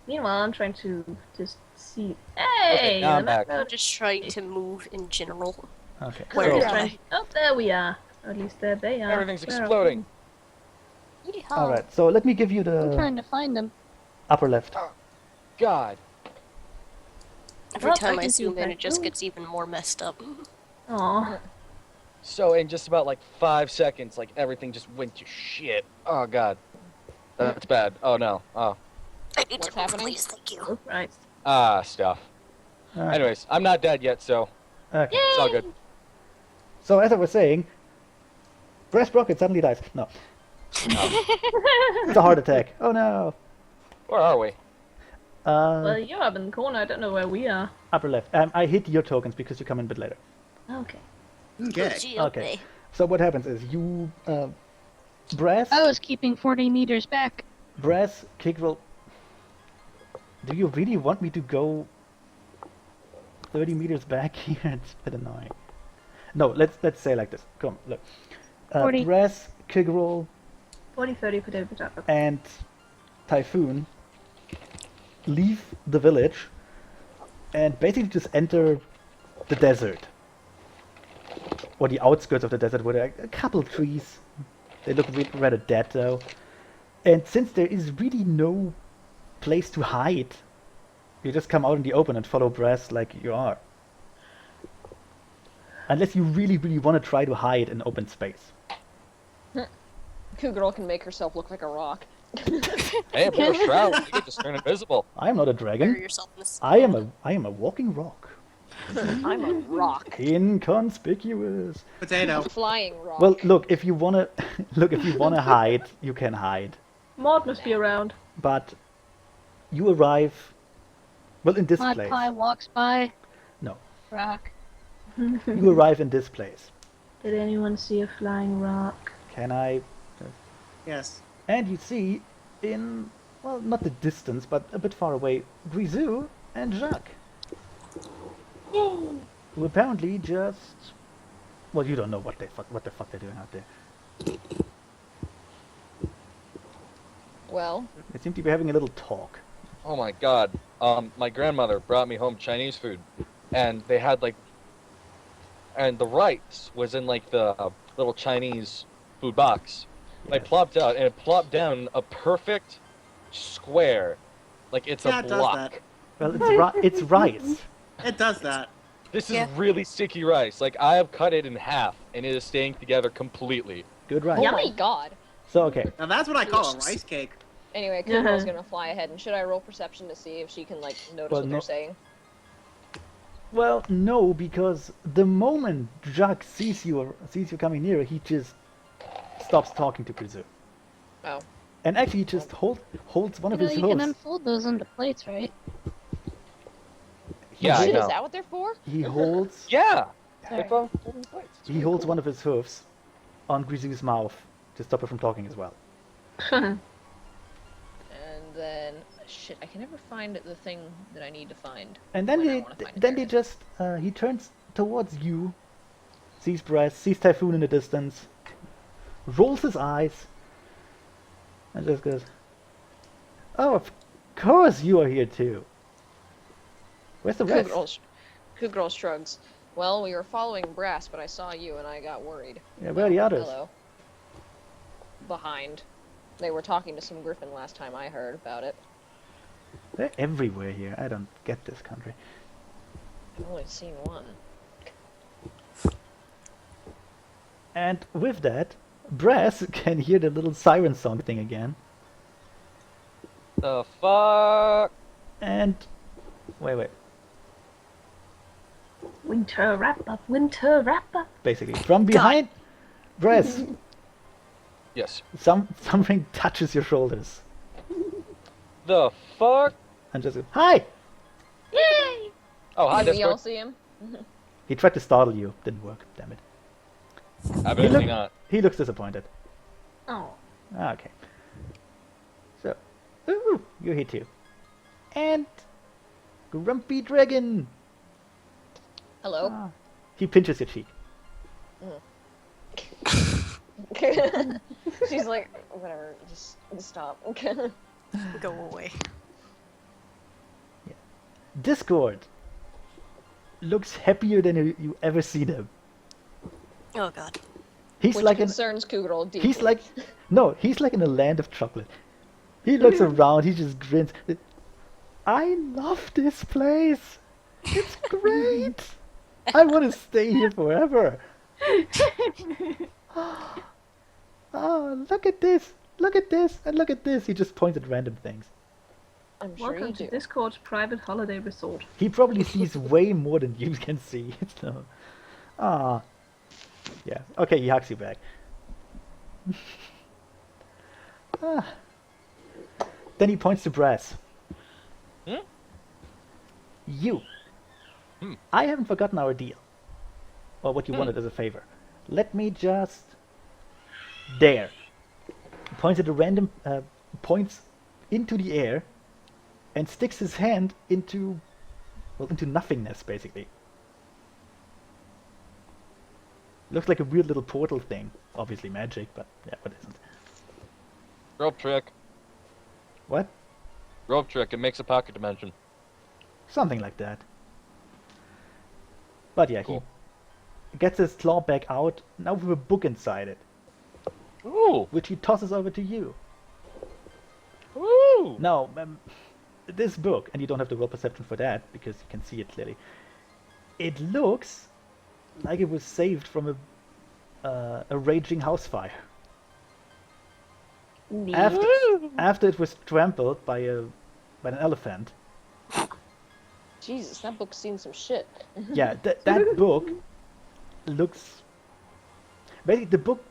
Meanwhile, I'm trying to just see. Hey! now the I'm map back. I'm loaded. just trying to move in general. Okay. Where so- is Yeah. I? Oh, there we are. Or at least there they are. Everything's Where are exploding. Yeehaw. all right. So let me give you I'm the trying to find them. upper left. God. Every Well, time I I can see zoom in, that it just too. gets even more messed up. Aw. So in just about like 5 seconds, like everything just went to shit. Oh God. That's bad. Oh no. Oh. I need What's to move, happening? please. Thank you. Oh, Christ. Stuff. All right. Anyways, I'm not dead yet, so Okay. it's all good. So as I was saying, Brass Rocket suddenly dies. No, it's a heart attack. Oh no. Where are we? Well, you're up in the corner. I don't know where we are. Upper left. I hit your tokens because you come in a bit later. Okay. Okay. Gee, Okay. So what happens is you, Brass, I was keeping 40 meters back. Brass, Kickroll. Do you really want me to go 30 meters back here? It's a bit annoying. No, let's say like this. Come, look. 40. Brass, Kickroll, 40, 30, potato. and Typhoon leave the village and basically just enter the desert. Or the outskirts of the desert where there are a couple trees. They look rather dead though. And since there is really no place to hide, you just come out in the open and follow Brass like you are. Unless you really, really want to try to hide in open space. Cool girl can make herself look like a rock. Hey, if we're a shroud, you can just turn invisible. I am not a Bury dragon. yourself in this. I am a walking rock. I'm a rock. Inconspicuous. Potato. Flying rock. Well, look, if you wanna hide, you can hide. Maud must be around. But you arrive, well, in this Mod place. Pie walks by. No. Rock. You arrive in this place. Did anyone see a flying rock? Can I? Yes. And you see, in, well, not the distance, but a bit far away, Grisou and Jacques, who apparently just, well, you don't know what the fuck they're doing out there. Well, They seem to be having a little talk. Oh my god. My grandmother brought me home Chinese food, and they had like, and the rice was in like the little Chinese food box. I Yes. plopped out, and it plopped down a perfect square, like it's Yeah, a it does block. that. Well, it's rice. It does that. This is Yeah. really sticky rice. Like I have cut it in half, and it is staying together completely. Good rice. oh Yummy. my god. So okay, Now that's what I call a rice cake. Anyway, Kugel's gonna fly ahead, and should I roll perception to see if she can like notice Well, what no- they're saying? well, no, because the moment Jacques sees you coming near, he just stops talking to Grisou. Oh. And actually, he just holds one of You know, his you can hooves. unfold those into plates, right? Yeah, I Shit, know. is that what they're for? He holds Yeah. Sorry. If I'm holding plates, it's he really holds cool. one of his hooves on Grisou's mouth to stop her from talking as well. And then, shit, I can never find the thing that I need to find. And then when I they wanna find it. then There they it is. just he turns towards you, sees Brass, sees Typhoon in the distance, rolls his eyes, and just goes, "Oh, of course you are here too. Where's the rest?" Kugral shrugs. Well, we were following Brass, but I saw you and I got worried. Yeah, where are the others? Hello. Behind. They were talking to some griffin last time I heard about it. They're everywhere here. I don't get this country. I've only seen one. And with that, Brass can hear the little siren song thing again. The fuck? And wait. Winter wrap up, winter wrap up. Basically, from behind, Brass, Yes. something touches your shoulders The fuck? and just goes, "Hi!" Yay! Oh, hi, Did we all Discord. see him? He tried to startle you. Didn't work. Damn it. Evidently not. He looks disappointed. Oh, Okay. So, ooh, you're here too. And Grumpy Dragon. Hello. Ah. He pinches your cheek. She's like, whatever, just stop. Go away. Discord looks happier than you ever seen him. Oh god. He's Which like concerns Kugral deeply. he's like he's like in a land of chocolate. He looks around, he just grins. I love this place. It's great. I want to stay here forever. Oh, look at this. Look at this and look at this. He just points at random things. I'm sure Welcome you to do. Discord's private holiday resort. He probably sees way more than you can see. So, ah, yeah. Okay, he hugs you back. Ah. Then he points to Brass. Hmm? You. Hmm. I haven't forgotten our deal, or what you wanted as a favor. Let me just. There. Points at a random points into the air, and sticks his hand into nothingness, basically. Looks like a weird little portal thing. Obviously magic, but yeah, what isn't? Rope trick. What? Rope trick. It makes a pocket dimension. Something like that. But yeah, Cool. he gets his claw back out, now with a book inside it, Ooh. which he tosses over to you. Ooh. Now, this book, and you don't have to roll perception for that, because you can see it clearly, it looks like it was saved from a raging house fire. Neat. After it was trampled by an elephant. Jesus, that book's seen some shit. Yeah, that book looks... Basically, the book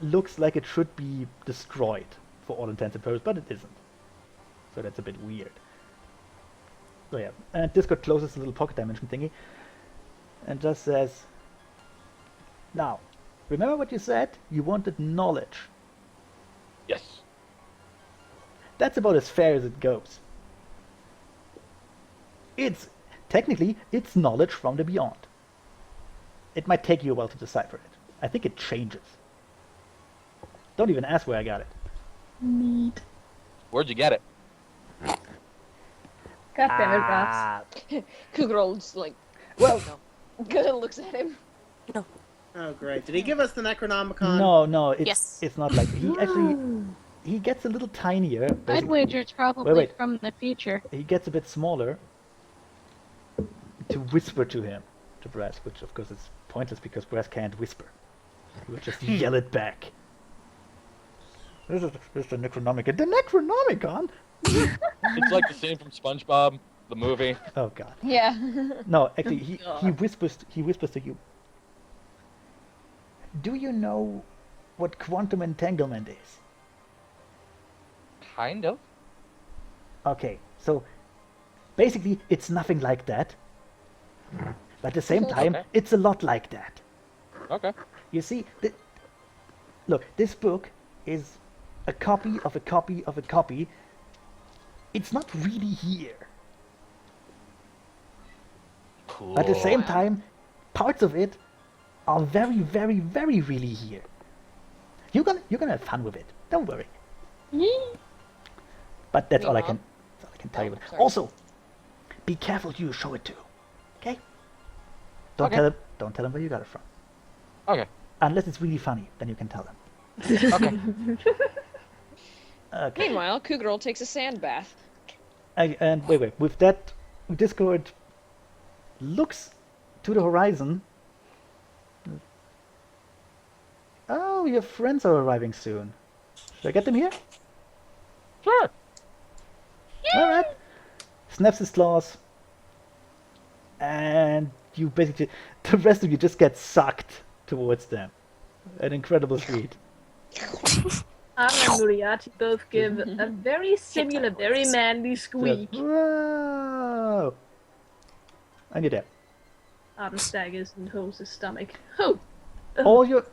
looks like it should be destroyed for all intents and purposes, but it isn't. So that's a bit weird. So yeah, and Discord closes the little pocket dimension thingy and just says, "Now, remember what you said? You wanted knowledge. Yes. That's about as fair as it goes. Technically, it's knowledge from the beyond. It might take you a while to decipher it. I think it changes. Don't even ask where I got it. Neat. Where'd you get it? God damn it, Raps. Kugral just like, Well, good looks at him. Oh, great. Did he give us the Necronomicon? no, Yes. it's not like he actually he gets a little tinier. I'd basically. wager it's probably Wait. from the future. He gets a bit smaller to whisper to him, to Brass, which of course is pointless because Brass can't whisper. He will just yell it back. This is the Necronomicon. The Necronomicon? It's like the scene from SpongeBob, the movie. Oh god. Yeah. No, actually, he God. whispers to you. Do you know what quantum entanglement is? Kind of. Okay, so basically it's nothing like that. But at the same time, Okay. it's a lot like that. Okay. You see, look, this book is a copy of a copy of a copy. It's not really here. Cool. But at the same time, parts of it are very, very, very really here. You're gonna have fun with it. Don't worry. But that's all I can tell you. sorry. Also, be careful who you show it to. Okay? Don't Okay. don't tell them where you got it from. Okay. Unless it's really funny, then you can tell them. Okay. Okay. Meanwhile, Kugral takes a sand bath. And wait. With that, Discord looks to the horizon. Oh, your friends are arriving soon. Should I get them here? Sure. Alright. Snaps his claws. And you basically, the rest of you just get sucked towards them. An incredible feat. Arm and Moriarty both give a very similar, very manly squeak. Whoa! And you're there. Arm staggers and holds his stomach. Oh! All your,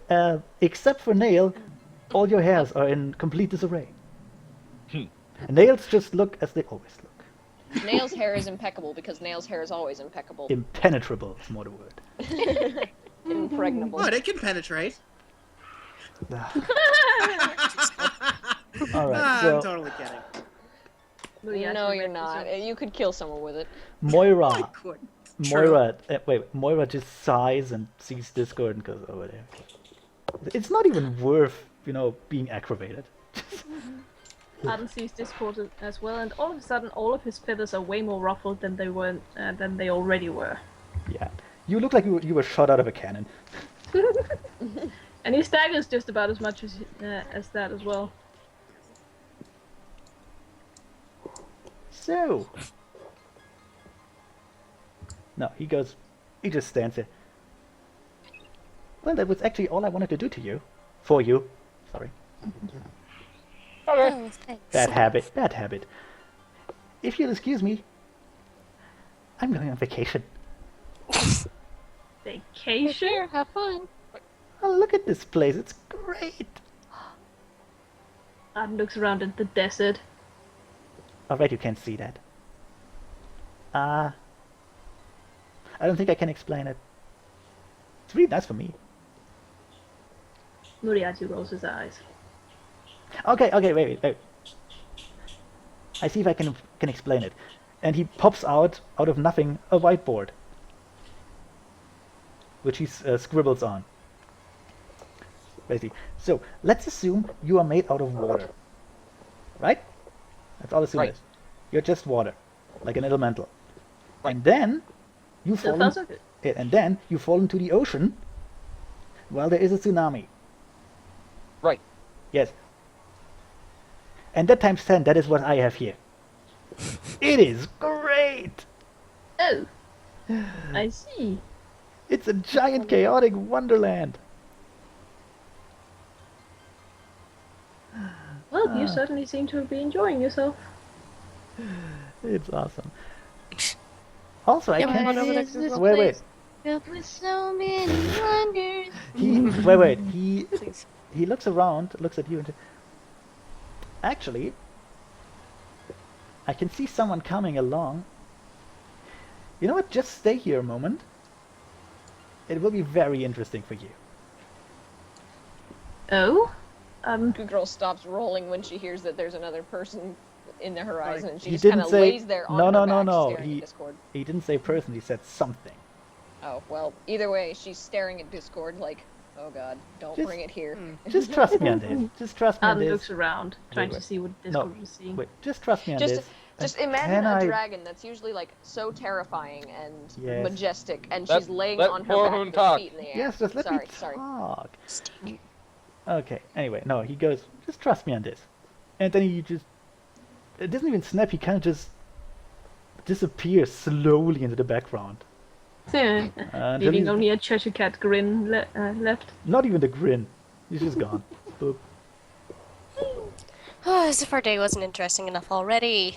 except for Nail, all your hairs are in complete disarray. Nails just look as they always look. Nail's hair is impeccable because Nail's hair is always impeccable. Impenetrable is more the word. Impregnable. What? It can penetrate. Alright, I'm so totally kidding. Moriarty No, you're raises not. up. You could kill someone with it. I Moira. could. Moira just sighs and sees Discord and goes over there. It's not even worth, being aggravated. Arden sees Discord as well, and all of a sudden, all of his feathers are way more ruffled than they already were. Yeah. You look like you were shot out of a cannon. And he staggers just about as much as that as well. So. No, he just stands there. Well, that was actually all I wanted to do to you. For you. Sorry. Okay. Oh, thanks. Bad habit. If you'll excuse me, I'm going on vacation. Vacation? Sure, have fun. Oh, look at this place. It's great. Arden looks around at the desert. Alright, you can't see that. I don't think I can explain it. It's really nice for me. Moriarty rolls his eyes. Okay, wait. I see if I can explain it. And he pops out of nothing, a whiteboard. Which he scribbles on. Basically. So, let's assume you are made out of water. Right? Let's all assume Right. this. You're just water. Like an elemental. And then, you So fall far, so good. and then you fall into the ocean while there is a tsunami. Right. Yes. And that times 10, that is what I have here. It is great! Oh! I see. It's a giant chaotic wonderland. Well, you certainly seem to be enjoying yourself. It's awesome. Also, I Yeah, can't... but is this Wait. place Filled with so many wonders. Please. He looks around, looks at you, and actually, I can see someone coming along. You know what? Just stay here a moment. It will be very interesting for you. Oh? Girl stops rolling when she hears that there's another person in the horizon, and she He just kind didn't of say- lays there on no, her no, back, no, no, staring he- at Discord. He didn't say person, he said something. Oh, well, either way, she's staring at Discord like, oh god, don't Just- bring it here. Just trust me on this. Just trust me on Adam this. looks around, trying wait. to see what No, Discord is seeing. wait, just trust me on Just- this. Just And imagine can a I- dragon that's usually like so terrifying and Yes. majestic, and Let- she's laying let on her poor back Hoon with her talk. feet in the air. Yes, just let sorry, me sorry. talk. Stink. Okay, anyway, no, he goes, just trust me on this. And then he just, it doesn't even snap, he kind of just disappears slowly into the background. Until Leaving he's- only a Cheshire Cat grin left. Not even the grin. He's just gone. Boop. Oh, as if our day wasn't interesting enough already.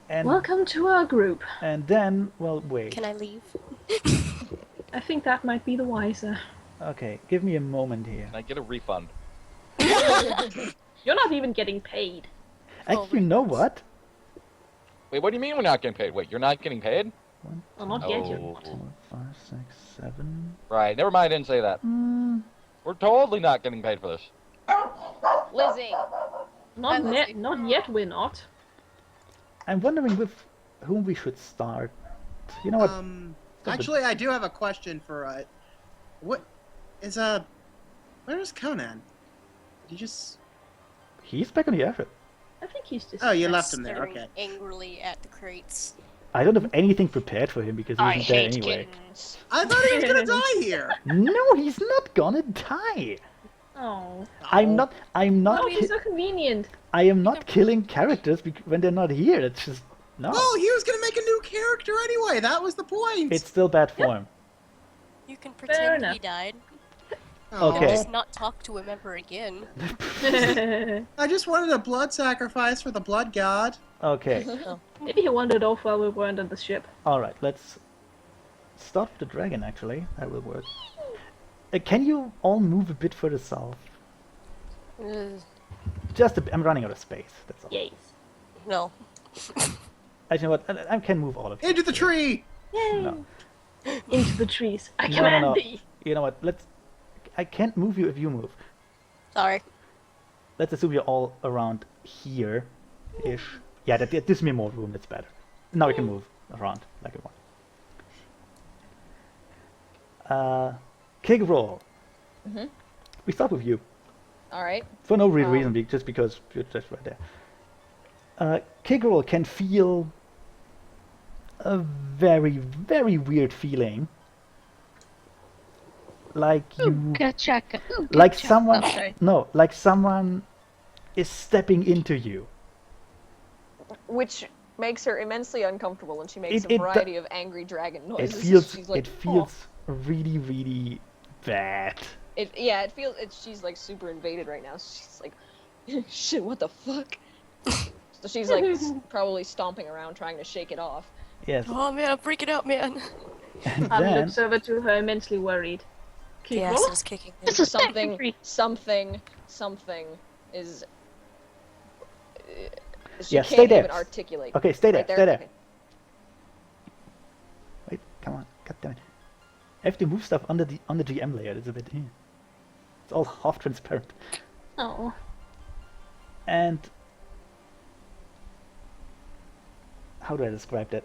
And, Welcome to our group. and then, well, wait. Can I leave? I think that might be the wiser. Okay, give me a moment here. Can I get a refund? You're not even getting paid. Actually, you know what? Wait, what do you mean we're not getting paid? Wait, you're not getting paid? Well, not yet, you're Oh. not. 4, 5, 6, 7. Right, never mind, I didn't say that. We're totally not getting paid for this. Lizzie! Not yet, we're not. I'm wondering with whom we should start. You know what? Actually, I do have a question for what is where's Conan? Did you just? He's back on the airship. I think he's just. Oh, you left him there. Staring Okay. angrily at the crates. I don't have anything prepared for him because he I isn't there hate anyway. kittens. I thought he was gonna die here. No, he's not gonna die. Oh, I'm not oh, he's ki- so convenient. I am not killing characters when they're not here. It's just no. Oh, he was gonna make a new character anyway. That was the point. It's still bad form. You can Fair pretend enough. he died. Oh, Okay. Just not talk to him ever again. I just wanted a blood sacrifice for the blood god. Okay. Maybe he wandered off while we weren't on the ship. All right. Let's start with the dragon. Actually, that will work. Can you all move a bit further south? Just a bit. I'm running out of space. That's all. Yes. No. Actually, you know what? I can move all of you. Into the tree. Yay! No. Into the trees. I No, command no. thee. You know what? I can't move you if you move. Sorry. Let's assume you're all around here-ish. Yeah, that gives me more room. That's better. Now we can move around like I want. Kick roll. Mhm. We start with you Alright. for no real reason, just because you're just right there. Kick roll can feel a very, very weird feeling. Like you, Gotcha. Ooh, like gotcha. someone, Oh, sorry. no, like someone is stepping into you. Which makes her immensely uncomfortable, and she makes It- a it variety of angry dragon It noises. feels, She's like, it feels really, really bad. it feels, she's like super invaded right now. She's like, shit, what the fuck? So she's like probably stomping around trying to shake it off. Yes, Oh man, I'm freaking out, man. and Adam then looks over to her, immensely worried. Keep The roll. acid is kicking in. This is Something, free. something is. She Yeah, can't stay there. even articulate. okay, stay there, Right there? stay there. Okay. Wait, come on, god damn it! I have to move stuff on the GM layer. It's a bit. It's all half transparent. Oh. And how do I describe that?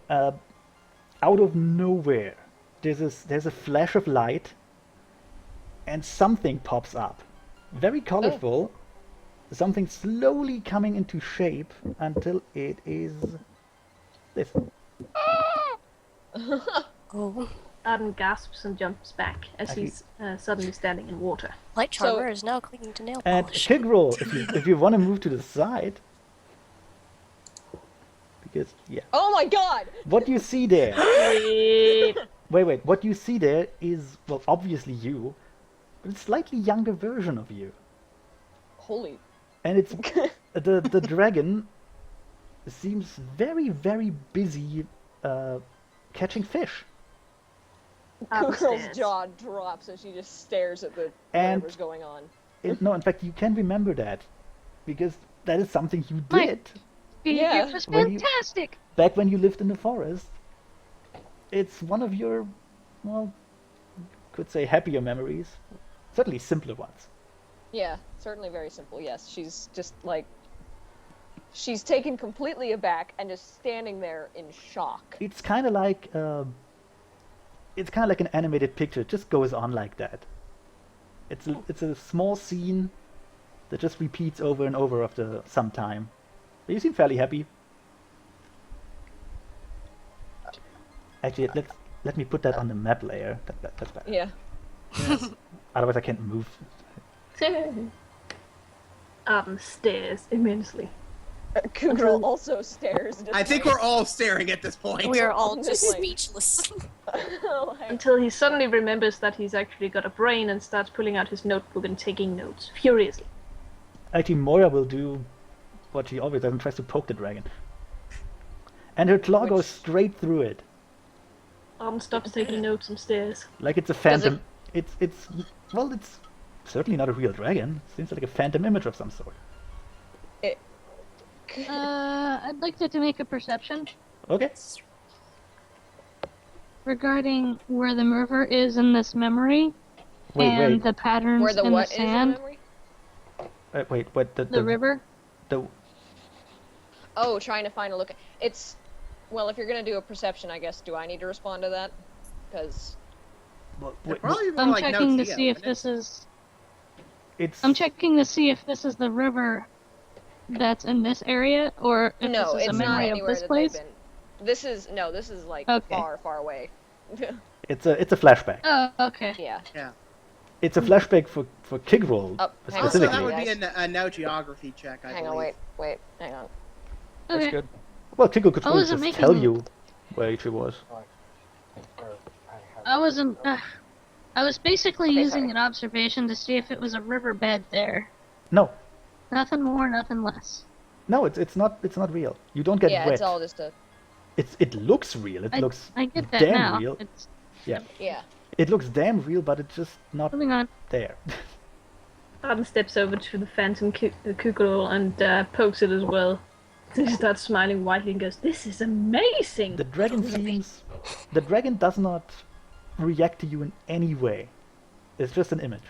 Out of nowhere, there's a flash of light, and something pops up, very colorful. Something slowly coming into shape until it is this. Oh. Adam gasps and jumps back as Actually- he's suddenly standing in water. Light So- charmer is now clinging to nail And polish. kick roll if you want to move to the side. Because yeah, Oh my god! what you see there. Wait. Wait. What you see there is, well, obviously you, but a slightly younger version of you. Holy. And it's the dragon seems very, very busy catching fish. Adam Girl's stares. jaw drops and she just stares at the And- whatever's going on. No, in fact, you can remember that because that is something you My- did Yeah. It was When you- fantastic. back when you lived in the forest. It's one of your, well, could say happier memories. Certainly simpler ones. Yeah, certainly very simple. Yes, she's just like she's taken completely aback and just standing there in shock. It's kind of like an animated picture. It just goes on like that. It's a small scene that just repeats over and over after some time. But you seem fairly happy. Actually, let me put that on the map layer. That's better. Yeah. Otherwise, I can't move. Adam stares immensely. Kugel also stares. I think we're all staring at this point. We are all just Like- speechless. Until he suddenly remembers that he's actually got a brain and starts pulling out his notebook and taking notes furiously. Actually, Moira will do what she always does and tries to poke the dragon. And her claw goes straight through it. Adam stops taking notes and stares. Like it's a phantom. It's certainly not a real dragon. Seems like a phantom image of some sort. I'd like to make a perception Okay. regarding where the river is in this memory Wait, and wait. the patterns Where the in what the is in sand. memory? Wait, what? The river. The Oh, trying to find a look. It's well, if you're gonna do a perception, I guess. Do I need to respond to that? Because Probably more I'm like checking no to Tio, see if isn't it? this is. it's I'm checking to see if this is the river that's in this area, or if no, this is it's a not memory of anywhere this that place. they've been. This is like Okay. far, far away. it's a flashback. Oh, okay. Yeah. It's a flashback for Kigroll Oh, hang on. Also, specifically. that would be Guys. a no geography check, I Hang believe. on, wait, hang on. That's Okay. good. Well, Kigroll could I always wasn't just making tell them. you where she was. I wasn't. I was basically Okay, using sorry. an observation to see if it was a riverbed there. No, Nothing more, nothing less. no, it's not real. You don't get Yeah, wet. it's all just a. It looks real. It looks I get that damn now. real. It's Yeah. It looks damn real, but it's just not moving on. there. Adam steps over to the phantom kugel and pokes it as well. He starts smiling widely and goes, "This is amazing!" The dragon does not react to you in any way. It's just an image.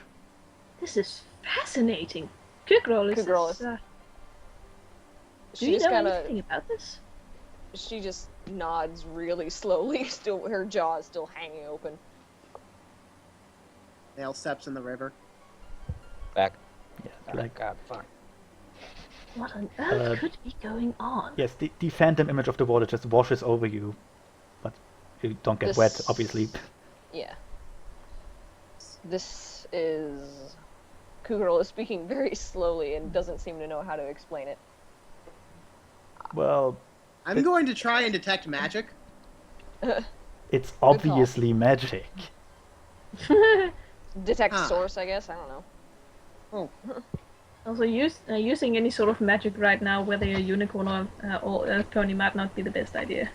This is fascinating. Kugel is Kugel this, is- do She you just know kind anything of. about this? She just nods really slowly. Still, her jaw is still hanging open. Nail steps in the river. Back. Yeah, Oh, like God, fuck. What on earth Uh, could be going on? yes, the phantom image of the water just washes over you, but you don't get wet, This- obviously. Yeah. This is. Kugel is speaking very slowly and doesn't seem to know how to explain it. Well, I'm going to try and detect magic. it's call. obviously magic. Detect Huh. source, I guess. I don't know. Also, using any sort of magic right now, whether you're a unicorn or a pony, might not be the best idea.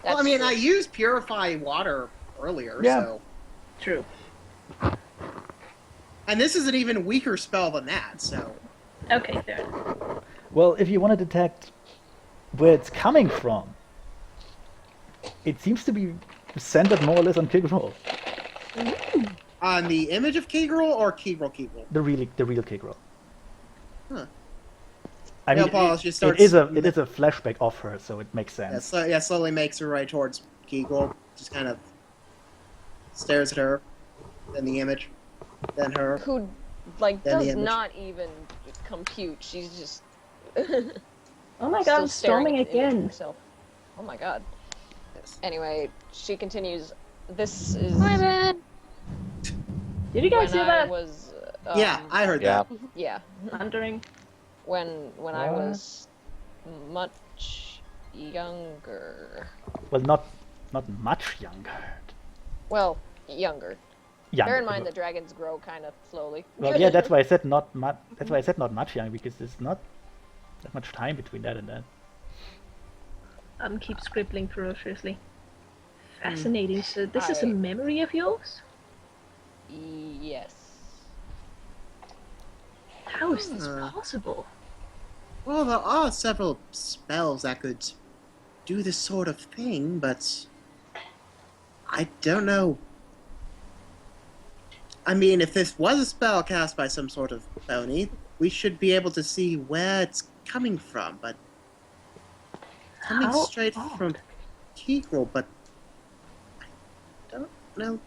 Well, I mean, true. I used purify water earlier, Yeah. so. True. And this is an even weaker spell than that, so. Okay, fair enough. Well, if you want to detect where it's coming from, it seems to be centered more or less on Kigroll. On the image of Kegrel or Kegrel? The real Kigroll. Huh. I Yeah, mean, Paul it just starts- is a flashback of her, so it makes Yeah, sense. slowly makes her way towards Kegrel. Just kind of stares at her. Then the image. Then her. Who, like, Then the does image. not even compute. She's just. Oh my still god, staring storming at the image of again. herself. Oh my god. Yes. Anyway, she continues. This is. My bad. Did you guys when hear I that? was. Yeah, I heard Yeah. that. Yeah. Thundering. When I What? was much younger. Well, not much younger. Well, younger. Younger. Bear in mind the dragons grow kind of slowly. Well, yeah, that's why I said not much. That's why I said not much young, because there's not that much time between that and that. Adam keeps scribbling ferociously. Fascinating. So this is a I- memory of yours? Yes. How is this Hmm. possible? Well, there are several spells that could do this sort of thing, but I don't know. I mean, if this was a spell cast by some sort of pony, we should be able to see where it's coming from, but coming How straight odd. from Kegel, but I don't know.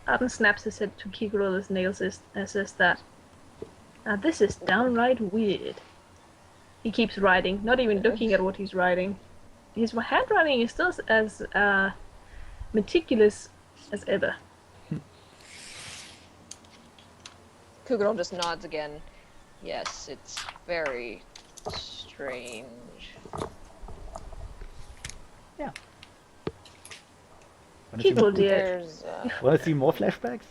Arden snaps his head to Kigurul as Nails says that. Now this is downright weird. He keeps writing, not even looking at what he's writing. His handwriting is still as meticulous as ever. Kugel just nods again. Yes, it's very strange. Kigurul, dear. There's Want to see more flashbacks?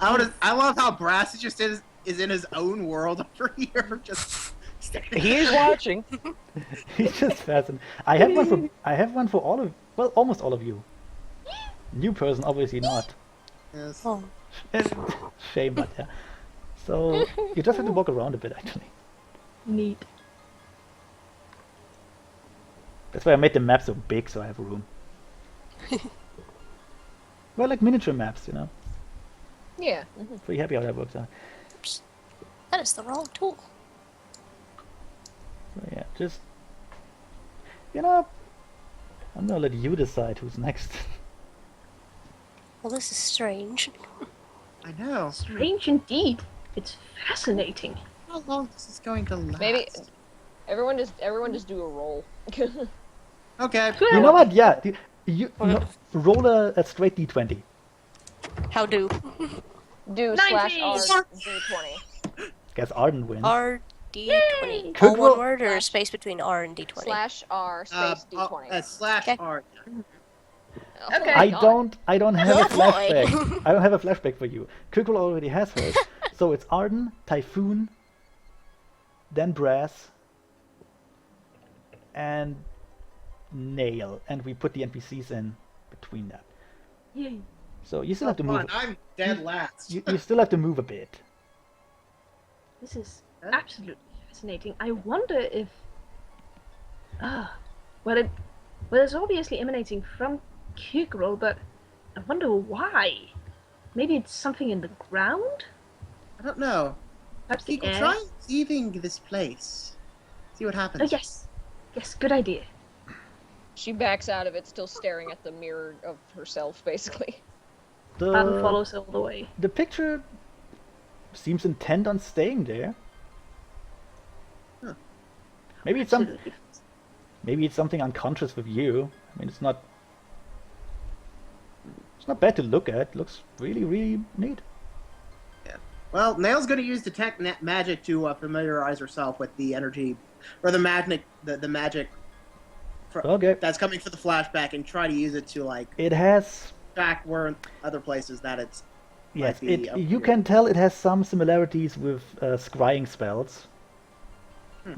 I love how Brass just is in his own world over here, just staring. He is watching. He's just fascinating. I have one for all of, well, almost all of you. New person, obviously not. Yes. Oh, Shame, but yeah. So you just have to walk around a bit, actually. Neat. That's why I made the map so big, so I have room. Well, like miniature maps, you know. yeah. Pretty happy how that works out. oops. That is the wrong tool. So yeah, just, you know, I'm gonna let you decide who's next. Well, this is strange. I know. Strange indeed. It's fascinating. How long is this going to last? Maybe everyone just do a roll. Okay. You know what? Yeah, you no, roll a straight d20. How do? Do 19. /R D20. Guess Arden wins. R D20. Could All one roll- word or space between R and D20? /R space D20. Slash Okay. R. Oh Okay. my I God. don't have a Oh, boy. flashback. I don't have a flashback for you. Kukul already has hers. So it's Arden, Typhoon, then Brass, and Nail, and we put the NPCs in between that. Yay. So you still have to Come move. on, I'm dead last. You still have to move a bit. This is Huh? absolutely fascinating. I wonder if. Well, it's obviously emanating from Kugel, but I wonder why. Maybe it's something in the ground? I don't know. Perhaps the Kegel, air? try leaving this place. See what happens. Oh, yes. Yes, good idea. She backs out of it, still staring at the mirror of herself, basically. Arden follows all the way. The picture seems intent on staying there. Huh. Maybe it's something unconscious with you. I mean, it's not bad to look at. It looks really, really neat. Well, Nail's going to use detect magic to familiarize herself with the energy, or the magic, the magic Okay. that's coming for the flashback, and try to use it to like It has, track where other places that it's. yes, might be up you here. can tell it has some similarities with scrying spells.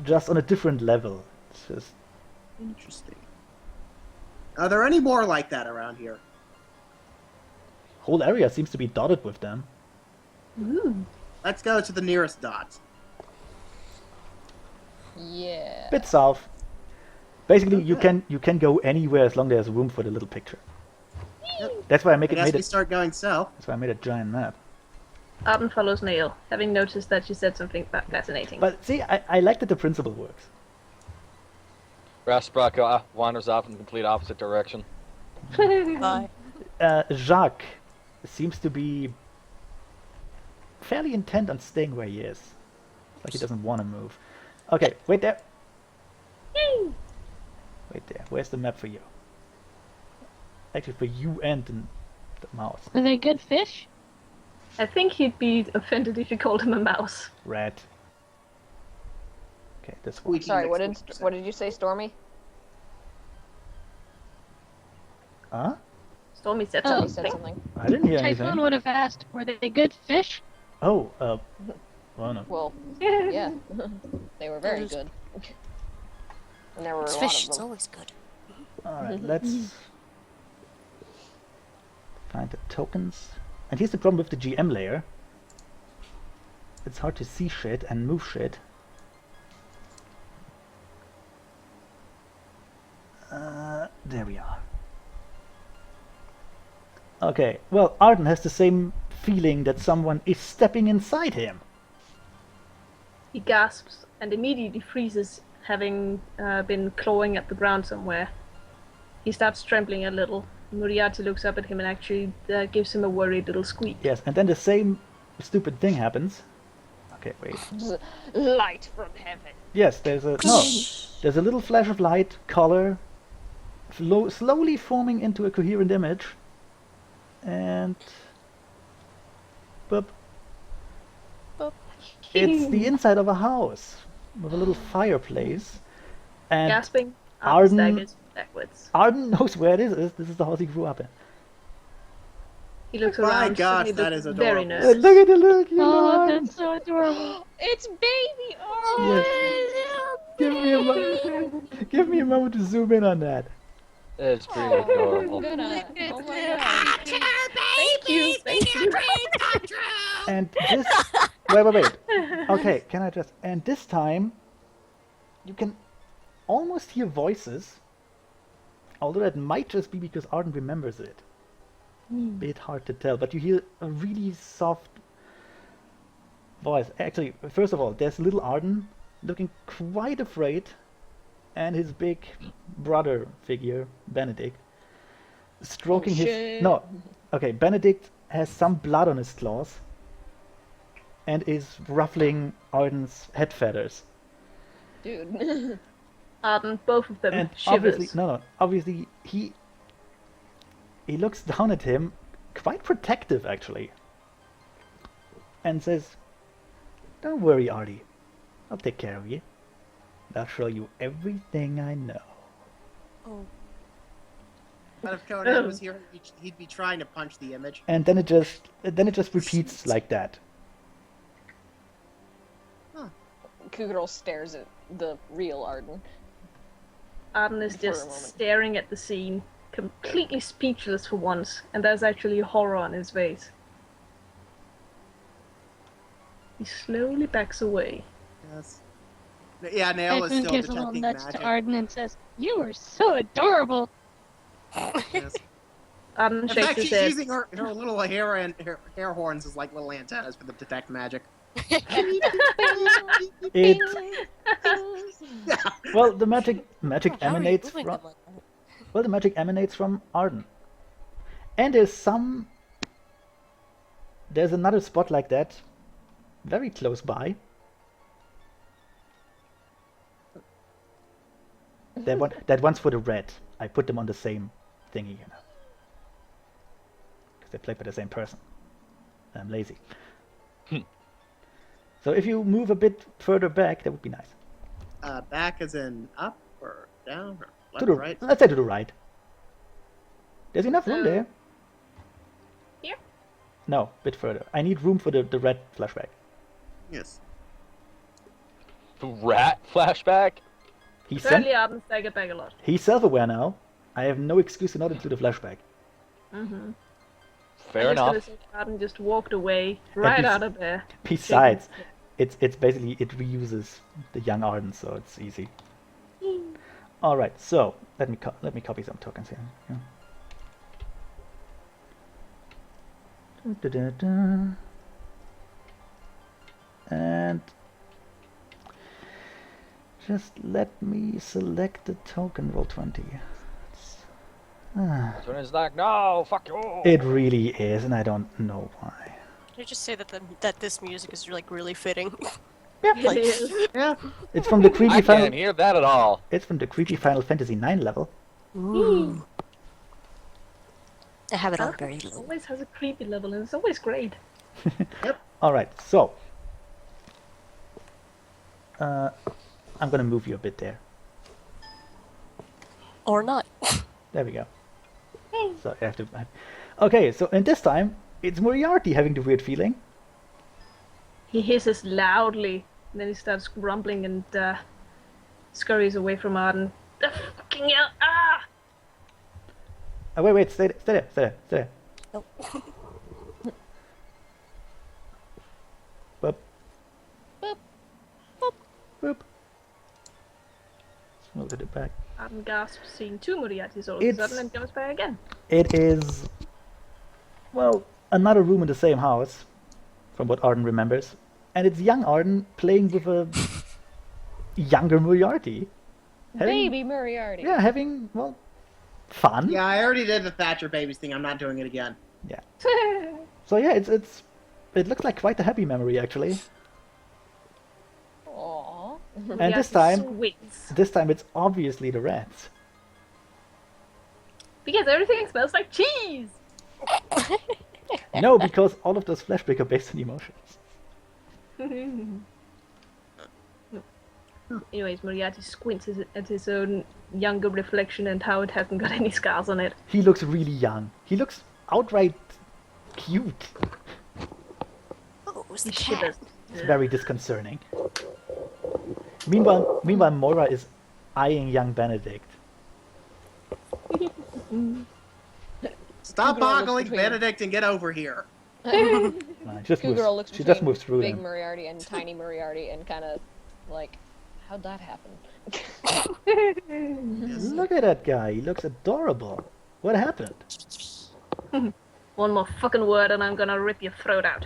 Just on a different level. It's just, Interesting. Are there any more like that around here? whole area seems to be dotted with them. Ooh. Let's go to the nearest dot. Yeah. Bit south. Basically, Okay. you can go anywhere as long as there's room for the little picture. Yep. That's why I I guess made we it. start going south. That's why I made a giant map. Arden follows Nail, having noticed that she said something fascinating. But see, I like that the principle works. Raspraka wanders off in the complete opposite direction. Bye. Jacques seems to be fairly intent on staying where he is. Like he doesn't want to move. Okay, wait there. Yay! Wait there. Where's the map for you? Actually, for you and the mouse. Are they good fish? I think he'd be offended if you called him a mouse. Rat. Okay, this one. Squeaky Sorry, what next did week. what did you say, Stormy? Huh? Stormy said Oh. He said something. something. I didn't hear Typhoon anything. would have asked, were they good fish? Oh, well, no. Well, yeah. They were very Those- good. And there were a It's lot fish, of it's them. always good. Alright, let's find the tokens. And here's the problem with the GM layer. It's hard to see shit and move shit. There we are. Okay, well, Arden has the same feeling that someone is stepping inside him. He gasps and immediately freezes, having been clawing at the ground somewhere. He starts trembling a little. Moriarty looks up at him and actually gives him a worried little squeak. Yes, and then the same stupid thing happens. Okay, wait. Light from heaven. Yes, there's a little flash of light, color, slowly forming into a coherent image, and boop. Boop. It's the inside of a house with a little fireplace, and Gasping, Arden- Arden staggers backwards. Arden knows where it is. This is the house he grew up in. He looks My around, gosh, suddenly that looks is very adorable. nervous. Look at the look, you Oh, Arden. that's so adorable. It's baby Arden. Give me a moment to zoom in on that. It's pretty adorable. Oh my god. Thank you, thank you. And this, wait. Okay, can I just? And this time, you can almost hear voices. Although that might just be because Arden remembers it. Bit hard to tell, but you hear a really soft voice. Actually, first of all, there's little Arden looking quite afraid, and his big brother figure, Benedict, stroking his... shit. No, okay, Benedict has some blood on his claws and is ruffling Arden's head feathers. Dude. Arden, both of them And shivers. obviously he looks down at him, quite protective actually, and says, "Don't worry, Artie. I'll take care of you. I'll show you everything I know." Oh. But if Conan was here, he'd be trying to punch the image. And then it just repeats like that. Cougarl stares at the real Arden. Arden is For a just moment. staring at the scene, completely speechless for once, and there's actually horror on his face. He slowly backs away. Yes. Yeah, Nail is Typhon still gives a little detecting nudge magic. to Arden and says, "You are so adorable." Yes. Arden In shakes fact, his she's head. using her little hair horns as like little antennas for the detect magic. It Yeah. well, the magic How are you emanates moving from them like that? Arden, and there's another spot like that, very close by. That one's for the red. I put them on the same thingy, because they play by the same person. I'm lazy. So if you move a bit further back, that would be nice. Back as in up or down or left To the or right? let's say to the right. There's enough room So- there. Here? No, a bit further. I need room for the red flashback. Yes. Rat flashback? He's Certainly Arden staggered back a lot. He's self-aware now. I have no excuse to not include a flashback. Mm-hmm. Fair I'm just enough. gonna say Arden just walked away right bes- out of there. Besides, it's basically it reuses the young Arden, so it's easy. All right, so let me copy some tokens here. Yeah. Da-da-da. And just let me select the token. Roll 20. So it's like, no, fuck you. It really is, and I don't know why. Can I just say that this music is like really fitting? It is. Yeah. It's from the creepy I Final. can't hear that at all. It's from the creepy Final Fantasy IX level. Ooh. I have it on Arden very low. always has a creepy level, and it's always great. All right, so I'm gonna move you a bit there. Or not. There we go. So I have to. Okay, so and this time it's Moriarty having the weird feeling. He hisses loudly, and then he starts grumbling and scurries away from Arden. The fucking hell! Ah! Oh, wait, stay there. Nope. Boop. Boop. Boop. Move it back. Arden gasps, seeing two Moriartys all of a It's- sudden, and comes back again. It is, well, another room in the same house, from what Arden remembers. And it's young Arden playing with a younger Moriarty. Baby Moriarty. Yeah, having, well, fun. Yeah, I already did the Thatcher babies thing. I'm not doing it again. Yeah. So yeah, it looks like quite a happy memory, actually. Aww. And this time it's obviously the rats. Because everything smells like cheese! No, because all of those flashbacks are based on emotions. Anyways, Moriarty squints at his own younger reflection and how it hasn't got any scars on it. He looks really young. He looks outright cute. Oh, it was the He cat. shivers. It's very disconcerting. Meanwhile, Moira is eyeing young Benedict. Stop Google looks boggling between- Benedict and get over here. She just Two girl looks she just between moves through big them. Moriarty and tiny Moriarty and kind of like, how'd that happen? Look at that guy. He looks adorable. What happened? One more fucking word and I'm gonna rip your throat out.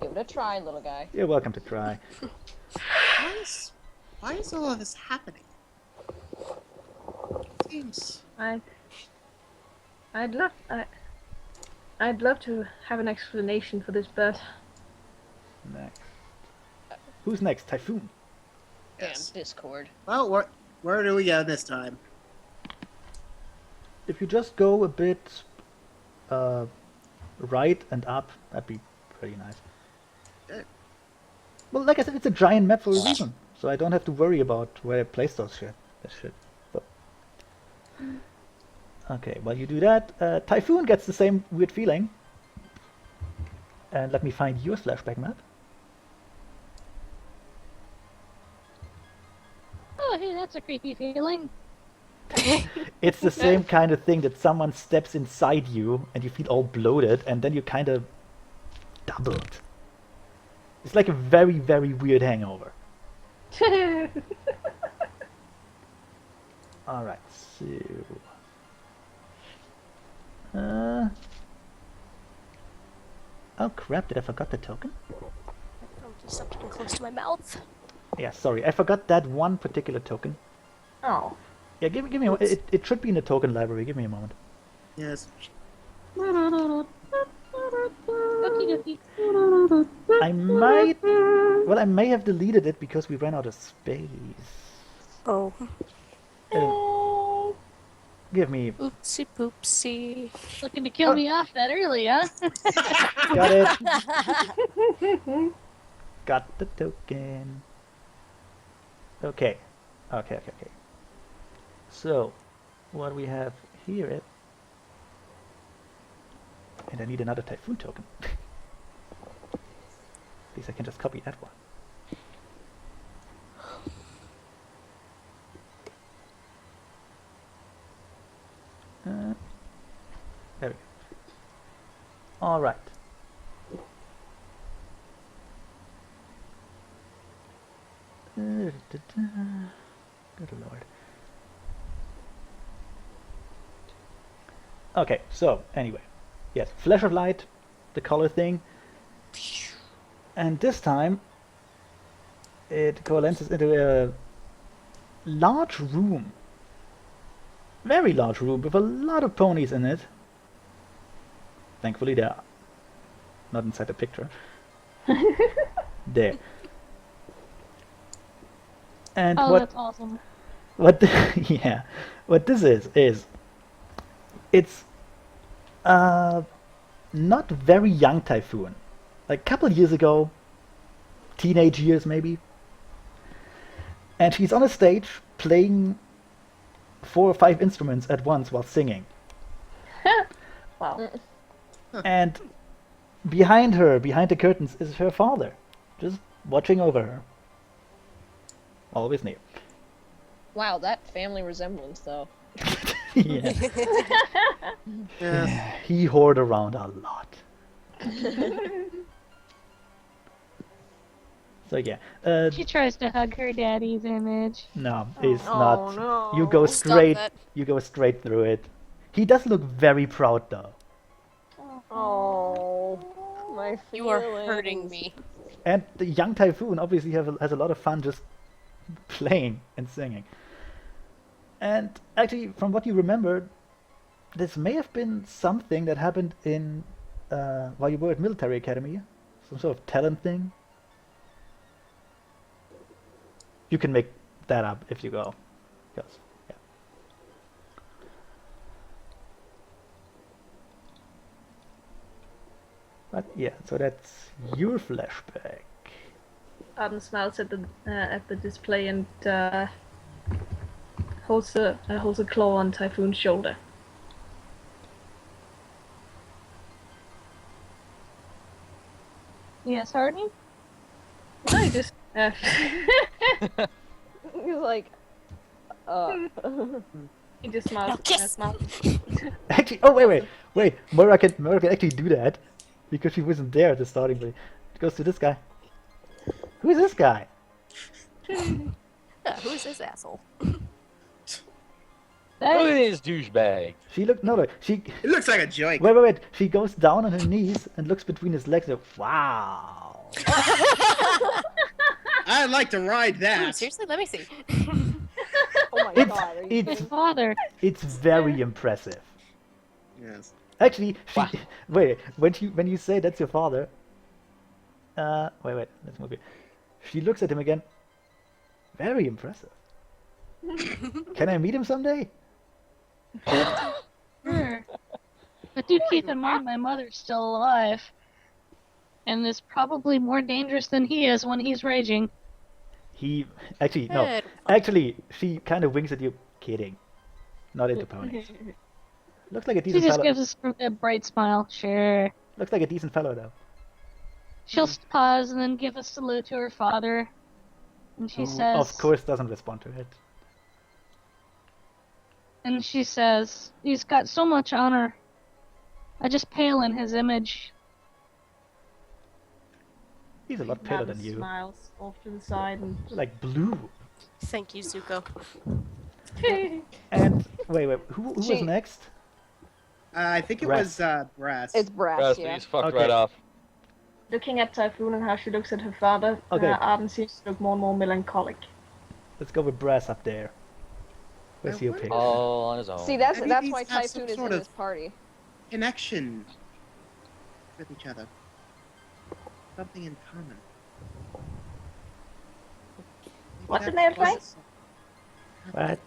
Give it a try, little guy. You're welcome to try. Why is all of this happening? Seems I'd love to have an explanation for this, but Next. Who's next? Typhoon. yes. Damn, Discord. Well, where do we go this time? If you just go a bit right and up, that'd be pretty nice. Well, like I said, it's a giant map for a reason, so I don't have to worry about where I place that shit. But... Okay, while you do that, Typhoon gets the same weird feeling. And let me find your flashback map. Oh, hey, that's a creepy feeling. It's the same kind of thing that someone steps inside you and you feel all bloated and then you kind of doubled. It's like a very, very weird hangover. Alright, so... Oh crap, did I forgot the token? Something close to my mouth. Yeah, sorry, I forgot that one particular token. oh, Yeah, give me a moment. It should be in the token library. Give me a moment. Yes. Okie dokie. I might... Well, I may have deleted it because we ran out of space. Oh. Give me... Oopsie poopsie. Looking to kill me off that early, huh? Got it. Got the token. Okay. Okay. So, what we have here is... And I need another Typhoon token. At least I can just copy that one. There we go. Alright. Good lord. Okay, so anyway. Yes, flash of light, the color thing. And this time it coalesces into a large room. Very large room with a lot of ponies in it. Thankfully they're not inside the picture. There. And Oh, what that's awesome. yeah, what this is it's not very young Typhoon, like a couple years ago, teenage years maybe, and she's on a stage playing 4 or 5 instruments at once while singing. wow. And behind her, behind the curtains, is her father, just watching over her. Always near. Wow, that family resemblance, though. Yeah. Yes. He hoard around a lot. So yeah, She tries to hug her daddy's image. no, it's Oh, not. no. You go Stop straight. that. You go straight through it. He does look very proud though, Oh, my feelings. You are hurting me. and the young Typhoon obviously has a lot of fun just playing and singing. And actually, from what you remember, this may have been something that happened in while you were at military academy, some sort of talent thing. You can make that up if you go, because yeah. But yeah, so that's your flashback. Arden smiles at the display and holds a claw on Typhoon's shoulder. Yes, Hardy? No, he just He's like, he just smiles. Now kiss. Smiles. Actually, oh wait, Mora can actually do that because she wasn't there at the starting point. It goes to this guy. Who is this guy? Who is this asshole? Look That, at this douchebag. She looked no, she It looks like a joke. wait. She goes down on her knees and looks between his legs. And, wow. I'd like to ride Ooh, that. seriously, let me see. oh my It's god, are you it's kidding? father. it's very impressive. Yes. Actually, she Wow. wait when you say that's your father. Wait, let's move it. She looks at him again. Very impressive. Can I meet him someday? Sure. But do keep in mind my mother's still alive. And is probably more dangerous than he is when he's raging. He actually no. Good. Actually, she kind of winks at you. Kidding. Not into ponies. Looks like a She decent just fellow. gives us a bright smile. Sure. Looks like a decent fellow though. She'll pause and then give a salute to her father. And she Who, says, of course, doesn't respond to it. And she says, he's got so much honor. I just pale in his image. He's a lot paler Arden than you. smiles off to the side and Like blue. Thank you, Zuko. And wait, who was She- next? I think it Brass. was Brass. It's brass, Brass, yeah. he's fucked Okay. right off. looking at Typhoon and how she looks at her father. Okay. Arden seems to look more and more melancholic. Let's go with Brass up there. Where's your pick? All on his own. See, that's Maybe that's these why have some Typhoon is sort in of- this party. connection with each other. Something in common. Maybe What did that's they say? What?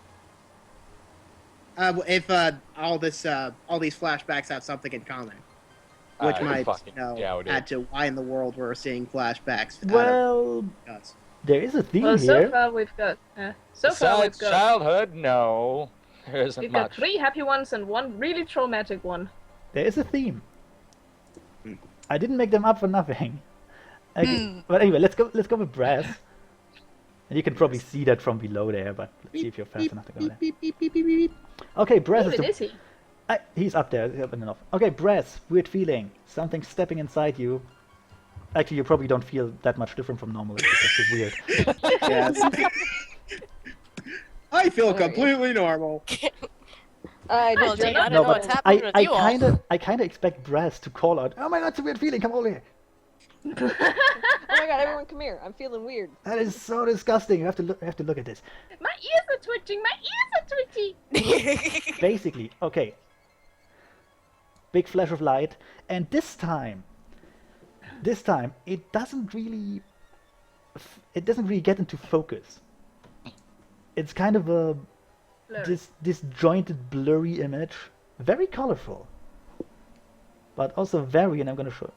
If all these flashbacks have something in common, which I might fucking doubt it. add to why in the world we're seeing flashbacks. Well, Out of us. there is a theme Well, so here. far we've got Besides childhood, no. There isn't we've got much. 3 happy ones and 1 really traumatic one. There is a theme. Hmm. I didn't make them up for nothing. But anyway, let's go with Brass. And you can probably see that from below there, but let's see if you're fast enough to go there. Beep, beep, beep, beep, beep, beep. Okay, Brass is Even the... is he? He's up there, he's up enough. Okay, Brass, weird feeling. Something stepping inside you. Actually, you probably don't feel that much different from normal. It's just weird. Yes. I feel There he is. completely normal. I Well, just Jake, I don't No, know what's but happening with you all. I kind of expect Brass to call out, "Oh my God, it's a weird feeling. Come over here." Oh my god, everyone come here. I'm feeling weird. That is so disgusting. You have to look at this. My ears are twitching! My ears are twitching! Basically, okay. Big flash of light, and this time it doesn't really get into focus. It's kind of a Blurry. disjointed, blurry image, very colorful, but also very. And I'm gonna show.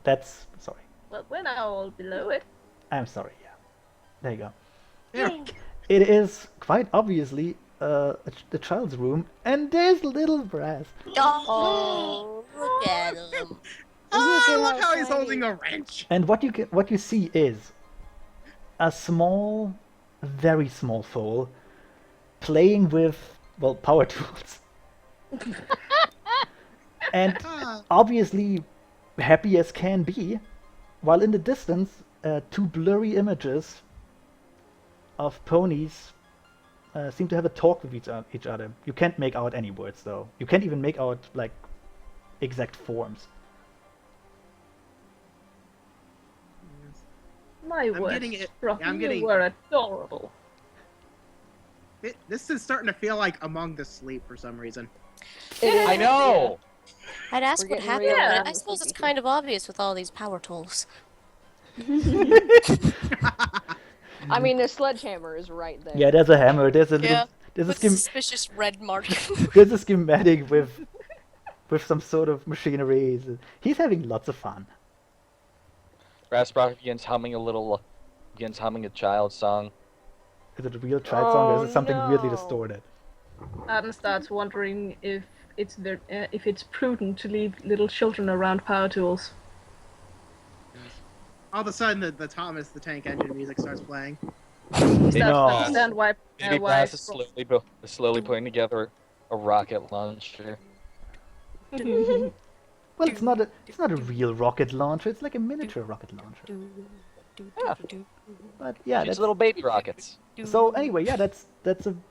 That's sorry. Well, we're now all below it. I'm sorry. Yeah, there you go. Yeah. It is quite obviously the child's room, and there's little Brass. Oh, look at him. Oh, Look look how how he's tiny. holding a wrench. And what you see is a small, very small foal playing with well, power tools. And Ah, obviously happy as can be, while in the distance, two blurry images of ponies seem to have a talk with each other. You can't make out any words, though. You can't even make out, like, exact forms. My I'm word, getting it- Rocky, I'm getting- you were adorable. this is starting to feel like Among the Sleep for some reason. I know. I'd ask We're what getting happened, real, but I um, suppose it's spooky kind of obvious with all these power tools. I mean, the sledgehammer is right there. Yeah, there's a hammer. There's a Yeah, there's a with skim, suspicious red mark. there's a schematic with some sort of machinery. He's having lots of fun. Brassbrock begins humming a child song. Is it a real child song or is Oh, it something weirdly no. distorted? Adam starts wondering if it's prudent to leave little children around power tools. All of a sudden, the Thomas the Tank Engine music starts playing. He starts to No. understand why. Baby why Brass is slowly putting together a rocket launcher. Well, it's not a real rocket launcher. It's like a miniature rocket launcher. But yeah, Just that's little baby rockets. so. Anyway, yeah, that's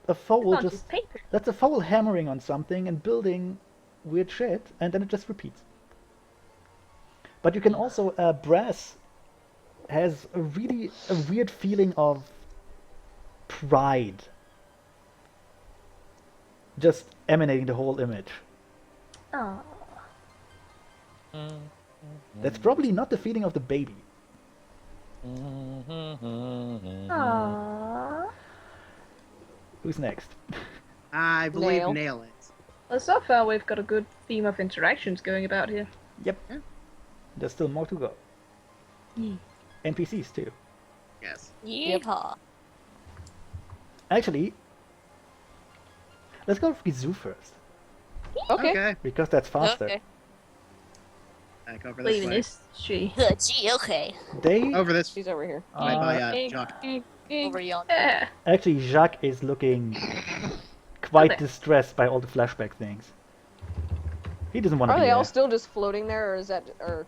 a foal Can't just use paper. that's a foal hammering on something and building weird shit, and then it just repeats. But you can also Brass has a weird feeling of pride just emanating the whole image. Aw. That's probably not the feeling of the baby. Aww. Who's next? I believe Nail. Nail is. Well, so far we've got a good theme of interactions going about here. Yep. Yeah. There's still more to go. NPCs too. Yes. Yeehaw. Actually, let's go with Gizu first, Okay. because that's faster. Okay. Back over this Leaving way. this, she. Gee, okay. They Over this She's over here. way by Hey, Jock. hey, Over yonder. yeah. actually Jacques is looking quite Okay. distressed by all the flashback things. He doesn't want to Are be they all there. still just floating there, or is that, or?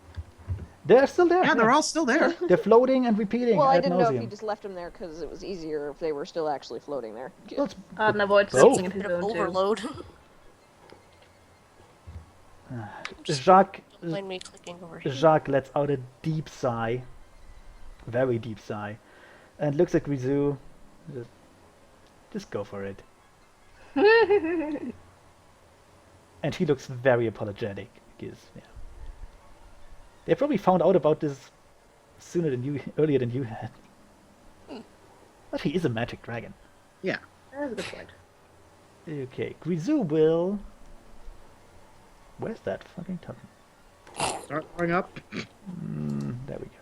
They're still there. Yeah, they're all still there. They're floating and repeating Well, I ad didn't know if you nauseum. just left them there because it was easier if they were still actually floating there. Well, it's- Arden avoids Both. something of his Bit of own too. overload. Jacques Don't mind me clicking over here. Jacques lets out a deep sigh, very deep sigh, and looks at Grisou. Just go for it. And he looks very apologetic because they probably found out about this earlier than you had. But he is a magic dragon. Yeah. That's a good point. Okay, Grisou will. Where's that fucking token? Start going up. There we go.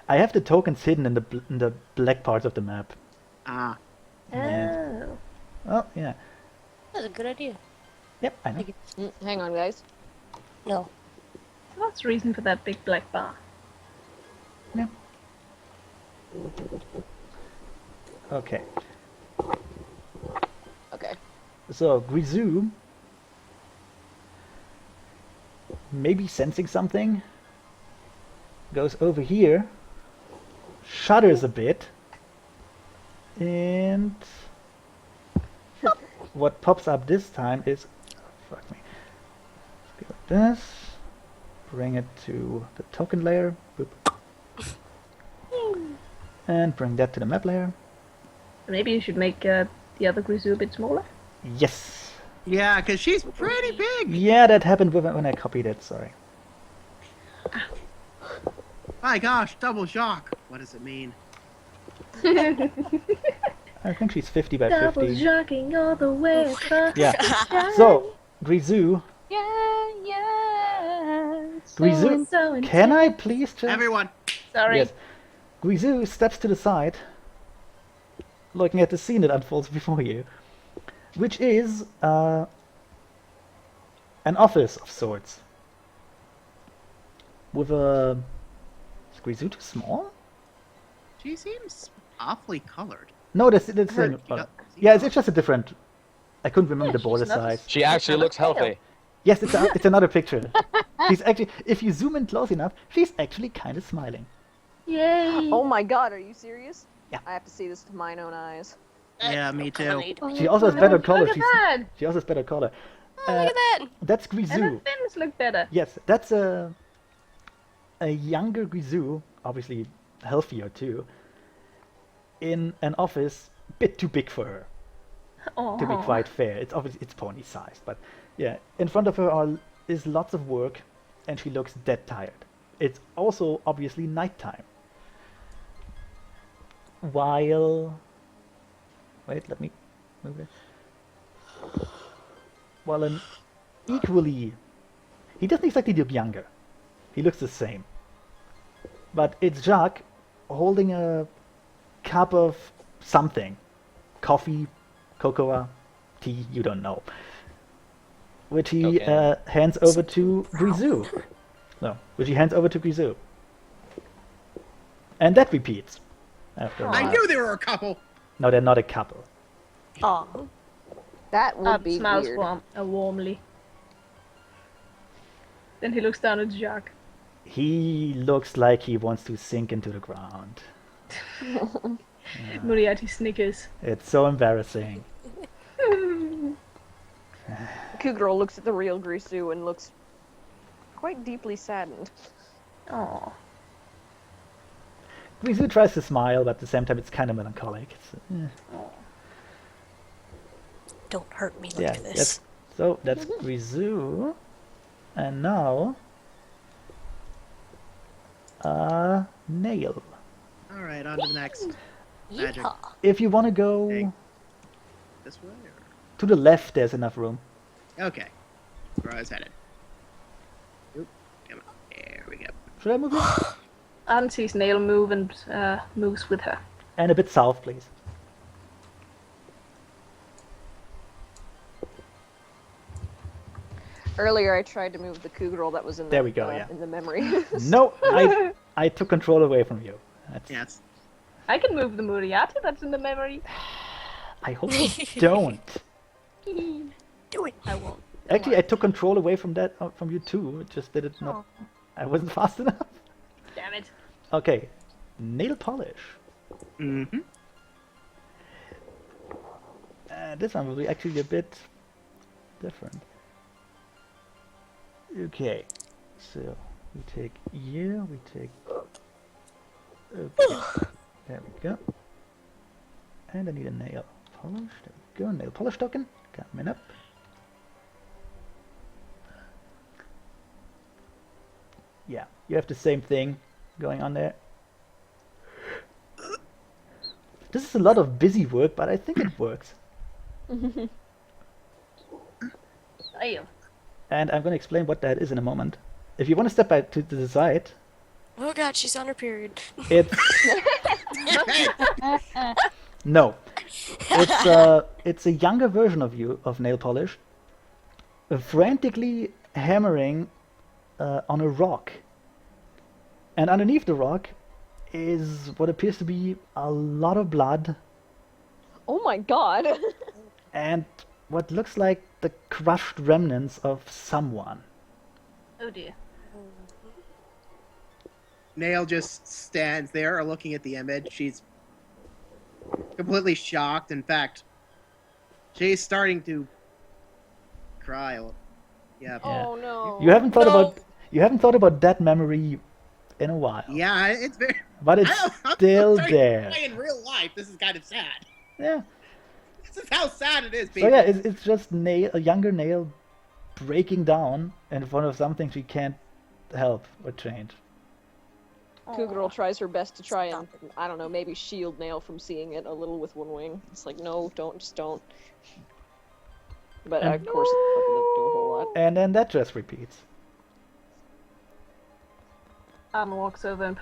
I have the tokens hidden in the black parts of the map. Ah. Yeah. Oh. Oh yeah. That's a good idea. Yep, I know. Hang on, guys. No. What's the reason for that big black bar? Yeah. Okay. Okay. So Grisou, maybe sensing something, goes over here, shudders a bit, and what pops up this time is, fuck me. Let's go like this. Bring it to the token layer. Boop. And bring that to the map layer. Maybe you should make the other Grisou a bit smaller. Yes. Yeah, because she's pretty big. Yeah, that happened when I copied it. Sorry. My gosh, double shock. What does it mean? I think she's 50 by Double 50. jogging all the way across Yeah. the sky. So, Grisou, Yeah. Grisou, So can I please just... Everyone. Sorry. Yes. Grisou steps to the side, looking at the scene that unfolds before you, which is an office of sorts. With a... Is Grisou too small? She seems awfully colored. No, that's Her- the thing. you got- Yeah, it's just a different I couldn't remember the she's border not as- size. She actually looks healthy. Yes, it's another picture. She's actually, if you zoom in close enough, she's actually kind of smiling. Yay! Oh my god, are you serious? Yeah. I have to see this with mine own eyes. Yeah, me too. She also has better color. Look at that! She also has better color. Oh, look at that! That's And Grisou. her fins look better. Yes, that's a younger Grisou, obviously healthier too, in an office bit too big for her, Oh. to be quite fair. It's obviously it's pony sized, but yeah, in front of her is lots of work, and she looks dead tired. It's also obviously nighttime. While wait, let me move it. While an equally, he doesn't exactly look younger. He looks the same. But it's Jacques holding a cup of something. Coffee, cocoa, tea, you don't know. Which he Okay. hands over to Grisou. No, which he hands over to Grisou. And that repeats. After a I while. knew they were a couple. No, they're not a couple. Aw. That would be smells weird. warmly. Then he looks down at Jacques. He looks like he wants to sink into the ground. Moriarty snickers. It's so embarrassing. Kugral looks at the real Grisou and looks quite deeply saddened. Oh. Grisou tries to smile, but at the same time it's kind of melancholic. Don't hurt me like Yeah, this. that's Grisou. And now... Nail. Alright, on to the next. Magic. Yeah. If you want to go Okay. This way? to the left, there's enough room. Okay. Where I was headed. Oop. Come on. There we go. Should I move you? And sees Nail move and moves with her. And a bit south, please. Earlier, I tried to move the Kugral that was in There we go, yeah. in the memory. No, I took control away from you. That's, Yes. I can move the Moriarty that's in the memory. I hope you don't. Do it. I won't. Actually, I took control away from that from you too. It just did it not. I wasn't fast enough. Damn it. Okay, nail polish. Mm-hmm. This one will be actually a bit different. Okay, so we take you, we take. Okay, there we go. And I need a nail polish. There we go. Nail polish token coming up. Yeah, you have the same thing going on there. This is a lot of busy work, but I think it works. Damn. And I'm going to explain what that is in a moment. If you want to step back to the side, Oh god, she's on her period. it's no, it's a younger version of you of nail polish, frantically hammering on a rock, and underneath the rock is what appears to be a lot of blood Oh my god. and what looks like the crushed remnants of someone. Oh dear. Nail just stands there looking at the image. She's completely shocked. In fact, she's starting to cry. Yeah. Oh no. You haven't thought No. about that memory in a while, Yeah, it's very. but it's I'm still starting to there. cry in real life, this is kind of sad. Yeah. This is how sad it is, So people. yeah, it's just a younger Nail breaking down in front of something she can't help or change. Kugral tries her best to try and, I don't know, maybe shield Nail from seeing it a little with one wing. It's like, no, don't, just don't. But And- of course, it fucking doesn't do a whole lot. And then that just repeats. Anne walks over and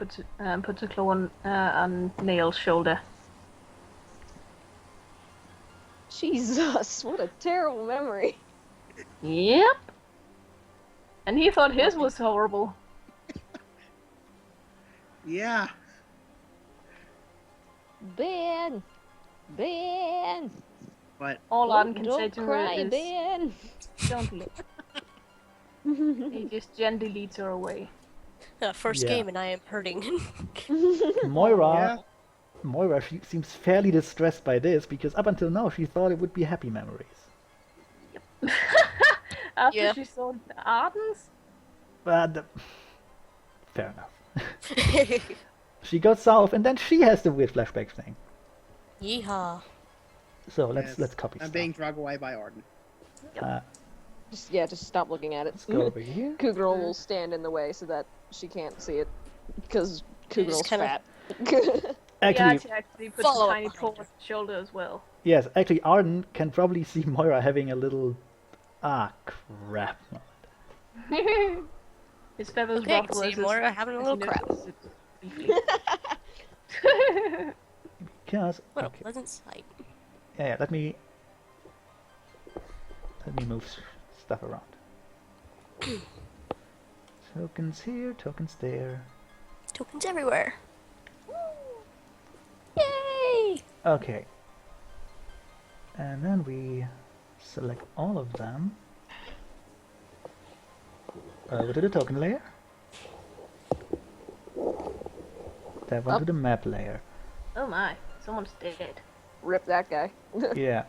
puts a claw on Nail's shoulder. Jesus, what a terrible memory. Yep. And he thought his was horrible. Yeah. Ben! Ben! But All Oh, Arden can say don't to her cry, is, Ben. "Don't look." He just gently leads her away. First Yeah. game and I am hurting. Moira, yeah. Moira, she seems fairly distressed by this because up until now she thought it would be happy memories. After Yeah. she saw Arden's, But fair enough. She goes south, and then she has the weird flashback thing. Yeehaw. So Yes. let's copy I'm stuff. being dragged away by Arden. Just stop looking at it. Let's go over here. Cougarl will stand in the way so that she can't see it, because You just Cougarl's kinda- fat. Actually, she actually puts Follow a up tiny behind paw her. on his shoulder as well. yes, actually, Arden can probably see Moira having a little crap. His feathers Okay, I can ruffle see as his- Moira having a as little he crap. notices it briefly. Because What a okay, pleasant sight. yeah, let me move stuff around. Tokens here, tokens there. Tokens everywhere. Yay! Okay. And then we select all of them. Over to the token layer. That one to the map layer. Oh my, someone's dead. Rip that guy. Yeah.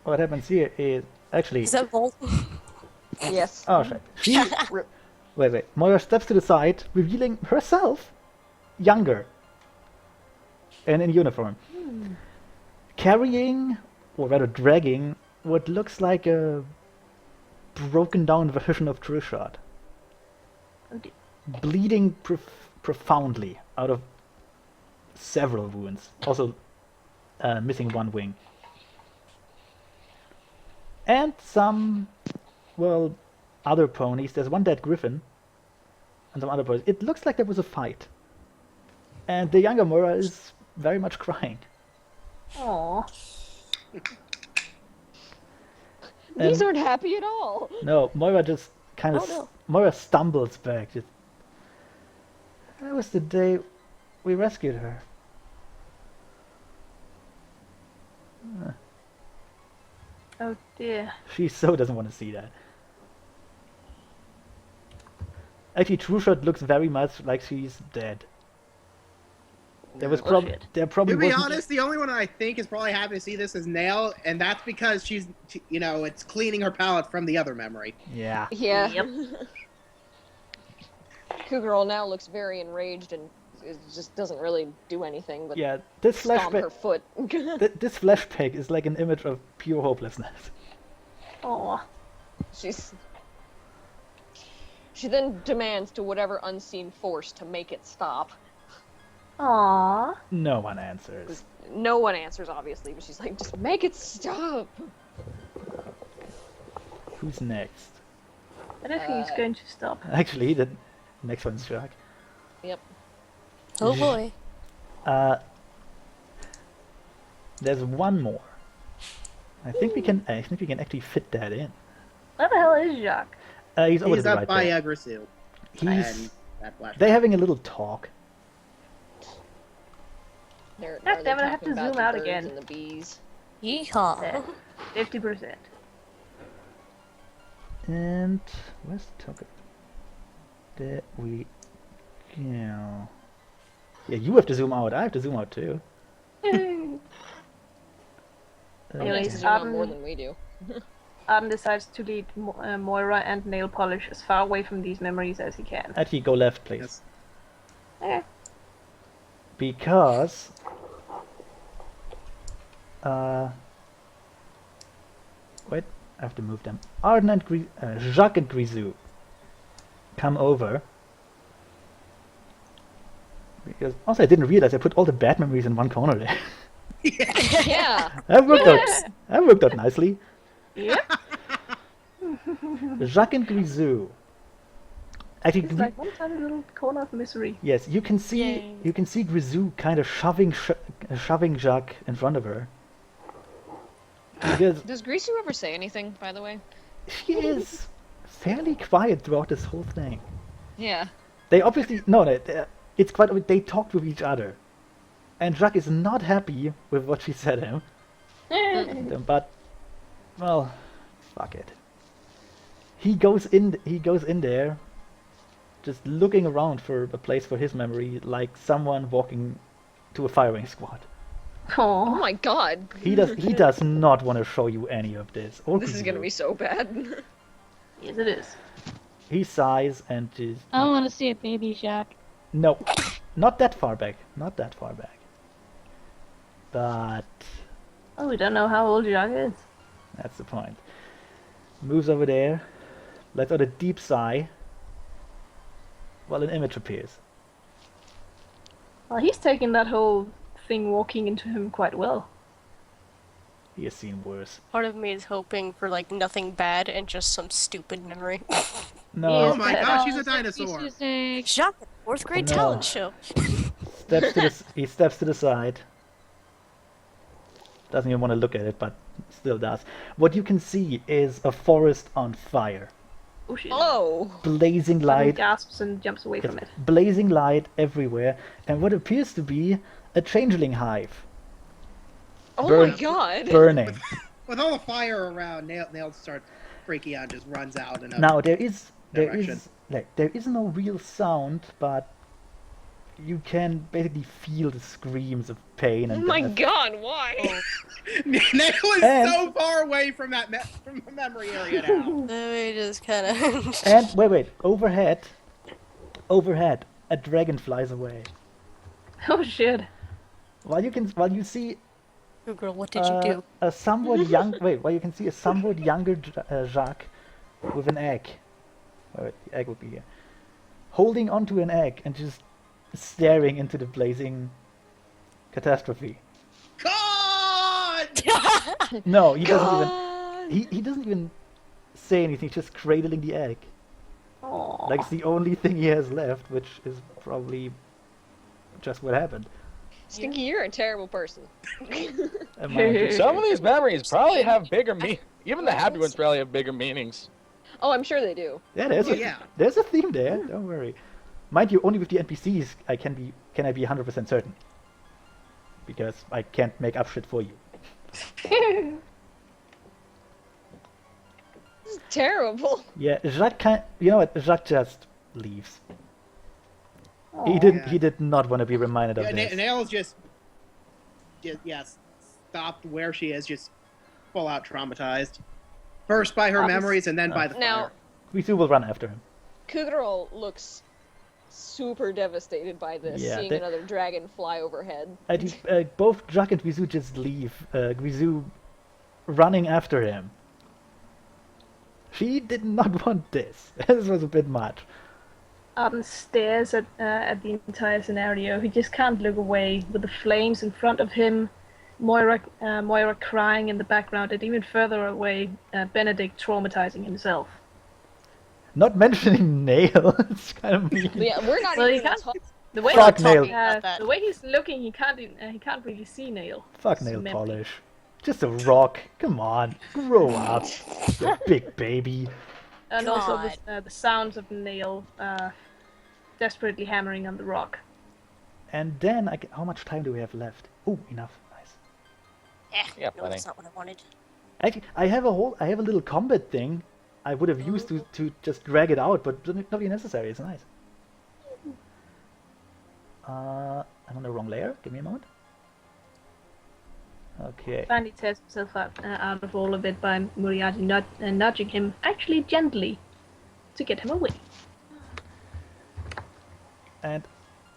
What happens here is actually. Is that Volt? Yes. Oh shit. She. Rip. Wait. Moira steps to the side, revealing herself younger and in uniform. Carrying, or rather dragging, what looks like a broken down version of Trishard. Oh dear. Bleeding profoundly out of several wounds. Also missing one wing. And some, well, other ponies. There's one dead griffin. And some other ponies. It looks like there was a fight. And the younger Moira is very much crying. Aww. These And- aren't happy at all. No, Moira just kind of... Oh, no. Moira stumbles back. Just, that was the day we rescued her. Oh dear. She so doesn't want to see that. Actually, Trueshot looks very much like she's dead. There was Bullshit. there probably To be wasn't. honest, the only one I think is probably happy to see this is Nail, and that's because it's cleaning her palate from the other memory. Yeah. Yeah. Yep. Cougarl now looks very enraged and it just doesn't really do anything but Yeah. This stomp her flashback. foot. This flashback is like an image of pure hopelessness. Aw. She then demands to whatever unseen force to make it stop. Aw. No one answers. No one answers, obviously, but she's like, just make it stop. Who's next? I don't think he's going to stop. Actually, the next one's Jacques. Yep. Oh boy. There's one more. I think we can actually fit that in. Where the hell is Jacques? He's over to He's the up right by there. Agrisil. He's. And that flashback. They're having a little talk. They're, God are they damn it, I have talking to about zoom the out birds again. and the bees? Yeehaw. 50%. And where's the token? There we go. Yeah, you have to zoom out. I have to zoom out too. He Anyways, likes to zoom out Arden- more than we do. Arden decides to lead Moira and Nail Polish as far away from these memories as he can. Actually, go left, please. Yes. Okay. Because wait, I have to move them. Arden and Jacques and Grisou come over. Because also I didn't realize I put all the bad memories in one corner there. Yeah. That worked out. That worked out nicely. Yep. Jacques and Grisou. Actually, It's like one tiny little corner of misery. yes, you can see Yay. Grisou kind of shoving Jacques in front of her. Because Does Grisou ever say anything, by the way? she is fairly quiet throughout this whole thing. Yeah. They obviously it's quite. They talked with each other, and Jacques is not happy with what she said to him. But, well, fuck it. He goes in there, just looking around for a place for his memory, like someone walking to a firing squad. Oh Oh, my god. He does not want to show you any of this. Or This is gonna you. be so bad. yes, it is. He sighs and just I want to see a baby Jacques. no, not that far back, not that far back. But Oh, we don't know how old Jacques is. that's the point. Moves over there, lets out a deep sigh, while an image appears. Well, he's taking that whole thing walking into him quite well. He has seen worse. Part of me is hoping for like nothing bad and just some stupid memory. No, Oh Yes. my Yeah. gosh, she's a It's like dinosaur. pieces of- Jacques, fourth grade No. talent show. he steps to the side. Doesn't even want to look at it, but still does. What you can see is a forest on fire. Oh shit. Oh. Blazing Suddenly light, gasps and jumps away from it. blazing light everywhere, and what appears to be a changeling hive Oh Burn- my god. burning. With all the fire around, Nail starts freaking out, just runs out. And Now there is Direction. no real sound, but you can basically feel the screams of pain Oh and my death. god, why? Nail is And- so far away from that from the memory area now. Then we just kind of. And wait, overhead, a dragon flies away. Oh shit. While you see Girl, what did you do? a somewhat young while you can see a somewhat younger Jacques with an egg. Wait, the egg would be here. Holding onto an egg and just staring into the blazing catastrophe. God! No, he doesn't God. even he doesn't even say anything, just cradling the egg. Oh. Like it's the only thing he has left, which is probably just what happened. Stinky, you're a terrible person. And mind you, Some of these memories probably have bigger even the happy ones probably have bigger meanings. Oh, I'm sure they do. yeah, there's a theme there. Don't worry. Mind you, only with the NPCs can I be 100% certain, because I can't make up shit for you. This is terrible. Yeah, Jacques you know what? Jacques just leaves. He Aw. didn't. Yeah. He did not want to be reminded of Yeah, this. Nail's just stopped where she is, just full out traumatized. First by her memories, and then by the Now- fire. Guizu will run after him. Kugral looks super devastated by this, Yeah, seeing they- another dragon fly overhead. Both Jacques and Guizu just leave. Guizu running after him. She did not want this. This was a bit much. Arden stares at the entire scenario. He just can't look away with the flames in front of him. Moira crying in the background, and even further away, Benedict traumatizing himself. Not mentioning Nail. It's kind of mean. Yeah, we're not Well, you even gonna can't- talk. The way Fuck Not Nail. talking about that. the way he's looking, he can't really see Nail. Fuck It's nail memory. polish. Just a rock. Come on, grow up, you big baby. And also God. the sounds of Nail desperately hammering on the rock. And then, how much time do we have left? Oh, enough. Nice. Eh, Yeah, no, plenty. that's not what I wanted. Actually, I have a little combat thing. I would have used to just drag it out, but not really necessary. It's nice. I'm on the wrong layer. Give me a moment. Okay. Finally tears himself out of all of it by Moriarty nudging him, actually gently, to get him away. And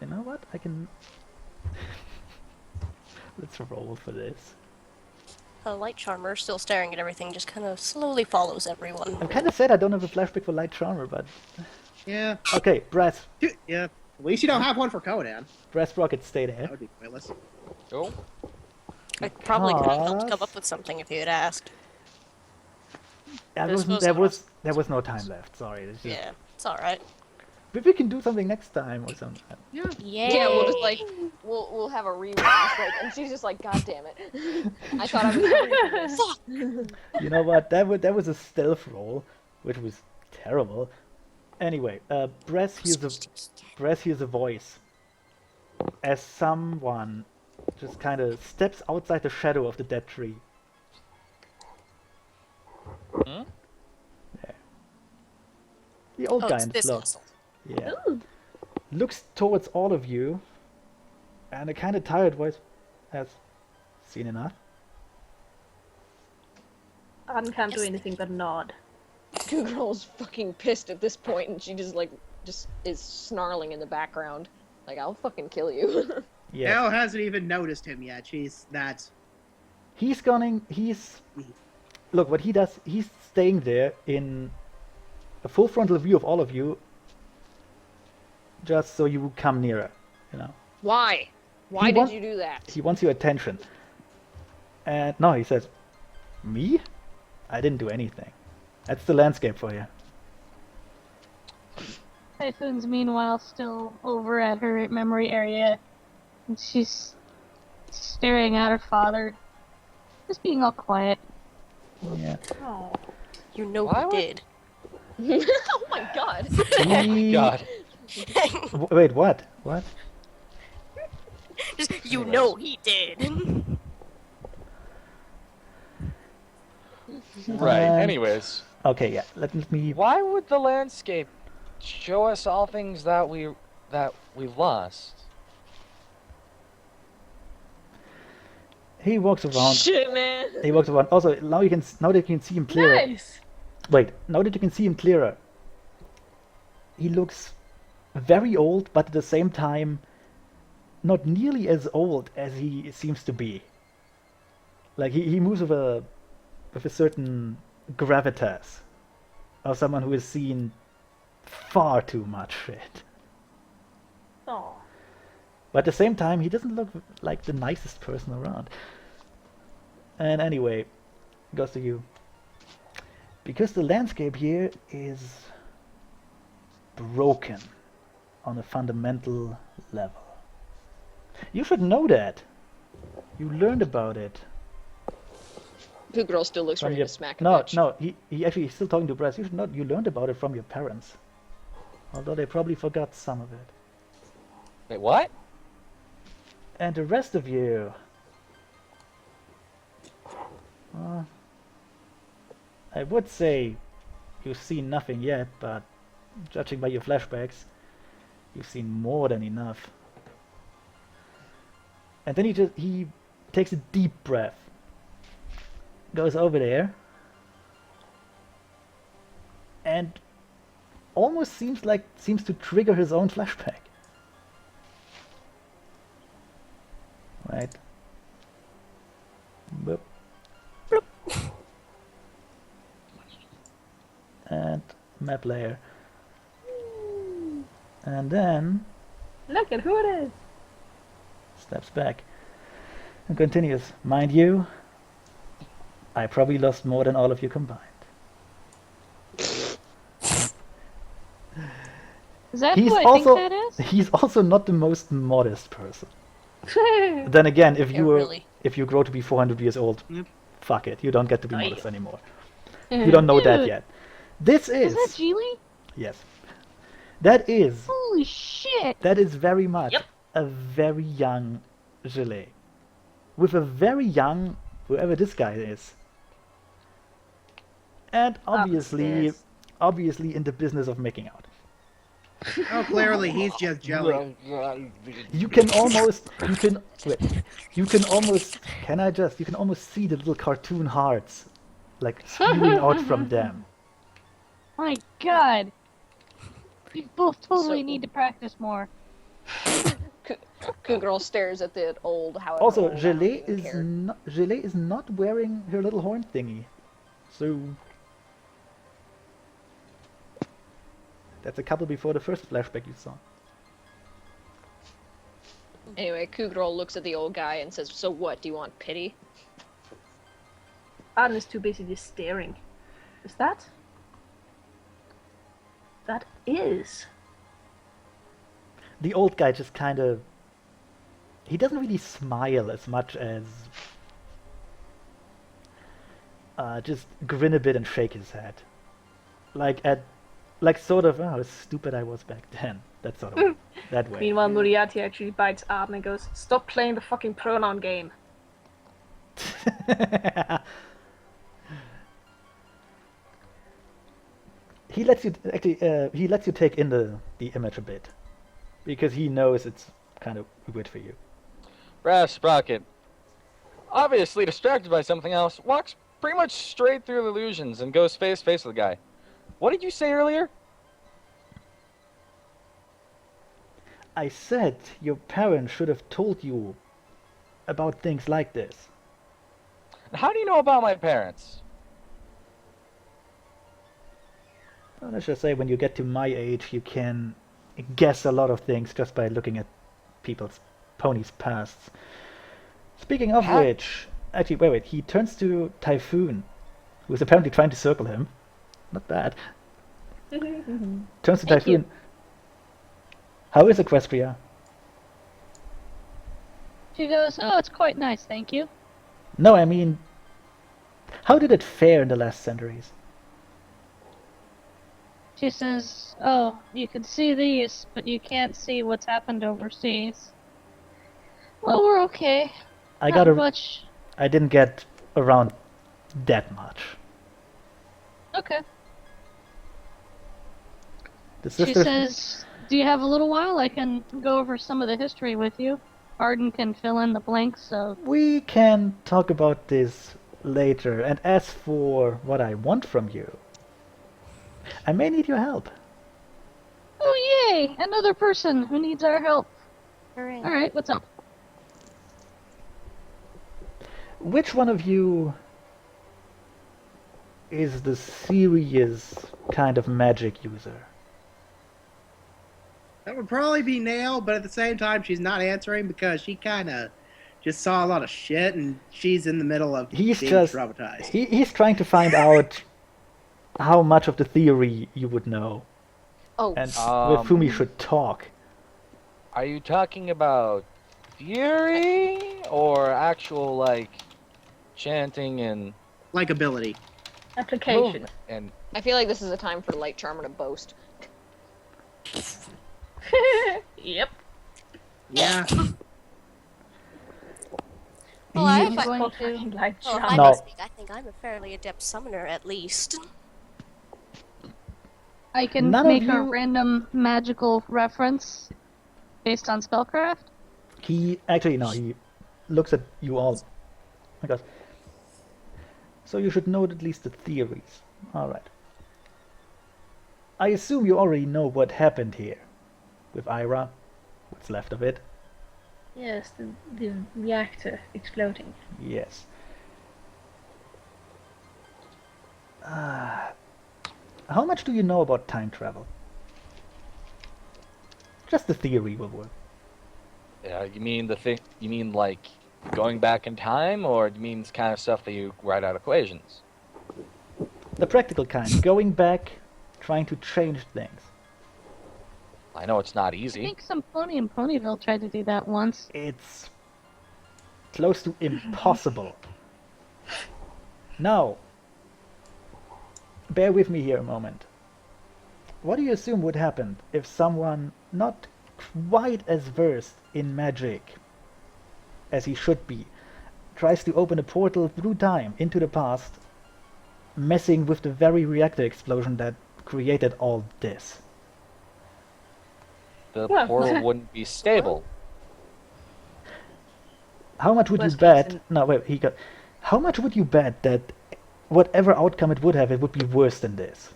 you know what? I can. Let's roll for this. Light Charmer, still staring at everything, just kind of slowly follows everyone. I'm kind of sad I don't have a flashback for Light Charmer, but Yeah. okay. Brass Yeah. At least you don't have one for Conan. Sprocket, stay there. That would be pointless. Oh, I probably could have helped Because- come up with something if you had asked. There This was was no time left. Sorry. It's just, Yeah, it's alright. Maybe we can do something next time or something. Yeah. Yeah, we'll just like we'll have a rerun, like, and she's just like, God damn it! I thought I was ready for this. You know what? That was a stealth roll, which was terrible. Anyway, Brass hears a voice as someone just kind of steps outside the shadow of the dead tree The old Oh, guy it's in the this float. asshole. Yeah. Ooh. Looks towards all of you, and a kind of tired voice has seen enough. Arden can't do Yes. anything but nod. Two Girl's fucking pissed at this point, and she just is snarling in the background. Like, I'll fucking kill you. Yeah. Elle hasn't even noticed him yet. She's that. He's look what he does. He's staying there in a full frontal view of all of you, just so you come nearer. You know, Why? Why He did want- you do that? he wants your attention. And no, he says, "Me? I didn't do anything. That's the landscape for you." Typhoon's meanwhile still over at her memory area, and she's staring at her father, just being all quiet. Yeah. Oh. You know Why he would- did. Oh my god. He... God. Wait, what? What? Just, you know he did. Right. Um, Anyways, Okay, yeah. Let me. why would the landscape show us all things that we lost? He walks around. Shit, man. He walks around. Also, now that you can see him clearer. Nice. Wait, now that you can see him clearer, he looks very old, but at the same time, not nearly as old as he seems to be. Like he moves with a certain gravitas of someone who has seen far too much shit. Oh. But at the same time, he doesn't look like the nicest person around. And anyway, goes to you. Because the landscape here is broken on a fundamental level. You should know that. You learned about it. Two Girl still looks From ready your... to smack a No, bitch. no, he actually is still talking to Brass. You should not. You learned about it from your parents. Although they probably forgot some of it. Wait, what? And the rest of you... I would say you've seen nothing yet, but judging by your flashbacks, you've seen more than enough. And then he takes a deep breath, goes over there, and almost seems to trigger his own flashback. Right. Boop. And map layer. And then Look at who it is. steps back and continues. Mind you, I probably lost more than all of you combined. Is that He's who I also think that is? he's also not the most modest person. Then again, if Yeah, you really. if you grow to be 400 years old, Yep. fuck it, you don't get to be Oh, modest yeah. anymore. You don't know that Dude. yet. This Is is that Geely? yes. That is Holy shit! very much Yep. a very young Gilet. With a very young, whoever this guy is. And obviously, Upstairs. in the business of making out. Oh, clearly he's just jelly. You can almost, you can almost see the little cartoon hearts, like spewing out from them. My god! We both totally So- need to practice more. Two Girl stares at the old, however Also, old, I don't Gelet even care. Gelet is not wearing her little horn thingy, so that's a couple before the first flashback you saw. Anyway, Cougarol looks at the old guy and says, "So what? Do you want pity?" Arden is too busy just staring. Is that? That is. The old guy just kind of, he doesn't really smile as much as just grin a bit and shake his head, like sort of, oh, how stupid I was back then. That sort of that way. Meanwhile, Moriarty actually bites Arden and goes, "Stop playing the fucking pronoun game." he lets you he lets you take in the image a bit because he knows it's kind of good for you. Brass Sprocket, obviously distracted by something else, walks pretty much straight through the illusions and goes face to face with the guy. What did you say earlier? I said your parents should have told you about things like this. How do you know about my parents? Well, let's just say when you get to my age, you can guess a lot of things just by looking at people's ponies' pasts. Speaking of Huh? which, actually, wait, he turns to Typhoon, who is apparently trying to circle him. Not bad. Turns to Thank you. Typhoon. How is Equestria? She goes, "Oh, it's quite nice, thank you." No, I mean, how did it fare in the last centuries? She says, "Oh, you can see these, but you can't see what's happened overseas." Well, we're okay. I Not got a, much. I didn't get around that much. Okay. The She sisters. says, "Do you have a little while? I can go over some of the history with you. Arden can fill in the blanks, so..." We can talk about this later. And as for what I want from you, I may need your help. Oh, yay! Another person who needs our help. Hooray. Alright, what's up? Which one of you is the serious kind of magic user? That would probably be Nail, but at the same time, she's not answering because she kind of just saw a lot of shit, and she's in the middle of He's being just traumatized. he's trying to find out how much of the theory you would know Oh, and with whom you should talk. Are you talking about theory or actual, like, chanting and Like ability. Application. movement? And I feel like this is a time for Light Charmer to boast. Yep. Yeah. Well, I, He- if I, Going Called to- fucking light well, if charm. I No. may speak, I think I'm a fairly adept summoner, at least. I can None of make a you- random magical reference based on spellcraft. He actually no, he looks at you all. Oh my God. So you should know at least the theories. All right. I assume you already know what happened here with Ira, what's left of it. Yes, the reactor exploding. Yes. How much do you know about time travel? Just the theory will work. you mean the thing? You mean like going back in time, or you mean this kind of stuff that you write out equations? The practical kind, going back, trying to change things. I know it's not I easy. think some pony in Ponyville tried to do that once. It's close to impossible. Now, bear with me here a moment. What do you assume would happen if someone not quite as versed in magic as he should be tries to open a portal through time into the past, messing with the very reactor explosion that created all this? The Well, portal wouldn't be stable. How much would you Worst case bet? in- No, wait. How much would you bet that whatever outcome it would have, it would be worse than this?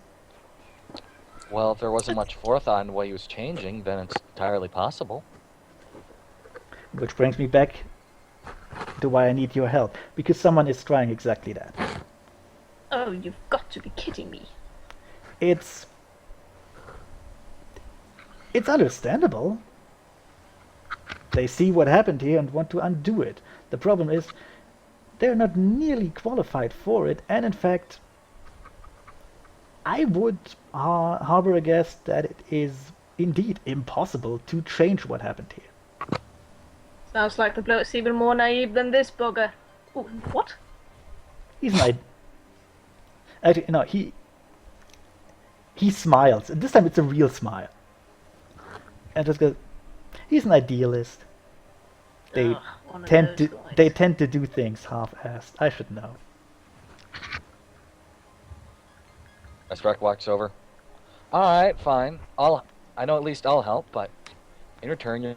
Well, if there wasn't much forethought in what he was changing, then it's entirely possible. Which brings me back to why I need your help, because someone is trying exactly that. Oh, you've got to be kidding me. It's understandable. They see what happened here and want to undo it. The problem is they're not nearly qualified for it, and in fact, I would harbor a guess that it is indeed impossible to change what happened here. Sounds like the bloke's even more naive than this bugger. Ooh, what? He's an actually, no, he smiles, and this time it's a real smile. And just goes, he's an idealist. They Ugh, one of tend those to guys. tend to do things half-assed. I should know. As Shrek walks over, Alright, fine. I know at least I'll help, but in return,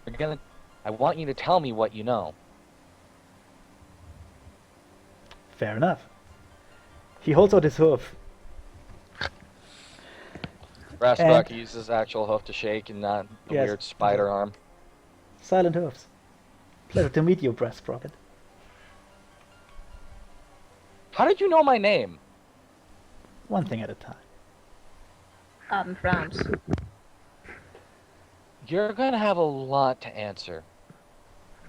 I want you to tell me what you know. Fair enough. He holds out his hoof. Brassbrock uses his actual hoof to shake and not the Yes. weird spider arm. Silent hoofs. Pleasure to meet you, Brass Sprocket. How did you know my name? One thing at a time. Arden frowns. You're gonna have a lot to answer.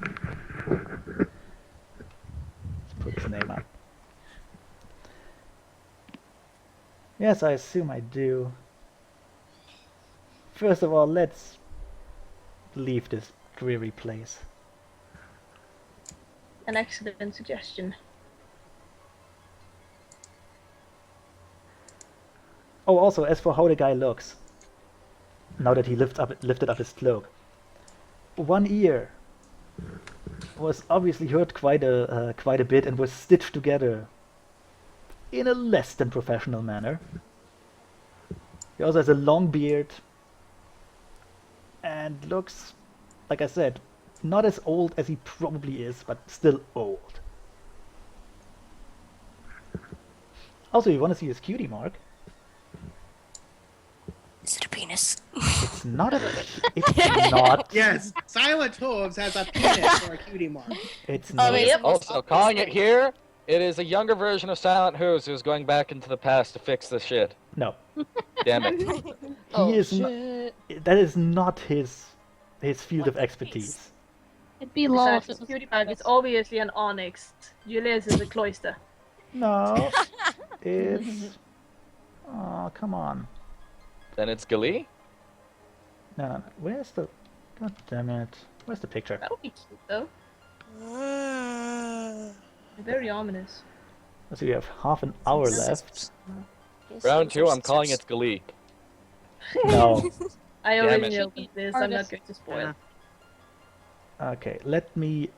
Let's put his name up. Yes, I assume I do. First of all, let's leave this dreary place. An excellent suggestion. Oh, also, as for how the guy looks, now that he lifted up his cloak, one ear was obviously hurt quite a bit and was stitched together in a less than professional manner. He also has a long beard and looks, like I said, not as old as he probably is, but still old. Also, you want to see his cutie mark? Is it a penis? It's not a. It's not. Yes, Silent Hooves has a penis or a cutie mark. It's Oh, not. wait, it's Also, almost calling it here, it is a younger version of Silent Who's who's going back into the past to fix this shit. No. Damn it. He is not. That is not his field of expertise. It'd be law if Besides, it his was cutie mark is obviously an onyx. Julius is a cloister. No. It's. Oh, come on. Then it's Glee? No. Where's the? God damn it. Where's the picture? That would be cute, though. Very ominous. So we have half an hour left. Round 2, I'm calling it Glee. No. I Damn already it. opened this. I'm not going to spoil. Okay. Let me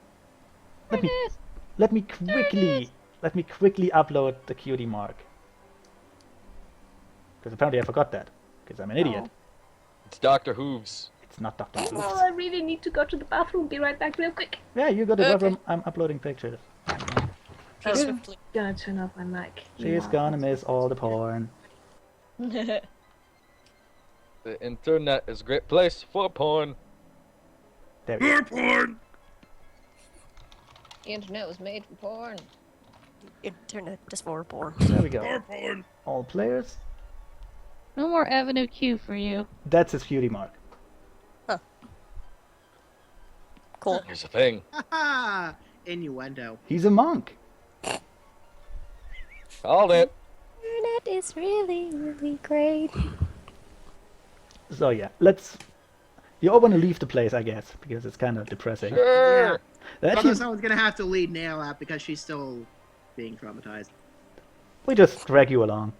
quickly upload the cutie mark. Because apparently I forgot that. Because I'm an idiot. It's Dr. Hooves. It's not Dr. Oh, Hooves. I really need to go to the bathroom. Be right back real quick. Yeah, you go to the Okay. bathroom. I'm uploading pictures. Please swiftly. Gonna turn off my mic. She's gonna miss all the porn. The internet is a great place for porn. There we go. Porn! The internet was made for porn. Internet is more born. There we go. Porn! All players. no more Avenue Q for you. That's his cutie mark. Cool. Here's the thing. Haha! Innuendo. He's a monk. Called it. Internet is really, really great. So yeah, let's. You all want to leave the place, I guess, because it's kind of depressing. Sure. Actually, Although someone's gonna have to lead Nail out because she's still being traumatized. we just drag you along.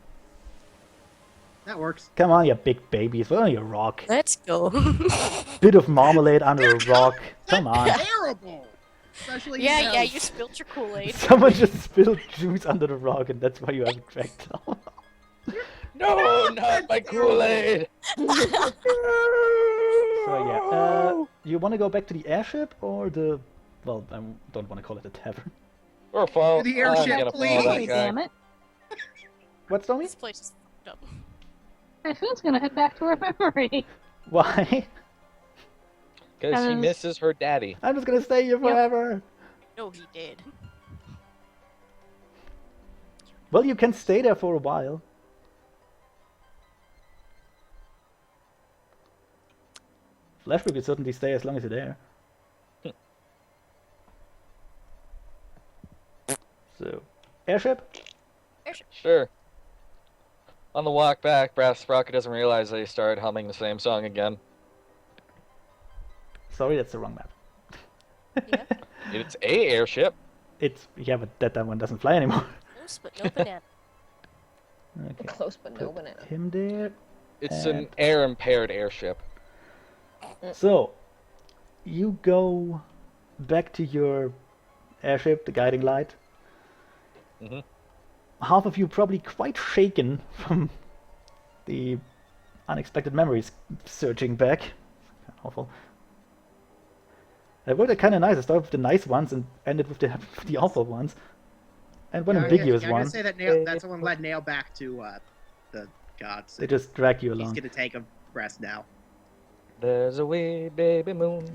That works. Come on, you big babies. We're only a rock. Let's go. Bit of marmalade under a rock. Come on. Terrible! Especially yeah, you spilled your Kool-Aid. Someone just spilled juice under the rock, and that's why you have dragged down. No, not my Kool-Aid. So yeah, you want to go back to the airship or the? Well, I don't want to call it a tavern. Or fall. The airship, I'm gonna please. follow that Hey, guy. damn it. What's Tommy? This place is fucked up. Typhoon's gonna head back to her memory. Why? Because he misses her daddy. I'm just gonna stay here forever. No, he did. Well, you can stay there for a while. Flashback could certainly stay as long as you're there. So, airship? Sure. On the walk back, Brass Sprocket doesn't realize that he started humming the same song again. Sorry, that's the wrong map. Yeah. It's a airship. It's yeah, but that one doesn't fly anymore. Close, but no banana. Okay, Close but no put banana. him there. It's And- an air-impaired airship. So, you go back to your airship, the guiding light. Mhm. Half of you probably quite shaken from the unexpected memories surging back. Kind of awful. It would have kind of nice. I started with the nice ones and ended with the awful ones. And one ambiguous I'm gonna one. say that someone led Nail back to the gods. They just drag you He's along. gonna take a rest now. There's a wee baby moon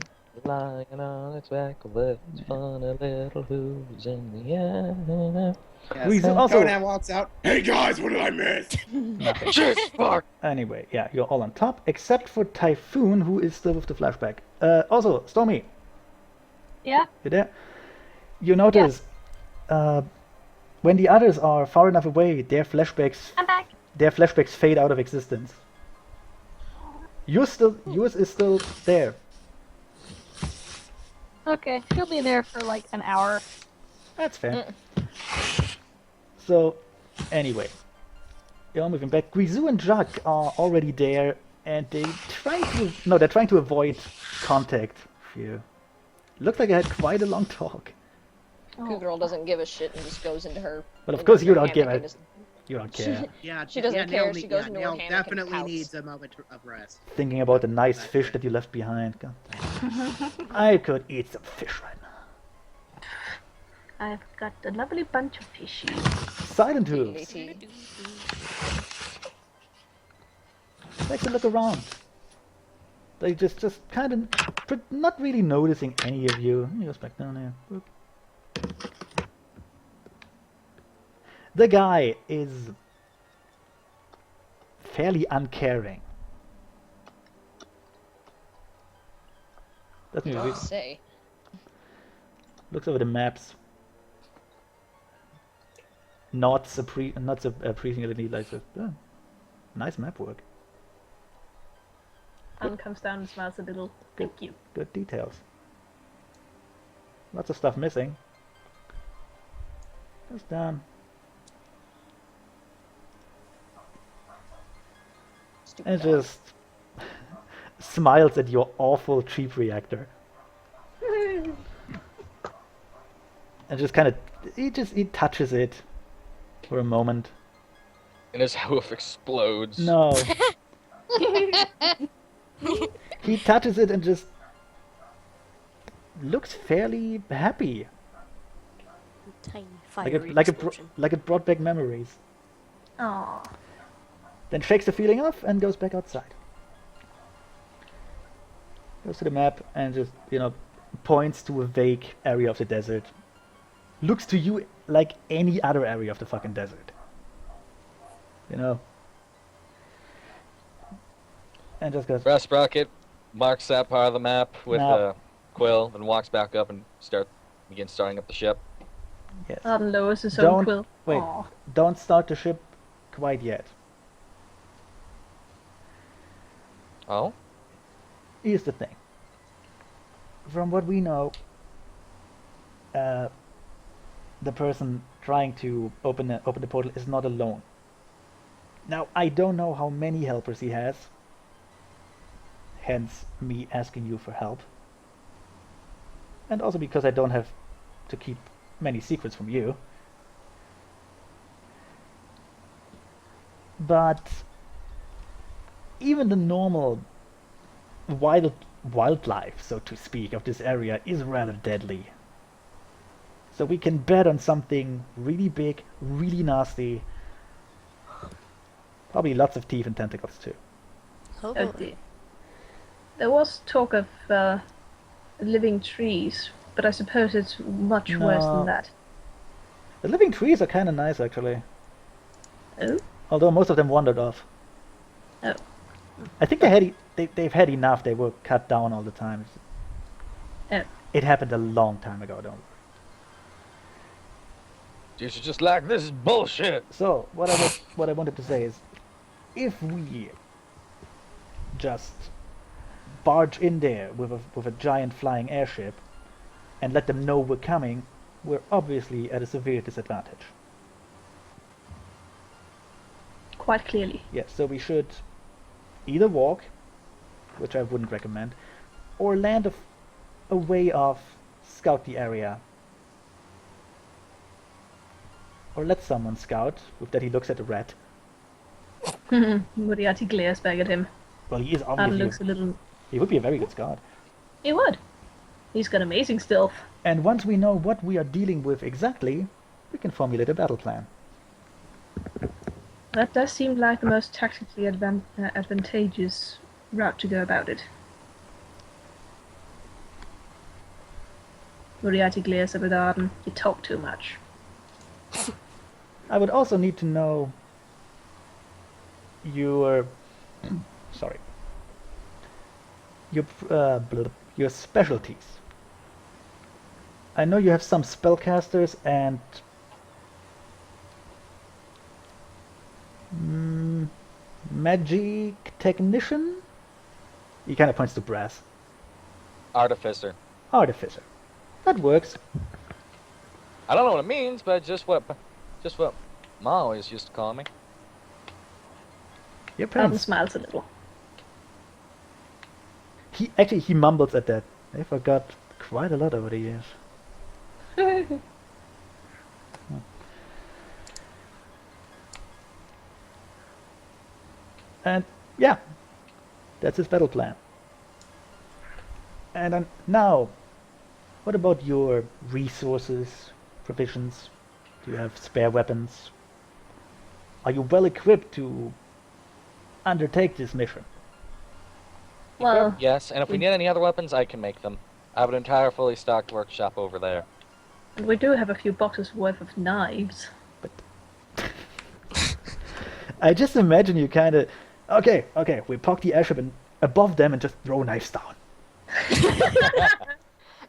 lying on its back. Let's fun a little who's in the air. Yes. We also- Conan walks out. Hey guys, what did I miss? Nothing. Just fuck. Anyway, yeah, you're all on top, except for Typhoon, who is still with the flashback. Also, Stormy, Yeah. you there? You notice, when the others are far enough away, their I'm back. flashbacks fade out of existence. Yours is still there. Okay, she'll be there for like an hour. That's fair. So, anyway, you're moving back. Guizou and Jacques are already there, and they're trying to avoid contact with you. Looks like I had quite a long talk. Cool Girl doesn't give a shit and just goes into her. Well, of into course you her don't hammock give and it. just- You don't care. Yeah, She doesn't care, she goes into her Nail hammock and definitely pouts. needs a moment of rest. Thinking about the nice fish that you left behind. God. I could eat some fish right now. I've got a lovely bunch of fishies. Silent Hooves DDT. takes a look around. They just kind of not really noticing any of you. He goes back down here. Whoop. The guy is fairly uncaring. Doesn't really Don't say. looks over the maps. Not appreciating like nice map work. Anne comes down and smiles a little. Thank you. Good details. Lots of stuff missing. Goes down. Stupid And dog. just smiles at your awful cheap reactor. And just kind of, he touches it for a moment. And his hoof explodes. No. He touches it and just looks fairly happy, Tiny like fiery it explosion. brought back memories. Aww. Then shakes the feeling off and goes back outside. Goes to the map and just, points to a vague area of the desert. Looks to you like any other area of the fucking desert. And just goes, Brass Sprocket marks that part of the map with No. a quill, then walks back up and begins starting up the ship. yes. Arden lowers his Don't- own quill. wait. Aw. Don't start the ship quite yet. Oh? Here's the thing. From what we know, the person trying to open the portal is not alone. Now, I don't know how many helpers he has. Hence, me asking you for help. And also because I don't have to keep many secrets from you. But even the normal wildlife, so to speak, of this area is rather deadly. So we can bet on something really big, really nasty. Probably lots of teeth and tentacles too. Oh, Oh dear. There was talk of living trees, but I suppose it's much worse No. than that. The living trees are kind of nice, actually. Oh? Although most of them wandered off. Oh. I think they've had enough. They were cut down all the time. Oh. It happened a long time ago, don't worry. You should just like, this is bullshit. So, what I wanted to say is, if we just barge in there with a giant flying airship and let them know we're coming, we're obviously at a severe disadvantage. Quite clearly. Yes, so we should either walk, which I wouldn't recommend, or land a way off, scout the area. Or let someone scout, with that he looks at the rat. Moriarty glares back at him. Well, he is And obviously. looks a little... He would be a very good Scot. He would. He's got amazing stealth. And once we know what we are dealing with exactly, we can formulate a battle plan. That does seem like the most tactically advantageous route to go about it. Moriarty glares up at Arden. You talk too much. I would also need to know your sorry, your specialties. I know you have some spellcasters and magic technician. He kind of points to brass. Artificer. Artificer. That works. I don't know what it means, but just what Ma always used to call me. Your Arden parents. smiles a little. He mumbles at that. I forgot quite a lot over the years. And yeah, that's his battle plan. And now, what about your resources, provisions? Do you have spare weapons? Are you well equipped to undertake this mission? Well, Yes, and if we need any other weapons, I can make them. I have an entire fully stocked workshop over there. we do have a few boxes worth of knives. I just imagine you kind of, okay, we park the airship above them and just throw knives down.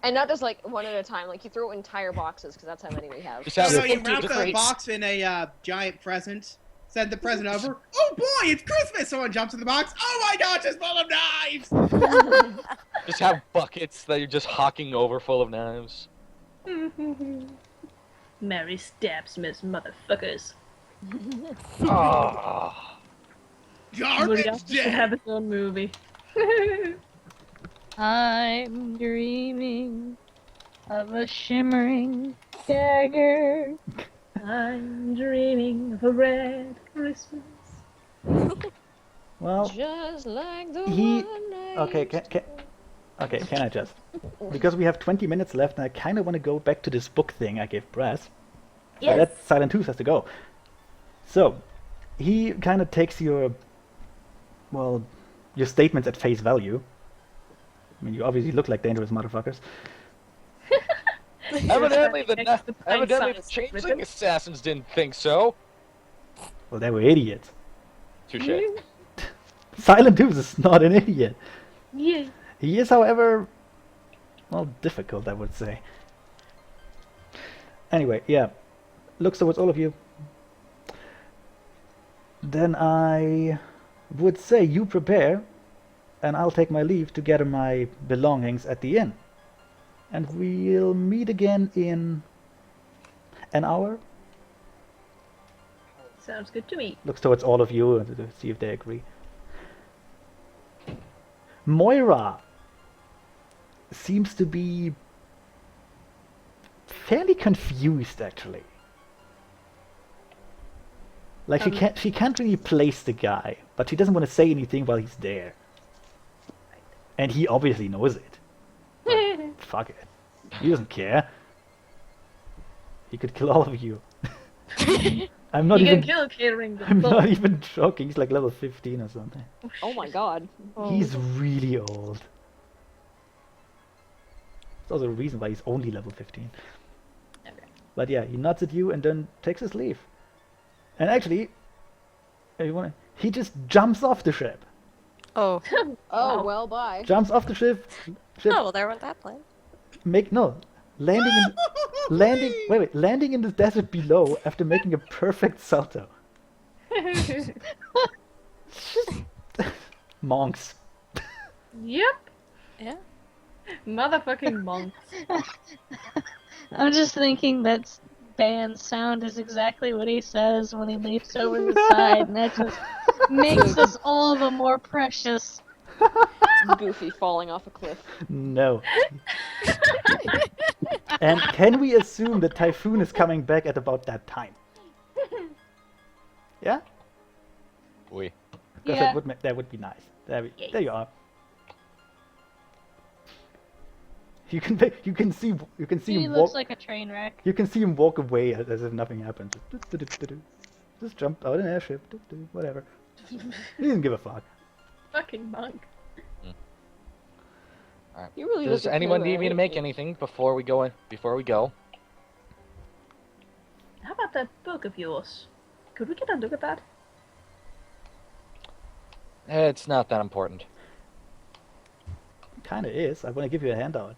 And not just like one at a time. Like you throw entire boxes because that's how many we have. Just have So you empty wrap the crates. box in a giant present, send the present over. Oh boy, it's Christmas! Someone jumps in the box. Oh my gosh, it's full of knives! Just have buckets that you're just hawking over full of knives. Mary Stabsmith, motherfuckers. Oh. Garbage Moriarty should day! have his own movie. I'm dreaming of a shimmering dagger. I'm dreaming of a red Christmas. Well, Just like the he- one night. okay, can I just? Because we have 20 minutes left and I kind of want to go back to this book thing I gave Brass. Yes. That Silent Tooth has to go. So, he kind of takes your statements at face value. I mean, you obviously look like dangerous motherfuckers. Evidently the Next to evidently the pint-sized changeling ribbon. assassins didn't think so. Well, they were idiots. Touche. Silent Tooth is not an idiot. Yeah. He is, however, well, difficult, I would say. Anyway, yeah. Looks towards all of you. Then I would say you prepare, and I'll take my leave to gather my belongings at the inn. And we'll meet again in an hour. Sounds good to me. Looks towards all of you to see if they agree. Moira seems to be fairly confused, actually. Like she can't really place the guy, but she doesn't want to say anything while he's there. And he obviously knows it. But fuck it. He doesn't care. He could kill all of you. I'm not You even can kill catering the I'm bull. not even joking. He's like level 15 or something. Oh my god. He's really old. There's also a reason why he's only level 15. Okay. But yeah, he nods at you and then takes his leave. And actually, he just jumps off the ship. Oh. Oh, Wow. well, bye. Jumps off the ship. Oh, well, there went that plan. Landing in the desert below after making a perfect salto. Monks. Yep. Yeah. Motherfucking monks. I'm just thinking that band sound is exactly what he says when he leaps over the side, and that just makes this all the more precious. Goofy falling off a cliff. No. And can we assume that Typhoon is coming back at about that time? Yeah? Oui. Because Yeah. that would be nice. There you are. You can see He him looks walk. like a train wreck. You can see him walk away as if nothing happened. Just jump out an airship. Whatever. He doesn't give a fuck. Fucking monk. He really Does doesn't anyone care need me to about make anything. anything before we go? How about that book of yours? Could we get a look at that? It's not that important. Kinda is. I want to give you a handout.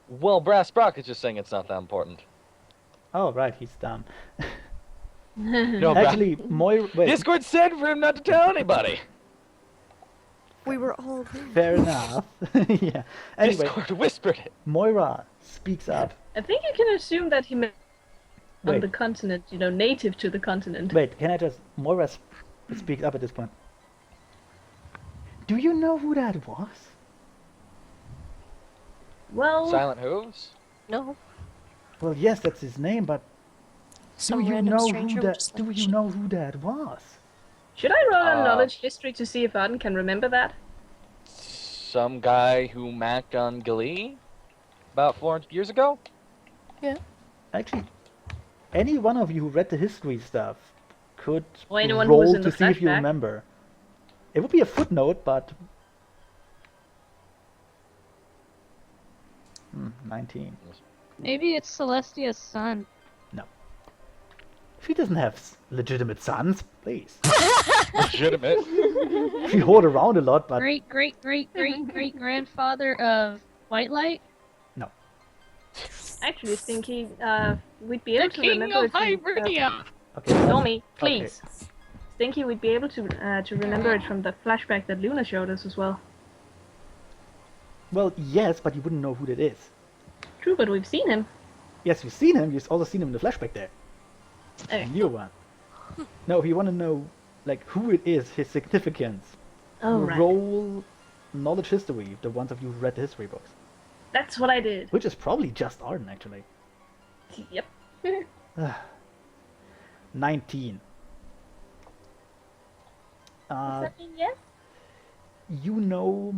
Well, Brass Sprocket's just saying it's not that important. Oh right, he's done. No, Actually, Moira. Wait. Discord said for him not to tell anybody. We were all agreeing. Fair enough. Yeah. Anyway, Discord whispered it. Moira speaks up. I think you can assume that he meant on Wait. the continent, native to the continent. Wait, can I just... Moira speaks up at this point. Do you know who that was? Well, Silent Hooves? No. Well, yes, that's his name, but Some do you random know stranger who would that? just Do like you know who that was? should I roll a knowledge history to see if Arden can remember that? Some guy who macked on Glee about 400 years ago? Actually, any one of you who read the history stuff could Or anyone who was roll in to the see if you flashback. remember. It would be a footnote, but 19. Maybe it's Celestia's son. She doesn't have legitimate sons, please. Legitimate. She hoard around a lot, but Great grandfather of Whitelight. Actually, Stinky, we'd be able The to king remember of it from, Hibernia. okay. Tommy, please. Stinky, we'd be able to remember it from the flashback that Luna showed us as well. Well, yes, but you wouldn't know who that is. True, but we've seen him. Yes, you've seen him. You've also seen him in the flashback there. Okay. New one. No, if you want to know, like, who it is, his significance, Oh, right. roll knowledge history, the ones of you who read the history books. That's what I did. Which is probably just Arden, actually. Yep. 19. Yes? You know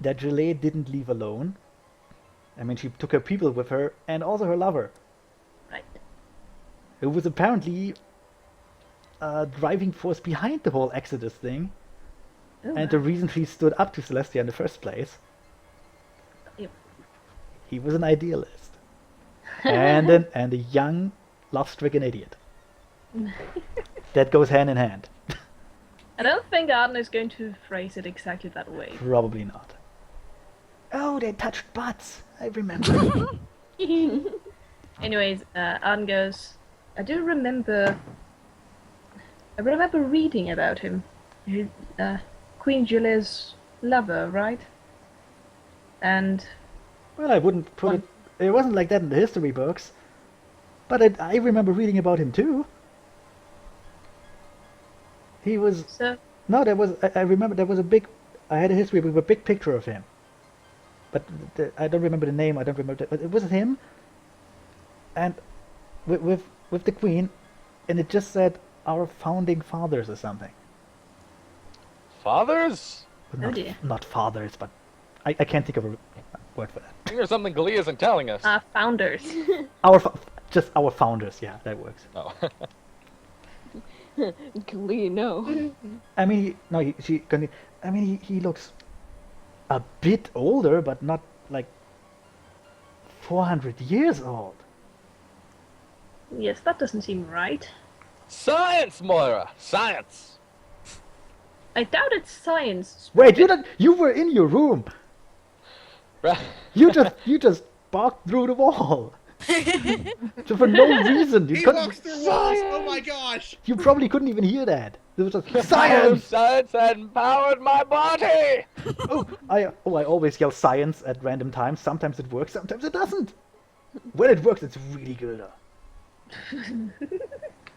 that Gillet didn't leave alone. I mean, she took her people with her, and also her lover, Right. who was apparently driving force behind the whole Exodus thing, Ooh. and the reason she stood up to Celestia in the first place. Yep. He was an idealist, and a young, love-stricken idiot. That goes hand in hand. I don't think Arden is going to phrase it exactly that way. Probably not. Oh, they touched butts. I remember. Anyways, Arden goes, I remember reading about him. Queen Julia's lover, right? And Well, I wouldn't put it. It wasn't like that in the history books, but I remember reading about him too. He was so no, there was. I remember there was a big. I had a history with a big picture of him, but I don't remember the name. I don't remember. But it was him, and with the Queen, and it just said our founding fathers or something. Fathers? Not, dear. not fathers, but I can't think of a word for that. I think there's something Glee isn't telling us. founders. Just our founders. Yeah, that works. Oh. Glee, no. I mean, he looks a bit older, but not like 400 years old. Yes, that doesn't seem right. Science, Moira! Science! I doubt it's science. Wait, you were in your room. Right. You just barked through the wall. So for no reason, He walks through walls. Oh my gosh! you probably couldn't even hear that. It was just science. Science had empowered my body! I always yell science at random times. Sometimes it works, sometimes it doesn't. When it works, it's really good.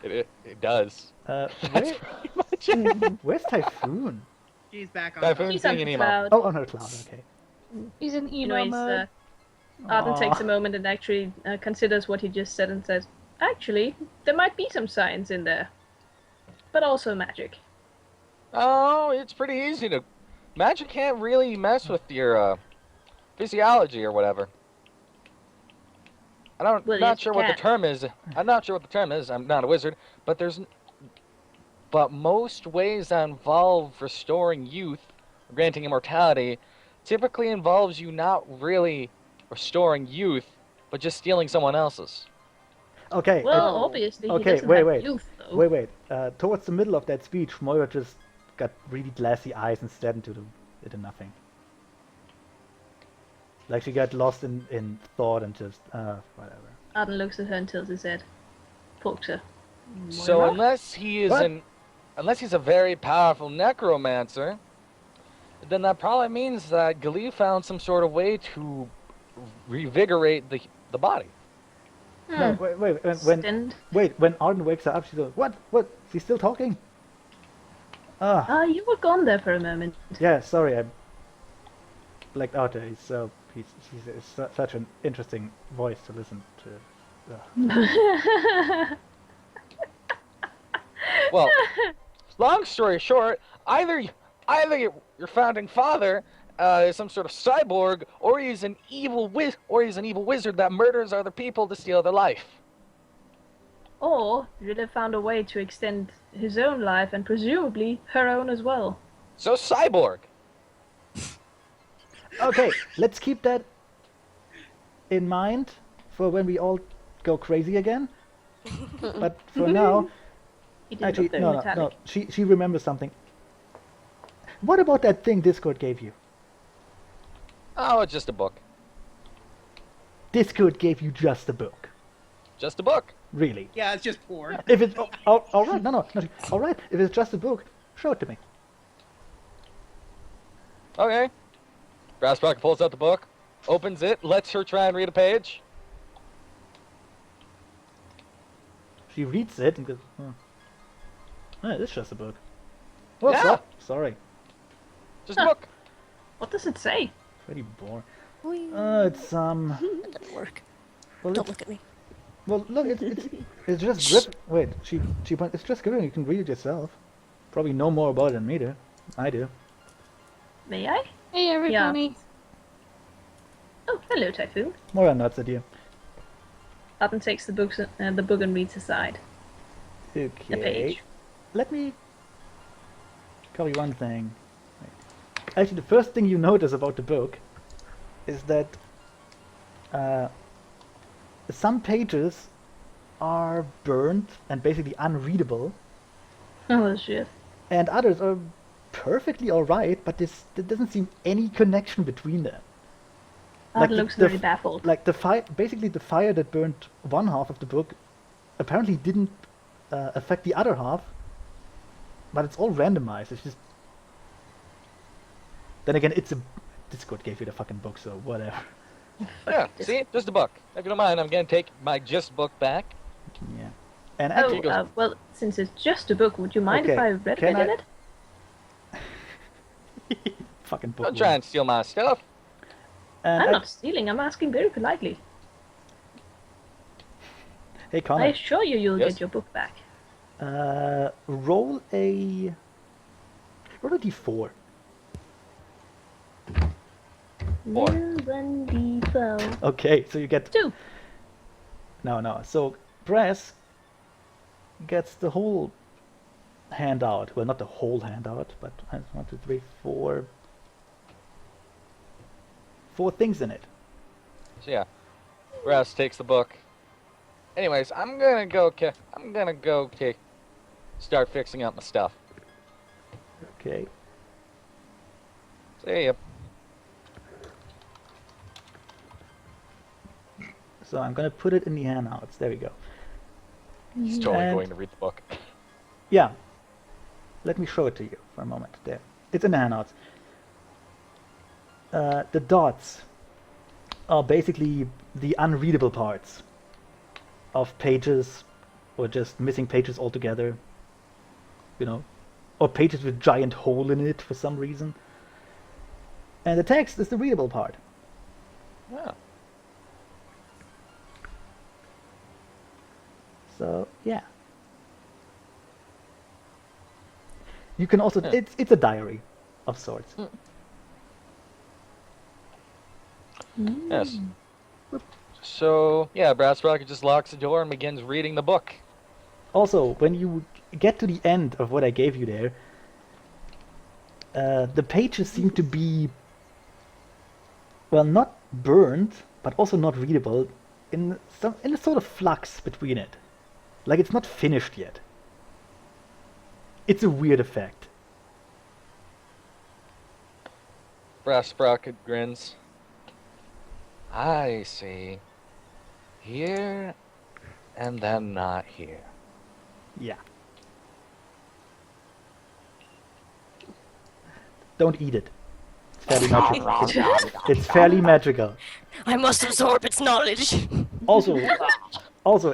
It does. Where, That's pretty much it. where's Typhoon? She's back on Typhoon. top. He's Seeing on an the email. cloud. Oh, on her cloud. Okay. He's in emo mode. Anyways, Arden takes a moment and actually considers what he just said and says, actually, there might be some science in there. but also magic. Oh, it's pretty easy to. Magic can't really mess with your physiology or whatever. Well, Not yes, sure it what the can. term is. I'm not sure what the term is. I'm not a wizard, but but most ways that involve restoring youth, or granting immortality, typically involves you not really restoring youth, but just stealing someone else's. Okay. Well, Oh. obviously he Okay, doesn't wait, have wait. youth though. Wait. Towards the middle of that speech, Moira just got really glassy eyes and stared into nothing. Like she got lost in thought and just whatever. Arden looks at her and tilts his head. Pokes her. So Moira? unless he's a very powerful necromancer, then that probably means that Galee found some sort of way to revigorate the body. No, wait. When Arden wakes her up, she goes, "What? What? She's still talking?" Ah, You were gone there for a moment. yeah. Sorry, I blacked out there. She's such an interesting voice to listen to. Well, long story short, either your founding father is some sort of cyborg, or he's an evil wizard that murders other people to steal their life. Or you'd have found a way to extend his own life and presumably her own as well. So cyborg. Okay, let's keep that in mind for when we all go crazy again. But for now, He did actually, look very no. metallic. She remembers something. What about that thing Discord gave you? Oh, it's just a book. Discord gave you just a book. Just a book. Really? Yeah, it's just porn. If it's all right, no, all right. If it's just a book, show it to me. Okay. Grassrock pulls out the book, opens it, lets her try and read a page. She reads it and goes, "Oh, it's just a book." Well, Yeah. sorry. Just a book. What does it say? Pretty boring. Whee. It's That didn't work. Well, Don't look at me. well, look, it's just grip. Wait, she went. It's just gripping. You can read it yourself. Probably know more about it than me do. I do. May I? Hey, everybody. Oh, hello, Typhoon. More nuts at you. Arden takes the book and reads aside. The Okay. page. Let me copy one thing. Actually, the first thing you notice about the book is that some pages are burnt and basically unreadable, Oh shit. and others are perfectly alright, but there doesn't seem any connection between them. Arden looks very baffled. Like the fire, basically the fire that burned one half of the book apparently didn't affect the other half, but it's all randomized. It's just. Then again, Discord gave you the fucking book, so whatever. Yeah, see? Just a book. If you don't mind, I'm going to take my just book back. Yeah. And actually, Oh, well, since it's just a book, would you mind if Okay, I read a can bit in I- it? fucking book. Don't try and steal my stuff. And I'm not stealing, I'm asking very politely. Hey I Connor, assure you you'll Yes? get your book back. roll a d4. Four. 1d12. Okay, so you get 2. no. So Brass gets the whole handout. Well, not the whole handout, but 1, 2, 3, 4. 4 things in it. So yeah, Brass takes the book. Anyways, I'm gonna go start fixing up my stuff. Okay. See ya. So I'm gonna put it in the handouts. There we go. He's totally And- going to read the book. Yeah. Let me show it to you for a moment. There. It's in the handouts. The dots are basically the unreadable parts of pages, or just missing pages altogether. You know, or pages with giant hole in it for some reason. And the text is the readable part. Yeah. So yeah. You can also Yeah. it's a diary of sorts. Yes. So yeah, Brass Rocket just locks the door and begins reading the book. Also, when you get to the end of what I gave you there, the pages seem to be, well, not burned, but also not readable, in a sort of flux between it. Like it's not finished yet. It's a weird effect. Brass Sprocket grins. I see. Here, and then not here. Yeah. Don't eat it. It's fairly magical. It's fairly magical. I must absorb its knowledge. Also,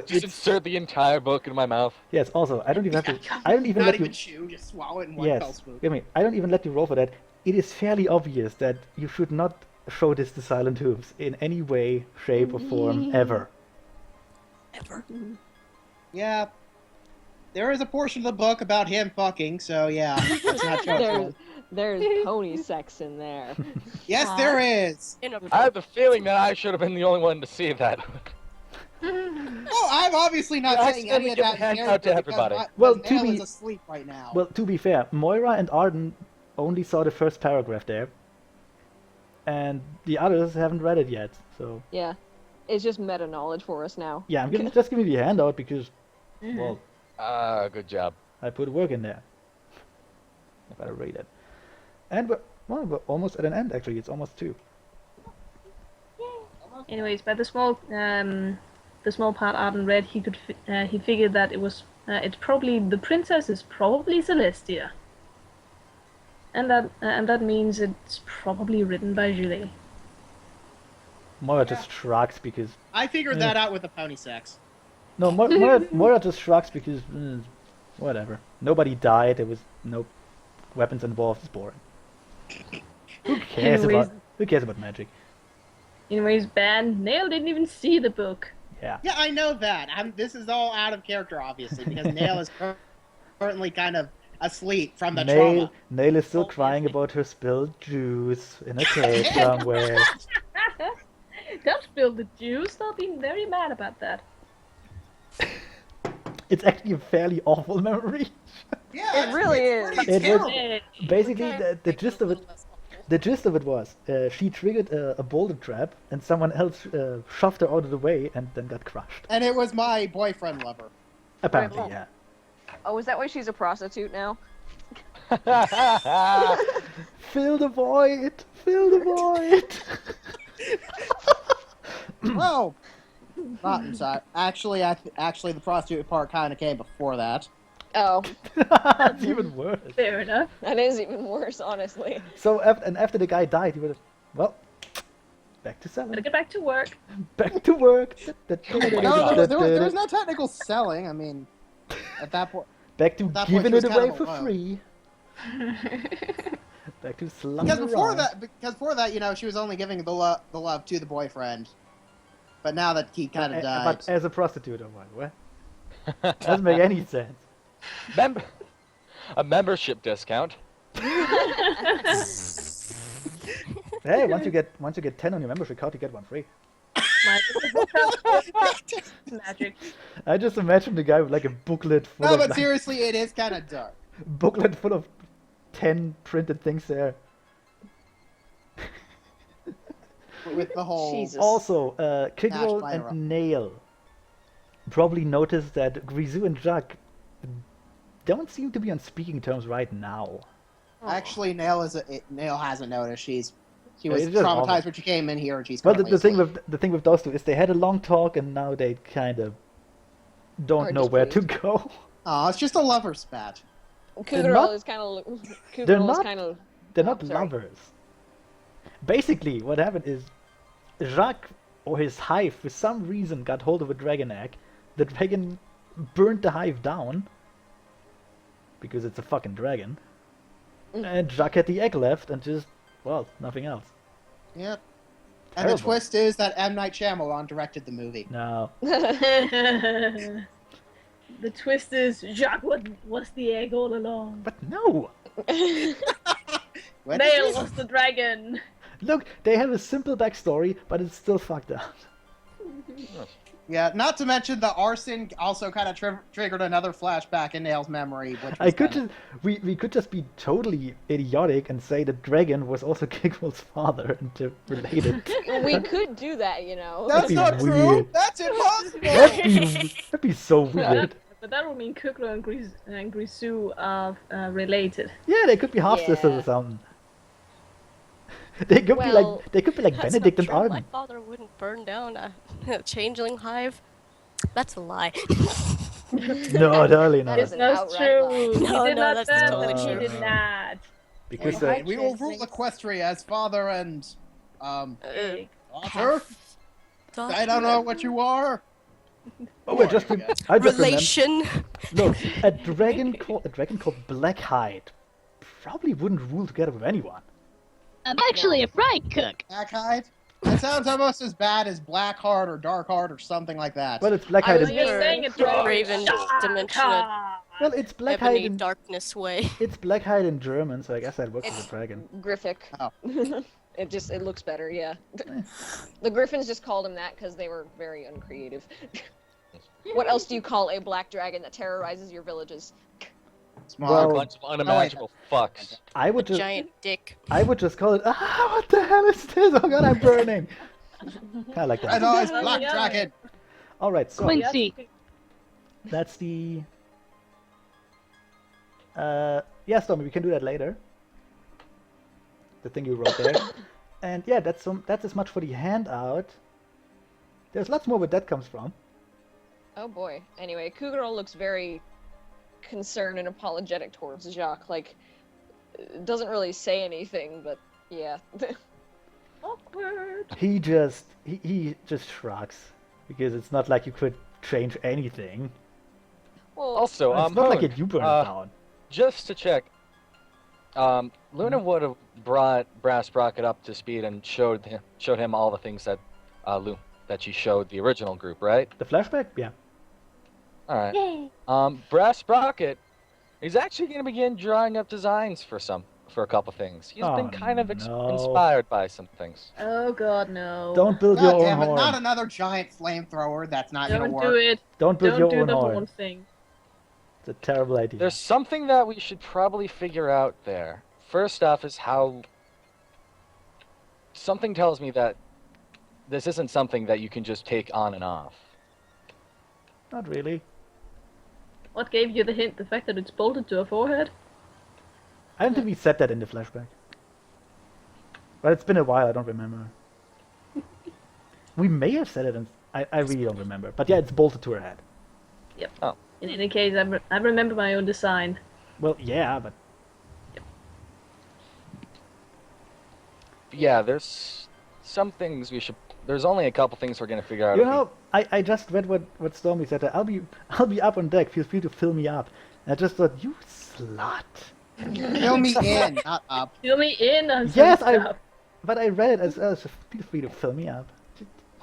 Just it's insert the entire book in my mouth. yes. Also, I don't even have to. I don't even Not let even you. chew, just swallow it in one fell Yes. swoop. I mean, I don't even let you roll for that. It is fairly obvious that you should not show this to Silent Hooves in any way, shape, or form ever. Ever. Yeah. There is a portion of the book about him fucking, so yeah. Let's not show it to him. There's pony sex in there. Yes, there is. I have the feeling that I should have been the only one to see that. Oh, I'm obviously not I saying any of accidentally that give the hand in out to character everybody. because Well, Nail to is be- asleep right now. Well, to be fair, Moira and Arden only saw the first paragraph there, and the others haven't read it yet. So Yeah. It's just meta knowledge for us now. yeah, I'm just giving you the handout because, well, Good job. I put work in there. I better read it. And we're almost at an end. Actually, it's almost 2. Anyways, by the small part Arden read, he figured that it's probably the princess is probably Celestia, and that means it's probably written by Julie. Moira just shrugs because I figured that out with the pony sex. no, Moira just shrugs because whatever. Nobody died. There was no weapons involved. It's boring. Who cares about magic? Anyways, Ben, Nail didn't even see the book. Yeah. Yeah, I know that. This is all out of character, obviously, because Nail is currently kind of asleep from the trauma. Nail is still crying about her spilled juice in a cave somewhere. Don't spill the juice. I'll be very mad about that. It's actually a fairly awful memory. Yeah, It really is. pretty It was- terrible. Basically, the gist of it was she triggered a boulder trap, and someone else shoved her out of the way, and then got crushed. And it was my boyfriend lover. Apparently, Right. yeah. Oh, is that why she's a prostitute now? Fill the void. Fill the void. Well, not inside. Actually, actually, the prostitute part kind of came before that. Oh, It's even worse. Fair enough. that is even worse, honestly. So after the guy died, he would have, well, back to Gotta selling. get back to work. Back to work. No, there was no technical selling. I mean, at that point. Back to At that point, giving she was it kind away of for alone. free. Back to slumming Because before around. that, you know, she was only giving the love to the boyfriend. But now that he kind of died, But as a prostitute, or what? Doesn't make any sense. A membership discount. Hey, once you get 10 on your membership card, you get one free. Magic. I just imagine the guy with like a booklet full no, of but like, seriously, it is kind of dark. booklet full of 10 printed things there. With the whole Jesus. Also, Smash Kickroll by Rock. and Nail probably noticed that Grisou and Jacques don't seem to be on speaking terms right now. Actually, Nail hasn't noticed. She was It's just traumatized awful. when she came in here, and she's. Well, currently the thing asleep. with those two is they had a long talk and now they kind of don't Are know where to displeased. go. Oh, it's just a lover spat. not- Cougarol is kind of. They're Cougarol is not- kind of. They're Oh, not sorry. lovers. Basically, what happened is Jacques or his hive, for some reason, got hold of a dragon egg. The dragon burned the hive down because it's a fucking dragon. And Jacques had the egg left and just, well, nothing else. Yep. And the Terrible. twist is that M. Night Shyamalan directed the movie. No. The twist is Jacques was the egg all along. But no! What Nail is was the dragon. Look, they have a simple backstory, but it's still fucked up. Yeah, not to mention the arson also kind of triggered another flashback in Nail's memory, which was I could kinda- just we could just be totally idiotic and say the dragon was also Kickle's father and they're related. We could do that, you know. That's be not true. weird. That's impossible. That'd be so weird. But that would mean Kuklo and Grisou are related. Yeah, they could be half sisters Yeah. or something. They could Well, be like That's Benedict not and true. My Arden. father wouldn't burn down a changeling hive. That's a lie. No, totally That not. is It's an not outright true. lie. He No, did no, not that's burn totally them. He true. did not. Because Hi, We will rule changelings. Equestria as father and Uh, daughter. I don't know what you are. oh, I just remember. Relation. Look, a dragon called Blackhide probably wouldn't rule together with anyone. I'm actually a fry cook. Blackhide. That sounds almost as bad as Blackheart or Darkheart or something like that. Well, it's I Blackhide was in just saying it's wrong. Raven dimension. well, it's Blackhide Ebony in darkness way. it's Blackhide in German, so I guess that works as a It's dragon. Griffic. Oh. It looks better, yeah. The Griffins just called him that because they were very uncreative. What else do you call a black dragon that terrorizes your villages? Smart. We're a Well- bunch of unimaginable fucks. I would just Giant dick. call it. Ah, what the hell is this? Oh god, I'm burning. Kind of like Red that. Eyes Oh, Black yeah. Dragon. All right, so Quincy. that's the. Yeah, Stormy, we can do that later. The thing you wrote there, and yeah, that's as much for the handout. There's lots more where that comes from. Oh boy. Anyway, Kuguro looks very concerned and apologetic towards Jacques. Like, doesn't really say anything, but yeah. Awkward. He just shrugs because it's not like you could change anything. Well, Also, It's not like Hoon, you burn it down. just to check, Luna would have brought Brass Sprocket up to speed and showed him all the things that that she showed the original group, right? The flashback, yeah. All right. Yay. Brass Sprocket is actually going to begin drawing up designs for a couple things. He's been Oh, kind of no. inspired by some things. Oh god, no. Don't build your God own damn it! horn. Not another giant flamethrower. That's not gonna Don't work. do it. Don't build Don't your do own the horn. horn thing. It's a terrible idea. There's something that we should probably figure out there. First off is how something tells me that this isn't something that you can just take on and off. Not really. What gave you the hint? The fact that it's bolted to a forehead? I don't think we said that in the flashback. But it's been a while, I don't remember. We may have said it, and I really don't remember. But yeah, it's bolted to her head. In any case, I remember my own design. Well, yeah, but Yeah, there's some things we should. There's only a couple things we're gonna figure out. you if we- know, I just read what Stormy said. I'll be up on deck. Feel free to fill me up. And I just thought, you slut. Fill me in, not up. Fill me in on Yes, some stuff. But I read it as feel free to fill me up.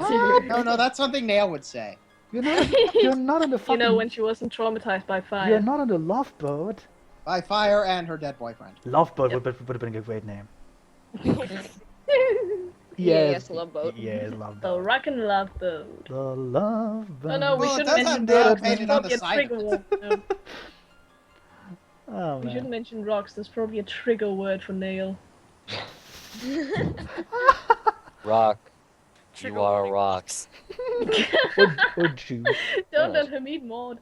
No, that's something Nail would say. You're not on the fucking. You know, when she wasn't traumatized by fire. You're not on the love boat. By Fire and her dead boyfriend. Love boat Yep. would have been a great name. yes, love boat. Yes, love The boat. rock and love boat. The love boat. Oh no, we Well, it shouldn't does have mention dog rocks. painted There's on the probably a side trigger of word. No, Oh we man. shouldn't mention rocks. There's probably a trigger word for nail. Rock. Trigger You are a warning. rock. Or juice. Don't Yes. let him eat more.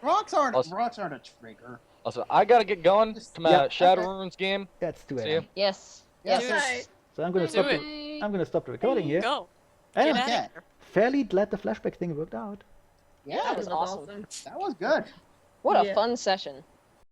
Rocks aren't Also- a trigger. Also, I gotta get going to my Yep. Shadowrunes game. Yeah, it's 2 See a.m. ya. Yes. Yes. Yes. Right. So I'm gonna Do stop. it. I'm gonna stop the recording here. Go. And Get I'm out Okay. of here. fairly glad the flashback thing worked out. Yeah, That was awesome. that was good. What a Yeah. fun session.